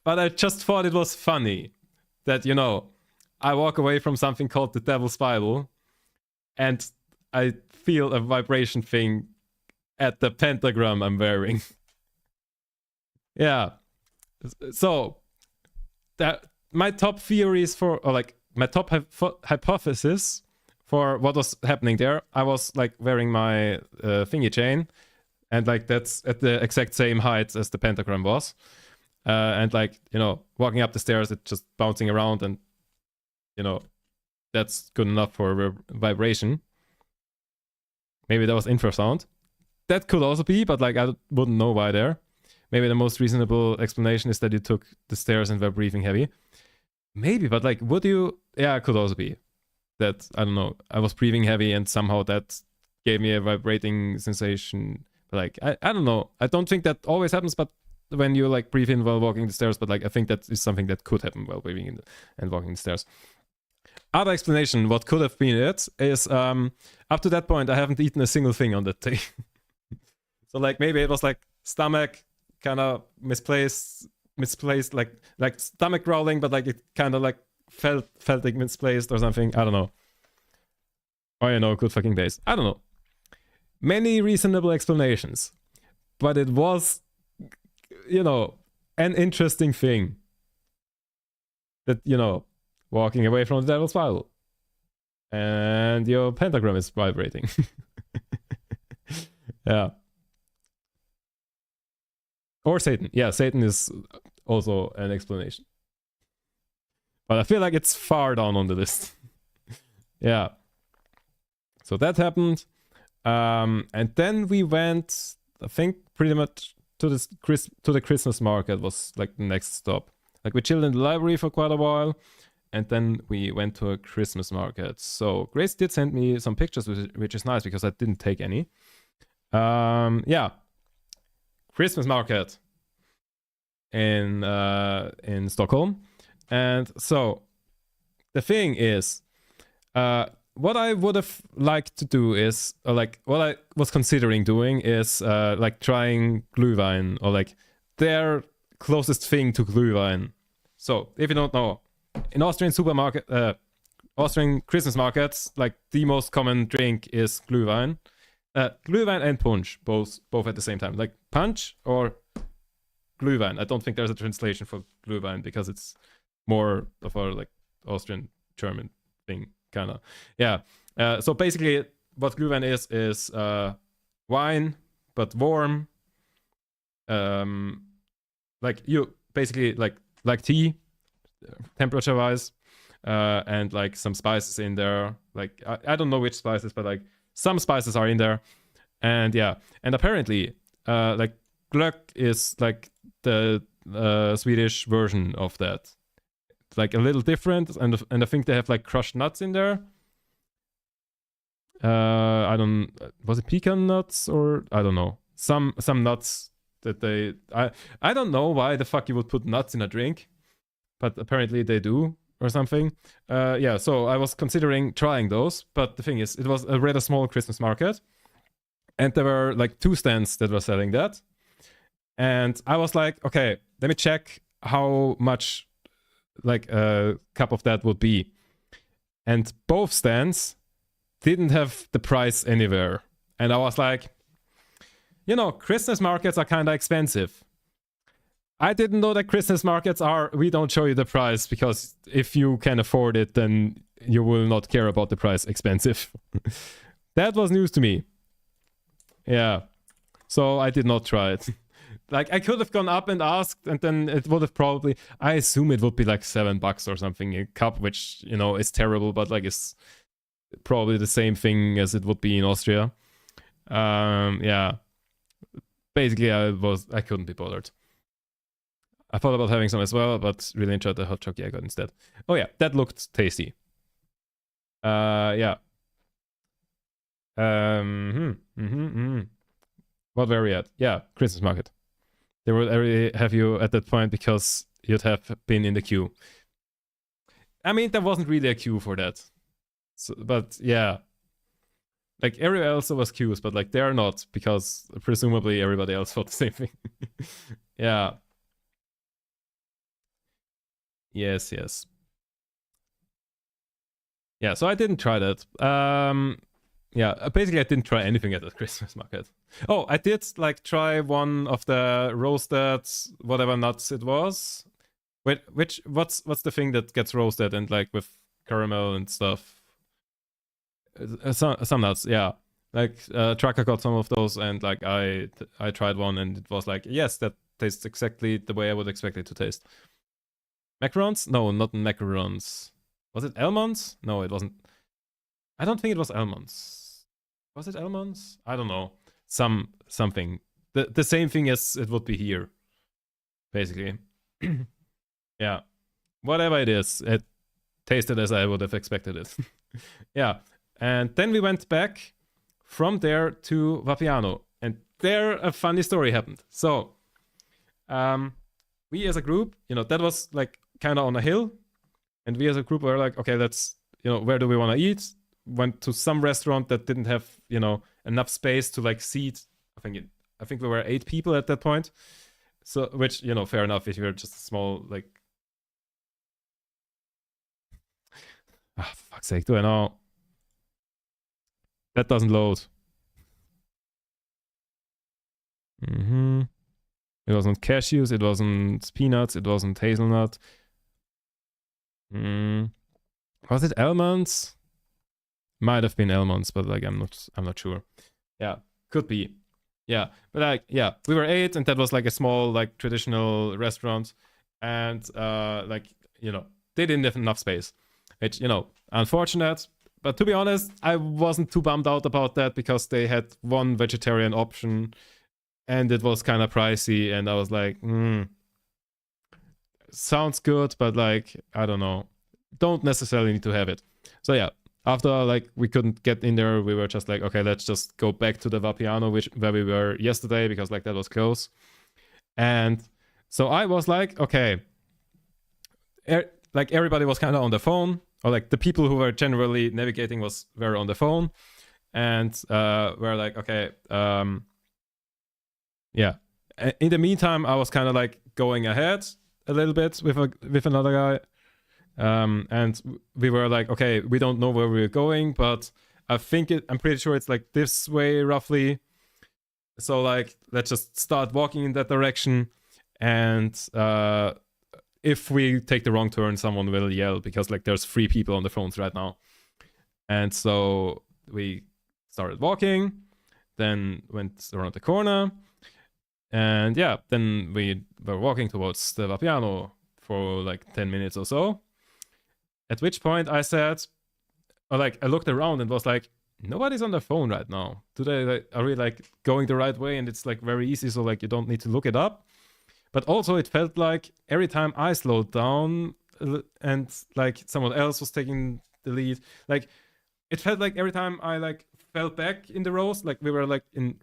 But I just thought it was funny that, you know, I walk away from something called the Devil's Bible and I feel a vibration thing at the pentagram I'm wearing. Yeah. So that my top theories for, or like my top hypothesis for what was happening there, I was like wearing my thingy chain, and like that's at the exact same height as the pentagram was, and like, you know, walking up the stairs, it's just bouncing around, and you know, that's good enough for vibration. Maybe that was infrasound. That could also be, but like I wouldn't know why there. Maybe the most reasonable explanation is that you took the stairs and were breathing heavy. Maybe, but like, would you? Yeah, it could also be that, I don't know, I was breathing heavy and somehow that gave me a vibrating sensation. Like, I don't know. I don't think that always happens, but when you like breathe in while walking the stairs, but like I think that is something that could happen while breathing in and walking the stairs. Other explanation, what could have been it, is up to that point I haven't eaten a single thing on that day. So like maybe it was like stomach kind of misplaced, like stomach growling, but like it kind of like felt like misplaced or something. I don't know. Or, you know, good fucking days. I don't know. Many reasonable explanations, but it was, you know, an interesting thing that, you know, walking away from the Devil's Bible and your pentagram is vibrating. Yeah. Or Satan. Yeah, Satan is also an explanation. But I feel like it's far down on the list. Yeah. So that happened. And then we went, I think, pretty much to the Christmas market was like the next stop. Like we chilled in the library for quite a while. And then we went to a Christmas market. So Grace did send me some pictures, which is nice because I didn't take any. Yeah. Christmas market in Stockholm. And so the thing is, what I would have liked to do is, or like what I was considering doing is like trying Glühwein, or like their closest thing to Glühwein. So if you don't know, in Austrian Austrian Christmas markets, like the most common drink is Glühwein. Glühwein and Punsch, both at the same time. Like Punch or Glühwein. I don't think there's a translation for Glühwein because it's more of a like Austrian German thing, kind of. Yeah. So basically, what Glühwein is wine, but warm. Like you basically like tea, temperature wise, and like some spices in there. Like I don't know which spices, but like some spices are in there, and yeah, and apparently, like glögg is like the Swedish version of that. It's like a little different, and I think they have like crushed nuts in there. I don't. Was it pecan nuts or I don't know. Some nuts that they. I don't know why the fuck you would put nuts in a drink, but apparently they do or something. Yeah. So I was considering trying those, but the thing is, it was a rather small Christmas market, and there were like 2 stands that were selling that, and I was like, okay, let me check how much like a cup of that would be, and both stands didn't have the price anywhere. And I was like, you know, Christmas markets are kind of expensive. I didn't know that Christmas markets are, we don't show you the price because if you can afford it, then you will not care about the price expensive. That was news to me. Yeah. So I did not try it. Like I could have gone up and asked, and then it would have probably, I assume it would be like $7 or something a cup, which, you know, is terrible, but like it's probably the same thing as it would be in Austria. Yeah. Basically, I couldn't be bothered. I thought about having some as well, but really enjoyed the hot chocolate I got instead. Oh yeah, that looked tasty. Yeah. What were we at? Yeah, Christmas market. They would already have you at that point because you'd have been in the queue. I mean, there wasn't really a queue for that. So, but yeah, like everywhere else there was queues, but like they're not because presumably everybody else thought the same thing. Yeah. Yes. Yeah, so I didn't try that. Yeah, basically I didn't try anything at the Christmas market. Oh, I did like try one of the roasted whatever nuts it was. Wait, what's the thing that gets roasted and like with caramel and stuff? Some nuts, yeah. Like Tracker got some of those, and like I tried one, and it was like, yes, that tastes exactly the way I would expect it to taste. Macarons? No, not macarons. Was it almonds? No, it wasn't. I don't think it was almonds. Was it almonds? I don't know. Something. The same thing as it would be here, basically. Yeah. Whatever it is, it tasted as I would have expected it. Yeah. And then we went back from there to Vapiano. And there a funny story happened. So, we as a group, you know, that was like kind of on a hill. And we as a group were like, okay, let's, you know, where do we want to eat? Went to some restaurant that didn't have, you know, enough space to like seat. I think we were 8 people at that point. So, which, you know, fair enough if you're just a small, like... Ah, for fuck's sake, do I know? That doesn't load. It wasn't cashews, it wasn't peanuts, it wasn't hazelnut. Was it almonds? Might have been almonds, but like I'm not sure. Yeah, could be. Yeah, but like yeah, we were 8, and that was like a small like traditional restaurant, and like you know they didn't have enough space, which you know unfortunate. But to be honest, I wasn't too bummed out about that because they had one vegetarian option, and it was kind of pricey, and I was like, sounds good, but like I don't know, don't necessarily need to have it. So yeah. After like we couldn't get in there, we were just like, okay, let's just go back to the Vapiano, where we were yesterday, because like that was close. And so I was like, okay, like everybody was kind of on the phone, or like the people who were generally navigating were on the phone, and we're like, okay, yeah. In the meantime, I was kind of like going ahead a little bit with another guy. And we were like, okay, we don't know where we're going, but I'm pretty sure it's like this way roughly. So like, let's just start walking in that direction. And if we take the wrong turn, someone will yell because like there's 3 people on the phones right now. And so we started walking, then went around the corner, and yeah, then we were walking towards the Vapiano for like 10 minutes or so. At which point I said, or like I looked around and was like, nobody's on their phone right now. Do they like, are we like going the right way? And it's like very easy, so like you don't need to look it up. But also it felt like every time I slowed down and like someone else was taking the lead, like it felt like every time I like fell back in the rows, like we were like in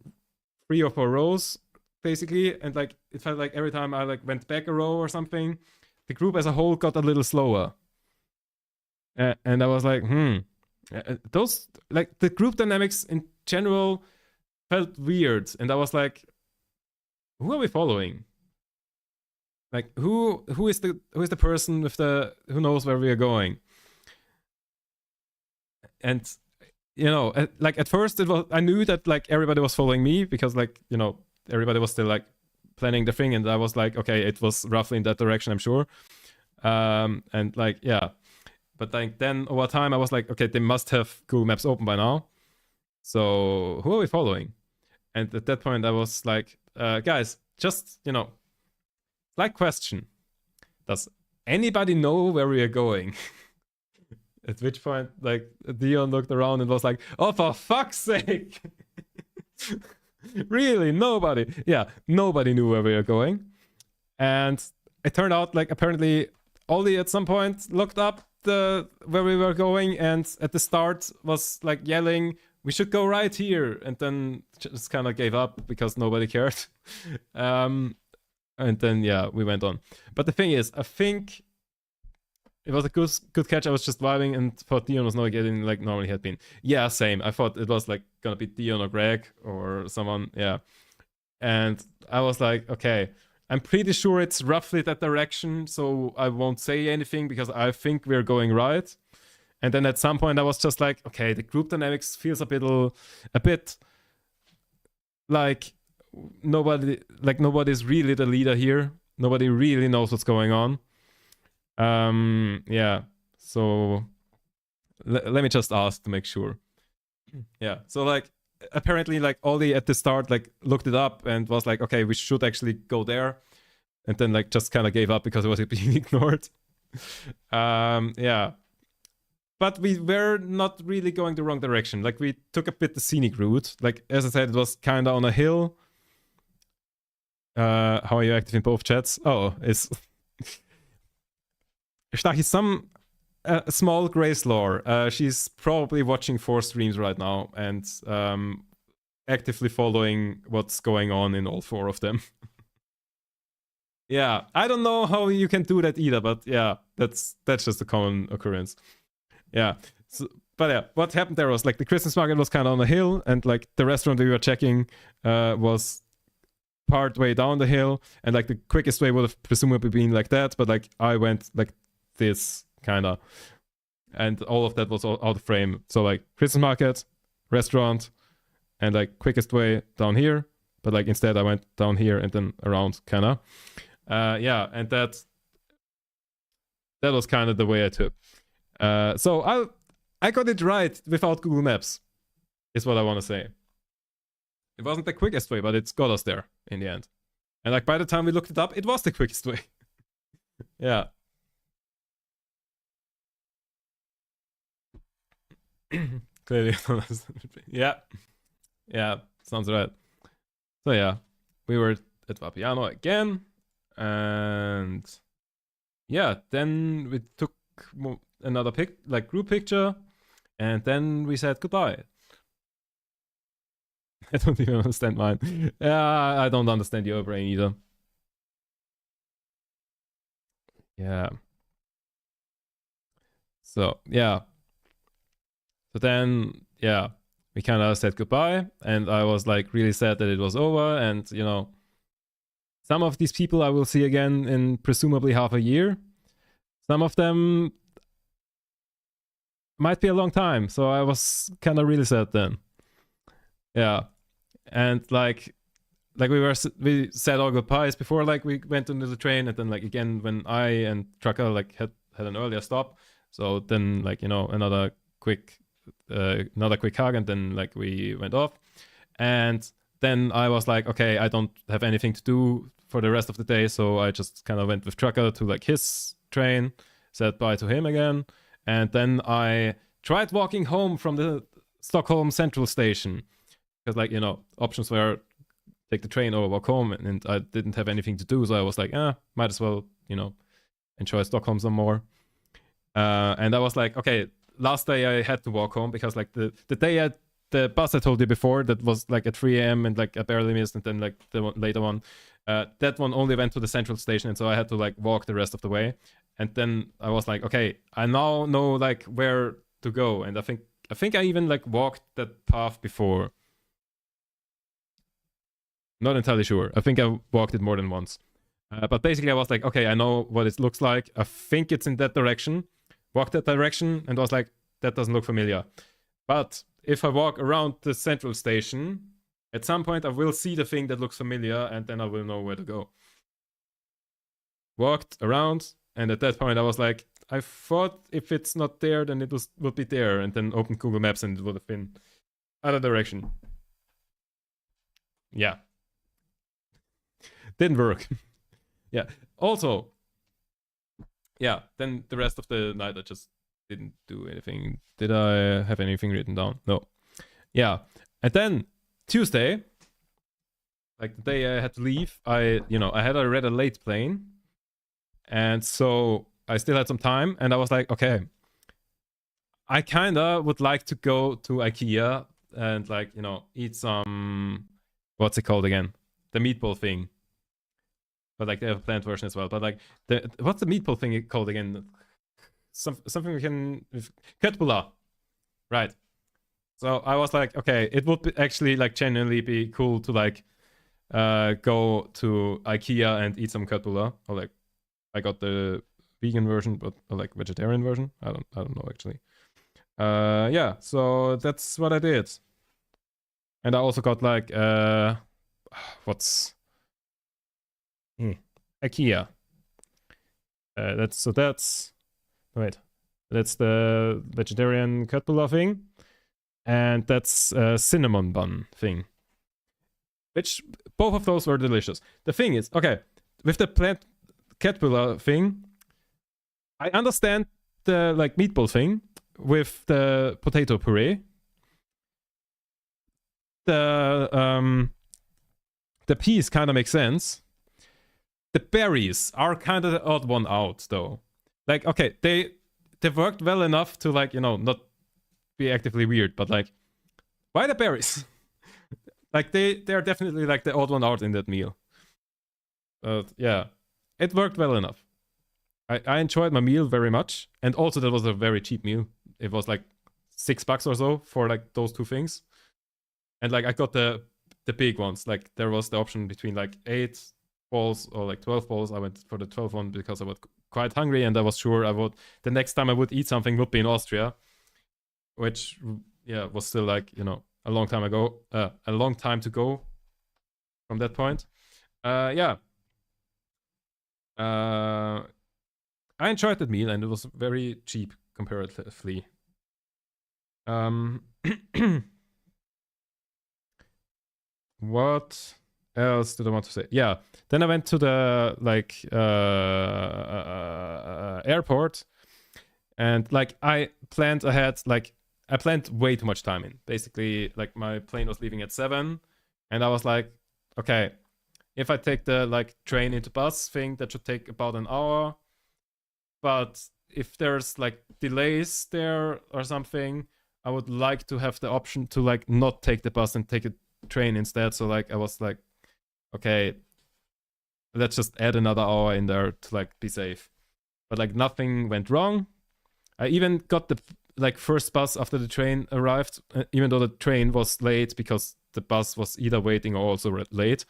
3 or 4 rows basically, and like it felt like every time I like went back a row or something, the group as a whole got a little slower. And I was like, those like the group dynamics in general felt weird, and I was like, who are we following? Like who is the person with the who knows where we are going? And you know, like at first it was, I knew that like everybody was following me because like, you know, everybody was still like planning the thing, and I was like, okay, it was roughly in that direction, I'm sure. And like, yeah. But like then over time I was like, okay, they must have Google Maps open by now. So who are we following? And at that point I was like, guys, just, you know, like question. Does anybody know where we are going? At which point, like, Dion looked around and was like, oh, for fuck's sake! Really? Nobody? Yeah, nobody knew where we were going. And it turned out, like, apparently Ollie at some point looked up where we were going, and at the start was, like, yelling, we should go right here, and then just kind of gave up because nobody cared. And then, yeah, we went on. But the thing is, I think it was a good catch. I was just vibing and thought Dion was not getting like normally had been. Yeah, same. I thought it was like gonna be Dion or Greg or someone. Yeah. And I was like, okay, I'm pretty sure it's roughly that direction, so I won't say anything because I think we're going right. And then at some point I was just like, okay, the group dynamics feels a bit like nobody's really the leader here. Nobody really knows what's going on. Yeah, so let me just ask to make sure. Yeah, so like apparently like Ollie at the start like looked it up and was like, okay, we should actually go there, and then like just kind of gave up because it was being ignored. Yeah, but we were not really going the wrong direction. Like we took a bit the scenic route. Like as I said, it was kind of on a hill. How are you active in both chats? Oh, it's Stachy, some small Grace lore. She's probably watching 4 streams right now and actively following what's going on in all 4 of them. Yeah, I don't know how you can do that either, but yeah, that's just a common occurrence. Yeah, so, but yeah, what happened there was like the Christmas market was kind of on a hill, and like the restaurant we were checking was part way down the hill, and like the quickest way would have presumably been like that, but like I went like this kind of, and all of that was out of frame. So like Christmas market, restaurant, and like quickest way down here, but like instead I went down here and then around kind of. Yeah, and that was kind of the way I took. So I got it right without Google Maps, is what I want to say. It wasn't the quickest way, but it's got us there in the end. And like by the time we looked it up, it was the quickest way. Yeah. Clearly. Yeah. Yeah, sounds right. So yeah, we were at Vapiano again. And yeah, then we took another group picture, and then we said goodbye. I don't even understand mine. Yeah, I don't understand your brain either. Yeah. So yeah. So then yeah, we kind of said goodbye, and I was like really sad that it was over, and you know, some of these people I will see again in presumably half a year. Some of them might be a long time, so I was kind of really sad then. Yeah. And like like we said our goodbyes before like we went into the train, and then like again when I and Trucker like had an earlier stop, so then like, you know, another quick hug, and then like we went off. And then I was like, okay, I don't have anything to do for the rest of the day, so I just kind of went with Trucker to like his train, said bye to him again, and then I tried walking home from the Stockholm Central Station, because like, you know, options were take the train or walk home, and I didn't have anything to do, so I was like, might as well, you know, enjoy Stockholm some more. And I was like, okay, last day I had to walk home, because like the day at the bus I told you before that was like at 3 a.m. and like I barely missed, and then like the later one, that one only went to the Central Station, and so I had to like walk the rest of the way. And then I was like, okay, I now know like where to go, and I think I even like walked that path before. Not entirely sure. I think I walked it more than once. But basically I was like, okay, I know what it looks like. I think it's in that direction. Walked that direction and was like, that doesn't look familiar. But if I walk around the Central Station, at some point I will see the thing that looks familiar, and then I will know where to go. Walked around, and at that point I was like, I thought if it's not there, then it would be there, and then opened Google Maps and it would have been other direction. Yeah. Didn't work. Yeah. Also, yeah, then the rest of the night I just didn't do anything. Did I have anything written down? No. Yeah. And then Tuesday, like the day I had to leave, I had already a late plane. And so I still had some time, and I was like, okay, I kinda would like to go to IKEA and like, you know, eat some, what's it called again? The meatball thing. But like they have a plant version as well. But like what's the meatball thing called again? Something we can, köttbullar. Right. So I was like, okay, it would actually like genuinely be cool to like go to IKEA and eat some köttbullar. Or like I got the vegan version, but or like vegetarian version. I don't know actually. Yeah, so that's what I did. And I also got like what's IKEA. That's the vegetarian köttbullar thing, and that's cinnamon bun thing. Which both of those were delicious. The thing is, okay, with the plant köttbullar thing, I understand the like meatball thing with the potato puree. The peas kind of make sense. The berries are kind of the odd one out, though. Like, okay, they worked well enough to like, you know, not be actively weird, but like, why the berries? Like they're definitely like the odd one out in that meal. Yeah, it worked well enough. I enjoyed my meal very much, and also that was a very cheap meal. It was like $6 or so for like those two things, and like I got the big ones. Like there was the option between like 8 balls or like 12 balls. I went for the 12 one because I was quite hungry, and I was sure the next time I would eat something would be in Austria, which yeah was still like, you know, a long time ago, a long time to go from that point. Yeah. I enjoyed that meal, and it was very cheap comparatively. What else did I want to say? Yeah, then I went to the like airport, and like I planned ahead. Like I planned way too much time in. Basically, like my plane was leaving at 7, and I was like, okay, if I take the like train into bus thing, that should take about an hour. But if there's like delays there or something, I would like to have the option to like not take the bus and take a train instead. So like I was like, okay, let's just add another hour in there to like be safe. But like nothing went wrong. I even got the like first bus after the train arrived, even though the train was late because the bus was either waiting or also late.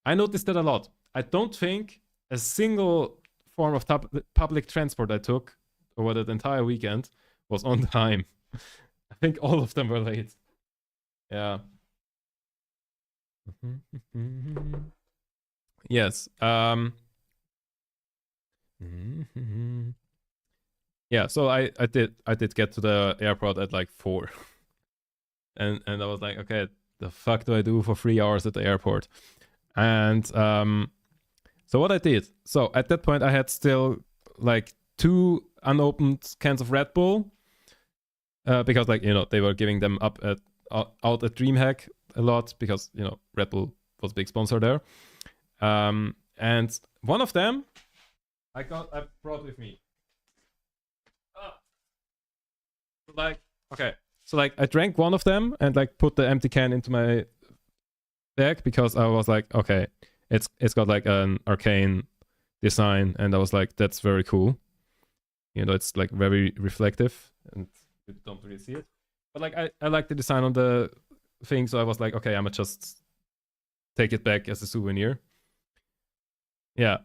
I noticed that a lot. I don't think a single form of public transport I took over that entire weekend was on time. I think all of them were late. Yeah. Yes. Yeah, so I did get to the airport at like 4. and I was like, okay, the fuck do I do for 3 hours at the airport? And so what I did, so at that point I had still like 2 unopened cans of Red Bull, because like, you know, they were giving them up out at Dreamhack a lot, because, you know, Red Bull was a big sponsor there. And one of them I brought with me. Like, okay, so like I drank one of them and like put the empty can into my bag, because I was like, okay, it's got like an arcane design, and I was like, that's very cool. You know, it's like very reflective and you don't really see it. But like I like the design on the thing, so I was like, okay, I'ma just take it back as a souvenir. Yeah,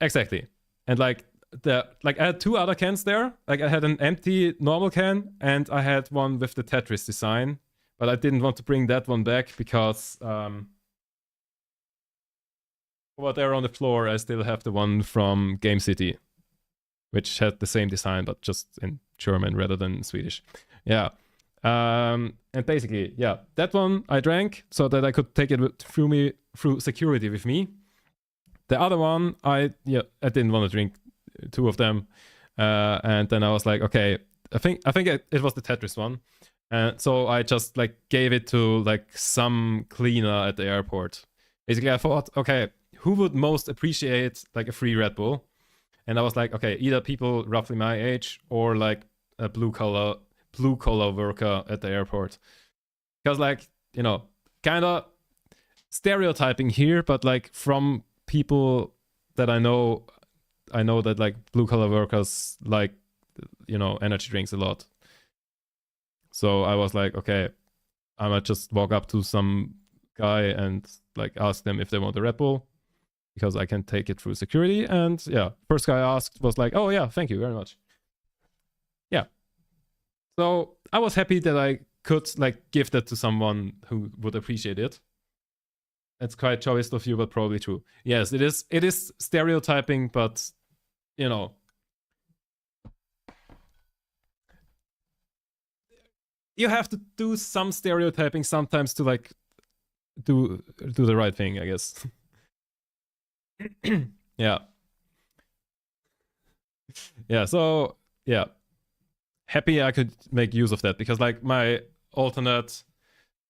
exactly. And like I had 2 other cans there. Like I had an empty normal can and I had one with the Tetris design, but I didn't want to bring that one back because over there on the floor I still have the one from Game City, which had the same design but just in German rather than Swedish. Yeah. And basically, yeah, that one I drank so that I could take it through security with me. The other one, I didn't want to drink 2 of them, and then I was like, okay, I think it was the Tetris one, and so I just like gave it to like some cleaner at the airport. Basically, I thought, okay, who would most appreciate like a free Red Bull? And I was like, okay, either people roughly my age or like a blue collar worker at the airport, because like, you know, kind of stereotyping here, but like from people that I know that like blue collar workers like, you know, energy drinks a lot. So I was like, okay, I might just walk up to some guy and like ask them if they want a Red Bull, because I can take it through security. And yeah, first guy I asked was like, oh yeah, thank you very much. Yeah. So I was happy that I could like give that to someone who would appreciate it. It's quite Chauvist of you, but probably true. Yes, it is stereotyping, but you know, you have to do some stereotyping sometimes to like do the right thing, I guess. Yeah. Yeah, so yeah. Happy I could make use of that, because like my alternate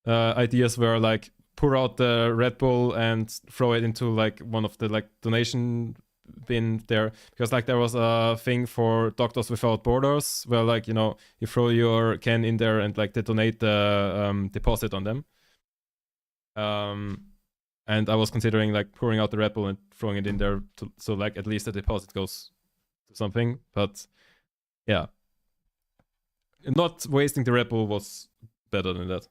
ideas were like pour out the Red Bull and throw it into like one of the like donation bin there, because like there was a thing for Doctors Without Borders where like, you know, you throw your can in there and like they donate the deposit on them. And I was considering like pouring out the Red Bull and throwing it in there so like at least the deposit goes to something. But yeah, not wasting the Red Bull was better than that.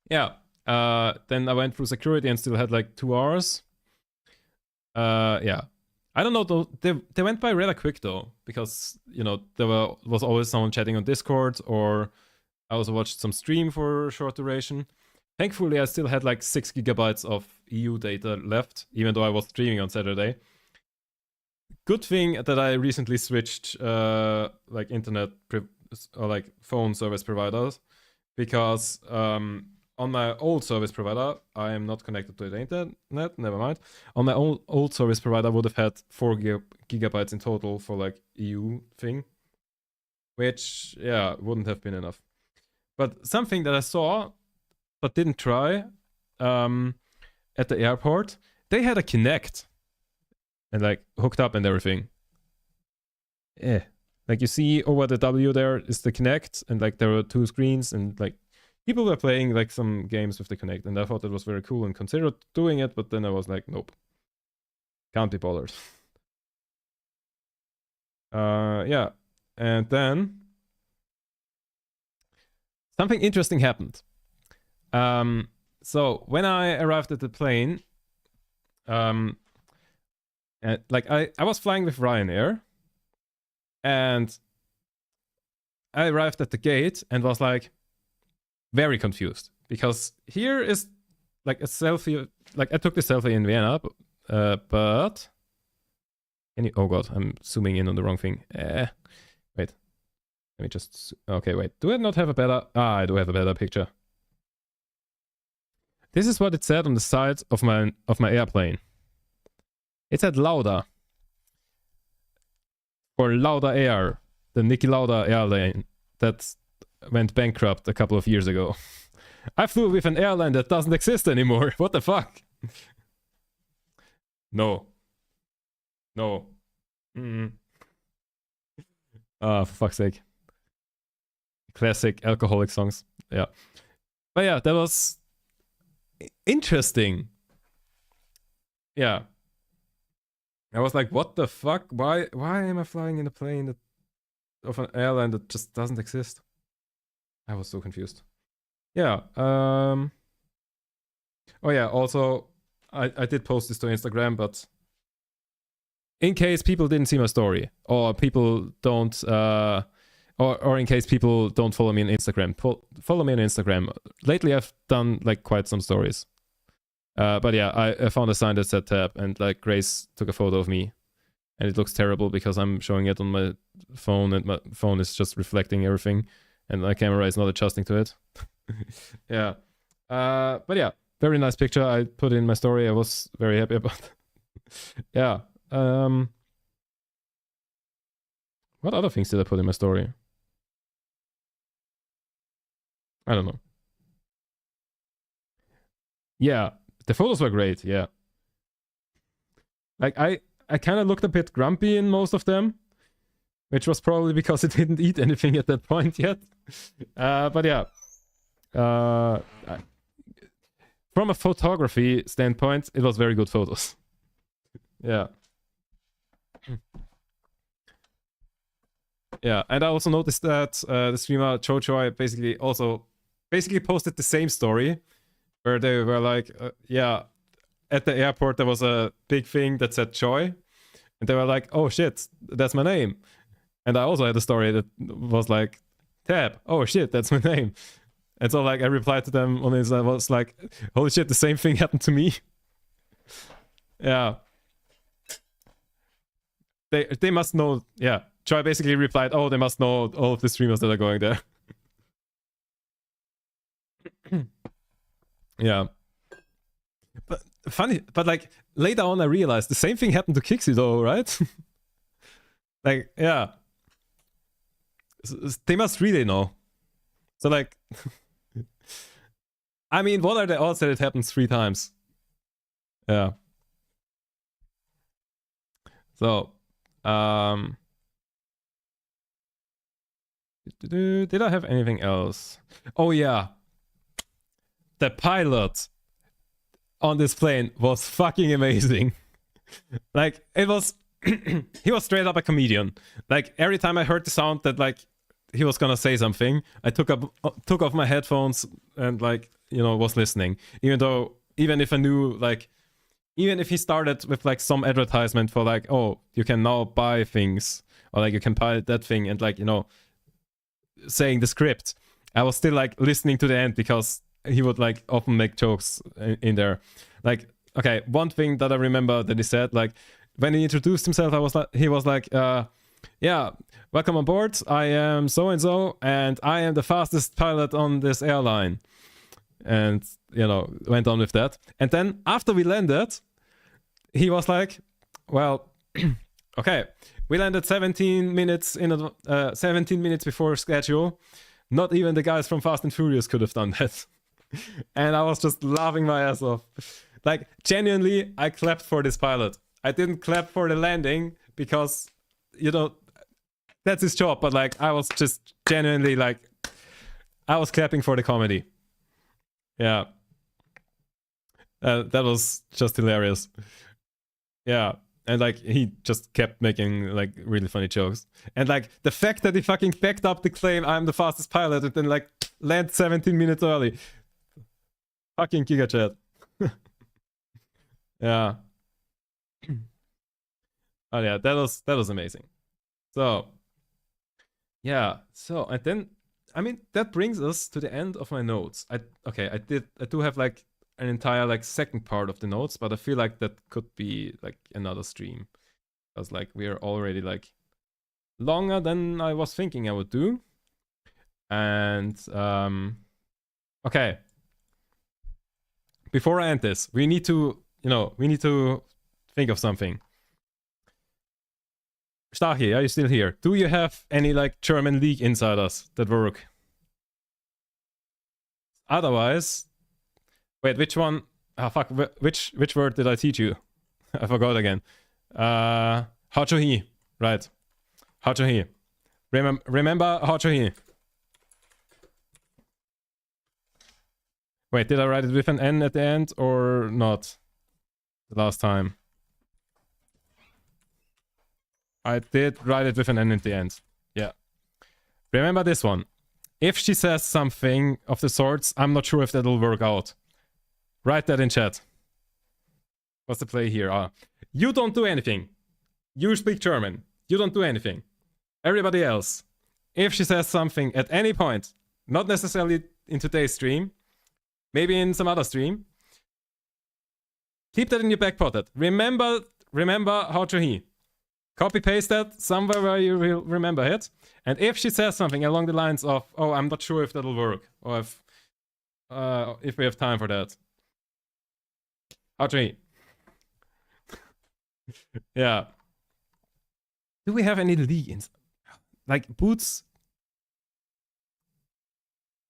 Yeah. Then I went through security and still had like 2 hours. Yeah. I don't know though. They went by rather quick though, because you know there was always someone chatting on Discord, or I also watched some stream for a short duration. Thankfully, I still had like 6 gigabytes of EU data left, even though I was streaming on Saturday. Good thing that I recently switched like internet or like phone service providers, because on my old service provider, I am not connected to the internet, never mind. On my old service provider, I would have had 4 gigabytes in total for like EU thing, which, yeah, wouldn't have been enough. But something that I saw, but didn't try, at the airport, they had a Kinect, and like hooked up and everything. Yeah. Like you see over the W there is the Kinect, and like there were 2 screens, and like people were playing like some games with the Kinect, and I thought it was very cool and considered doing it, but then I was like, nope. Can't be bothered. Yeah. And then something interesting happened. So when I arrived at the plane, like I was flying with Ryanair, and I arrived at the gate and was like, very confused because here is like a selfie. Like I took the selfie in Vienna, but oh god, I'm zooming in on the wrong thing. Wait, let me just. Okay, wait. Do I not have a better? I do have a better picture. This is what it said on the side of my airplane. It said Lauda. For Lauda Air, the Niki Lauda airline that went bankrupt a couple of years ago. I flew with an airline that doesn't exist anymore. What the fuck? No. No. For fuck's sake. Classic alcoholic songs. Yeah. But yeah, that was interesting. Yeah. I was like, what the fuck? Why am I flying in a plane of an airline that just doesn't exist? I was so confused. Yeah. Oh yeah, also I did post this to Instagram, but in case people didn't see my story, or people don't or in case people don't follow me on Instagram, follow me on Instagram. Lately I've done like quite some stories. But yeah, I found a sign that said tab, and like Grace took a photo of me, and it looks terrible because I'm showing it on my phone, and my phone is just reflecting everything, and my camera is not adjusting to it. Yeah. But yeah, very nice picture. I put in my story. I was very happy about it. Yeah. What other things did I put in my story? I don't know. Yeah, the photos were great. Yeah. Like I kind of looked a bit grumpy in most of them, which was probably because I didn't eat anything at that point yet. But yeah. From a photography standpoint, it was very good photos. Yeah. Yeah, and I also noticed that the streamer Chochoi basically posted the same story, where they were like, yeah, at the airport there was a big thing that said Choi, and they were like, oh shit, that's my name. And I also had a story that was like, Tab, oh shit, that's my name. And so like I replied to them on this, I was like, holy shit, the same thing happened to me. Yeah. They must know, yeah. Choi basically replied, oh, they must know all of the streamers that are going there. Yeah. But funny, but like later on I realized the same thing happened to Kixi though, right? Like, yeah. They must really know. So like, I mean, what are the odds that it happens 3 times? Yeah. So, did I have anything else? Oh yeah. The pilot on this plane was fucking amazing. Like, it was... he was straight up a comedian. Like, every time I heard the sound that, like, he was gonna say something, I took off my headphones and, like, you know, was listening. Even if I knew, like... Even if he started with, like, some advertisement for, like, oh, you can now buy things. Or, like, you can buy that thing and, like, you know... saying the script, I was still, like, listening to the end because he would, like, often make jokes in there. Like, okay, one thing that I remember that he said, like, when he introduced himself, he was like, yeah, welcome on board. I am so-and-so, and I am the fastest pilot on this airline. And, you know, went on with that. And then after we landed, he was like, well, okay, we landed 17 minutes before schedule. Not even the guys from Fast and Furious could have done that. And I was just laughing my ass off. Like, genuinely, I clapped for this pilot. I didn't clap for the landing because, you know, that's his job. But, like, I was just genuinely, like, I was clapping for the comedy. Yeah. That was just hilarious. Yeah. And, like, he just kept making, like, really funny jokes. And, like, the fact that he fucking backed up the claim, I'm the fastest pilot, and then, like, land 17 minutes early. Fucking Giga Chat. Yeah. Oh, yeah, that was amazing. So, yeah. So, and then I mean, that brings us to the end of my notes. I do have like an entire like second part of the notes, but I feel like that could be like another stream. Because like we are already like longer than I was thinking I would do. And okay. Before I end this, we need to think of something. Stachi, are you still here? Do you have any like German league insiders that work? Otherwise, wait, which one? Ah, fuck. Which word did I teach you? I forgot again. Hachohi, right? Hachohi. Remember Hachohi. Wait, did I write it with an N at the end or not? The last time. I did write it with an N at the end. Yeah. Remember this one. If she says something of the sorts, I'm not sure if that'll work out. Write that in chat. What's the play here? You don't do anything. You speak German. You don't do anything. Everybody else. If she says something at any point, not necessarily in today's stream, maybe in some other stream, keep that in your back pocket. Remember how to he. Copy paste that somewhere where you will remember it. And if she says something along the lines of, "Oh, I'm not sure if that'll work," or if we have time for that, how to he. Yeah. Do we have any league like Boots?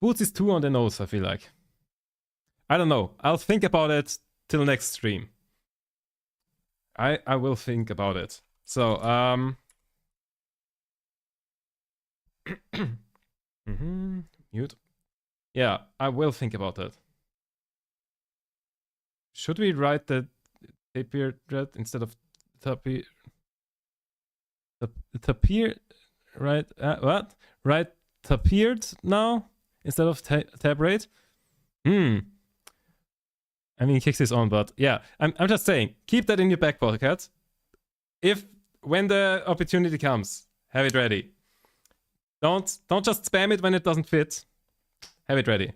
Boots is too on the nose, I feel like. I don't know. I'll think about it till next stream. I will think about it. So, mute. Yeah, I will think about it. Should we write the tapir red instead of tapir? The tapir, right? What? Right, tapired now instead of tab rate? I mean, kicks this on, but yeah, I'm just saying, keep that in your back pocket. When the opportunity comes, have it ready. Don't just spam it when it doesn't fit. Have it ready.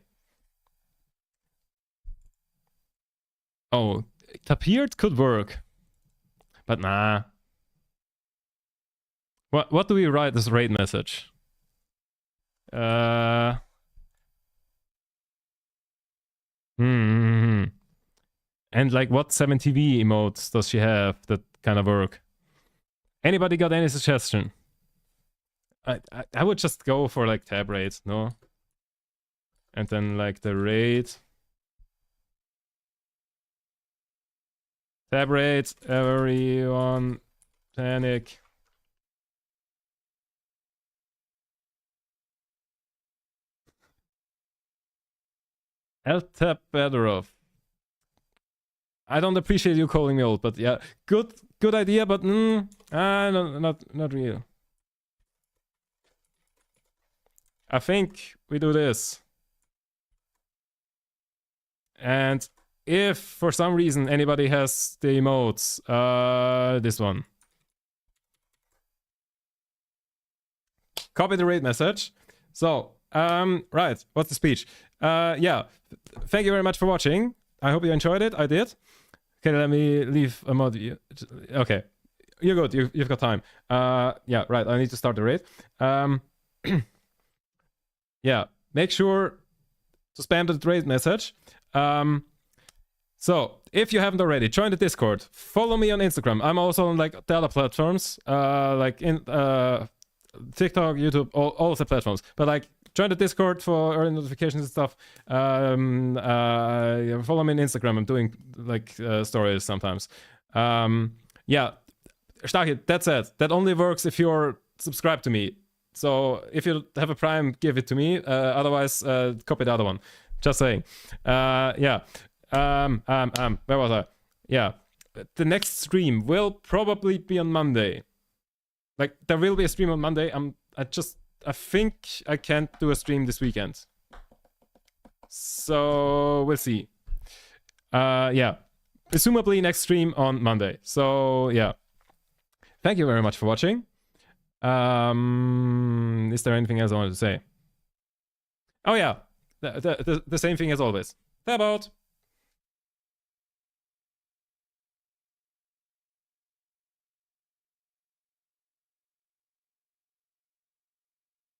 Oh, tapired could work, but nah. What do we write as raid message? And like, what 7TV emotes does she have that kind of work? Anybody got any suggestion? I would just go for like tab rate, no? And then like the rate. Tab rate, everyone panic. Eltap Bedorov. I don't appreciate you calling me old, but yeah, good idea, but no, not real. I think we do this. And if for some reason anybody has the emotes, this one. Copy the raid message. So, right, what's the speech? Yeah, thank you very much for watching. I hope you enjoyed it. I did. Okay, let me leave a mod. Okay, you're good. You've got time. Yeah, right. I need to start the raid. Yeah, make sure to spam the raid message. So if you haven't already, join the Discord. Follow me on Instagram. I'm also on like the other platforms, like in TikTok, YouTube, all the platforms. But like, join the Discord for early notifications and stuff. Follow me on Instagram. I'm doing like stories sometimes. Yeah, Staki, that's it. That only works if you're subscribed to me. So if you have a Prime, give it to me. Otherwise, copy the other one. Just saying. Yeah. Where was I? Yeah. The next stream will probably be on Monday. Like, there will be a stream on Monday. I think I can't do a stream this weekend. So we'll see. Yeah. Presumably next stream on Monday. So yeah. Thank you very much for watching. Is there anything else I wanted to say? Oh yeah, the same thing as always. Tap out.